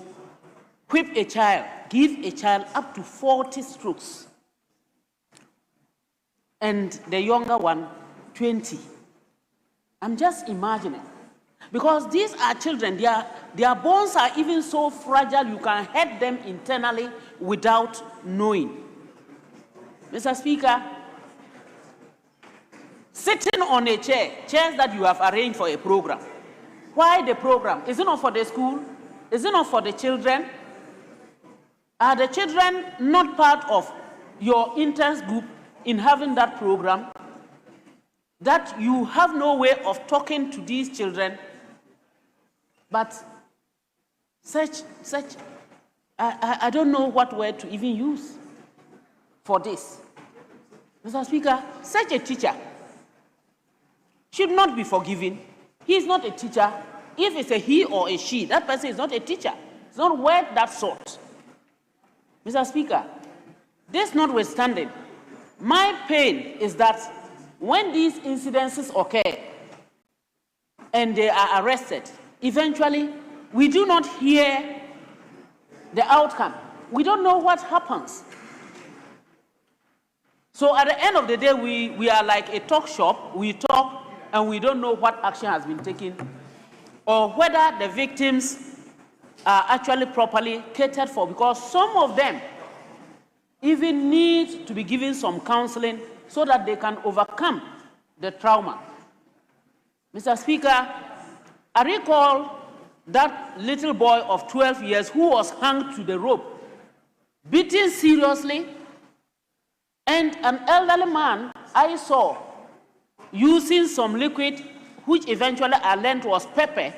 whip a child, give a child up to 40 strokes, and the younger one, 20. I'm just imagining. Because these are children, their bones are even so fragile, you can hurt them internally without knowing. Mr. Speaker, sitting on a chair, chairs that you have arranged for a program. Why the program? Is it not for the school? Is it not for the children? Are the children not part of your interest group in having that program? That you have no way of talking to these children, but I don't know what word to even use for this. Mr. Speaker, such a teacher should not be forgiven. He is not a teacher. If it's a he or a she, that person is not a teacher. It's not worth that sort. Mr. Speaker, this notwithstanding, my pain is that when these incidences occur and they are arrested, eventually we do not hear the outcome. We don't know what happens. So at the end of the day, we are like a talk shop. We talk and we don't know what action has been taken or whether the victims are actually properly catered for, because some of them even need to be given some counseling so that they can overcome the trauma. Mr. Speaker, I recall that little boy of 12 years who was hung to the rope, beaten seriously, and an elderly man I saw using some liquid, which eventually I learned was pepper,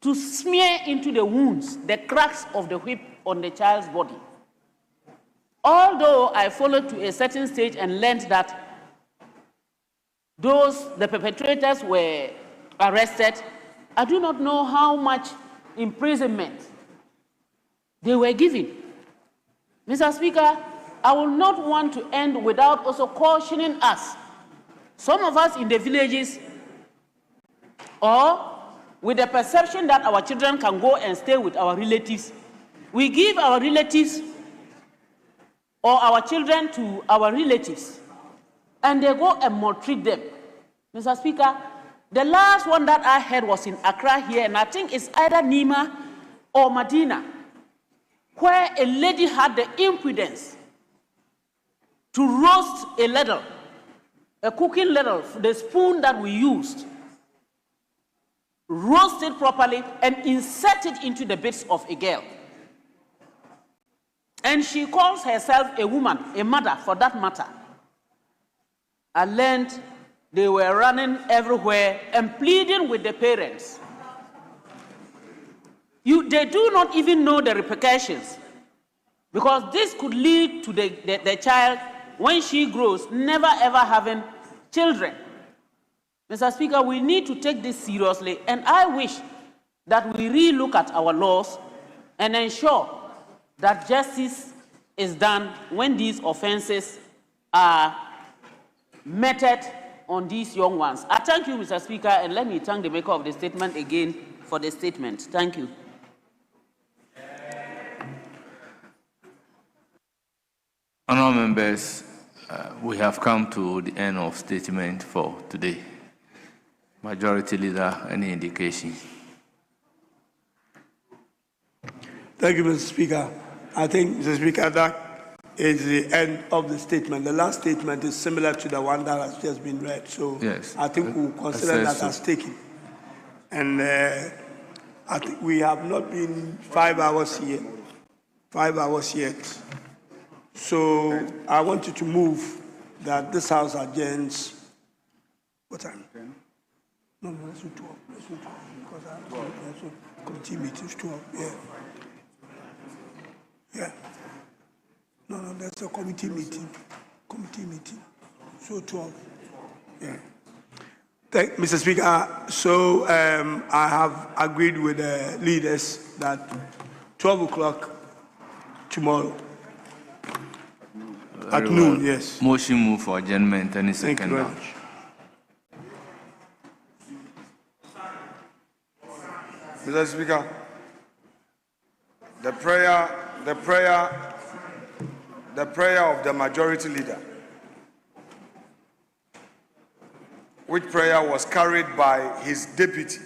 to smear into the wounds, the cracks of the whip on the child's body. Although I followed to a certain stage and learned that the perpetrators were arrested, I do not know how much imprisonment they were given. Mr. Speaker, I will not want to end without also cautioning us. Some of us in the villages, or with the perception that our children can go and stay with our relatives, we give our relatives or our children to our relatives, and they go and maltreat them. Mr. Speaker, the last one that I heard was in Accra here, and I think it's either Nima or Medina, where a lady had the impudence to roast a ladle, a cooking ladle, the spoon that we used, roast it properly and insert it into the bits of a girl. And she calls herself a woman, a mother for that matter. I learned they were running everywhere and pleading with the parents. They do not even know the repercussions, because this could lead to the child, when she grows, never ever having children. Mr. Speaker, we need to take this seriously, and I wish that we relook at our laws and ensure that justice is done when these offenses are meted on these young ones. I thank you, Mr. Speaker, and let me thank the maker of the statement again for the statement. Thank you. Honourable members, we have come to the end of statement for today. Majority Leader, any indication? Thank you, Mr. Speaker. I think, Mr. Speaker, that is the end of the statement. The last statement is similar to the one that has just been read. So yes, I think we'll consider that as taken. And I think we have not been 5 hours here, 5 hours yet. So I want you to move that this House adjourns. What time? No, let's do 12. Let's do 12 because I have to committee meetings 12. Yeah. Yeah. No, that's a committee meeting. Committee meeting. So 12. Yeah. Mr. Speaker, so I have agreed with the leaders that 12 o'clock tomorrow. At noon, yes. Motion move for adjournment. Any second. Thank you very much. Mr. Speaker, the prayer of the majority leader, which prayer was carried by his deputy,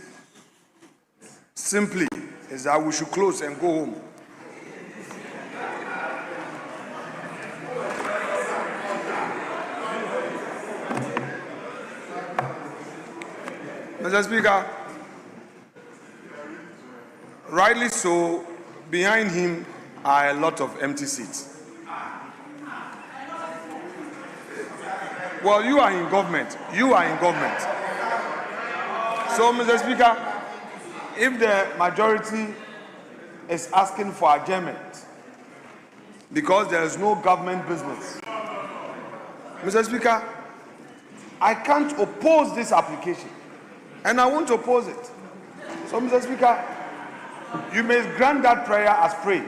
simply is that we should close and go home. Mr. Speaker, rightly so, behind him are a lot of empty seats. Well, you are in government. You are in government. So, Mr. Speaker, if the majority is asking for adjournment because there is no government business, Mr. Speaker, I can't oppose this application, and I won't oppose it. So, Mr. Speaker, you may grant that prayer as prayed.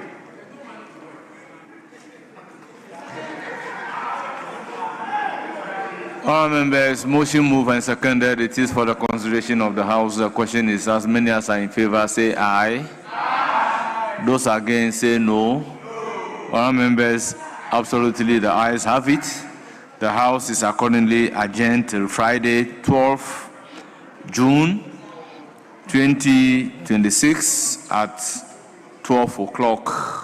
All members, motion moved and seconded. It is for the consideration of the House. The question is, as many as are in favor, say aye. Aye. Those against, say no. All members, absolutely the ayes have it. The House is accordingly adjourned till Friday, 12th June 2026 at 12 o'clock.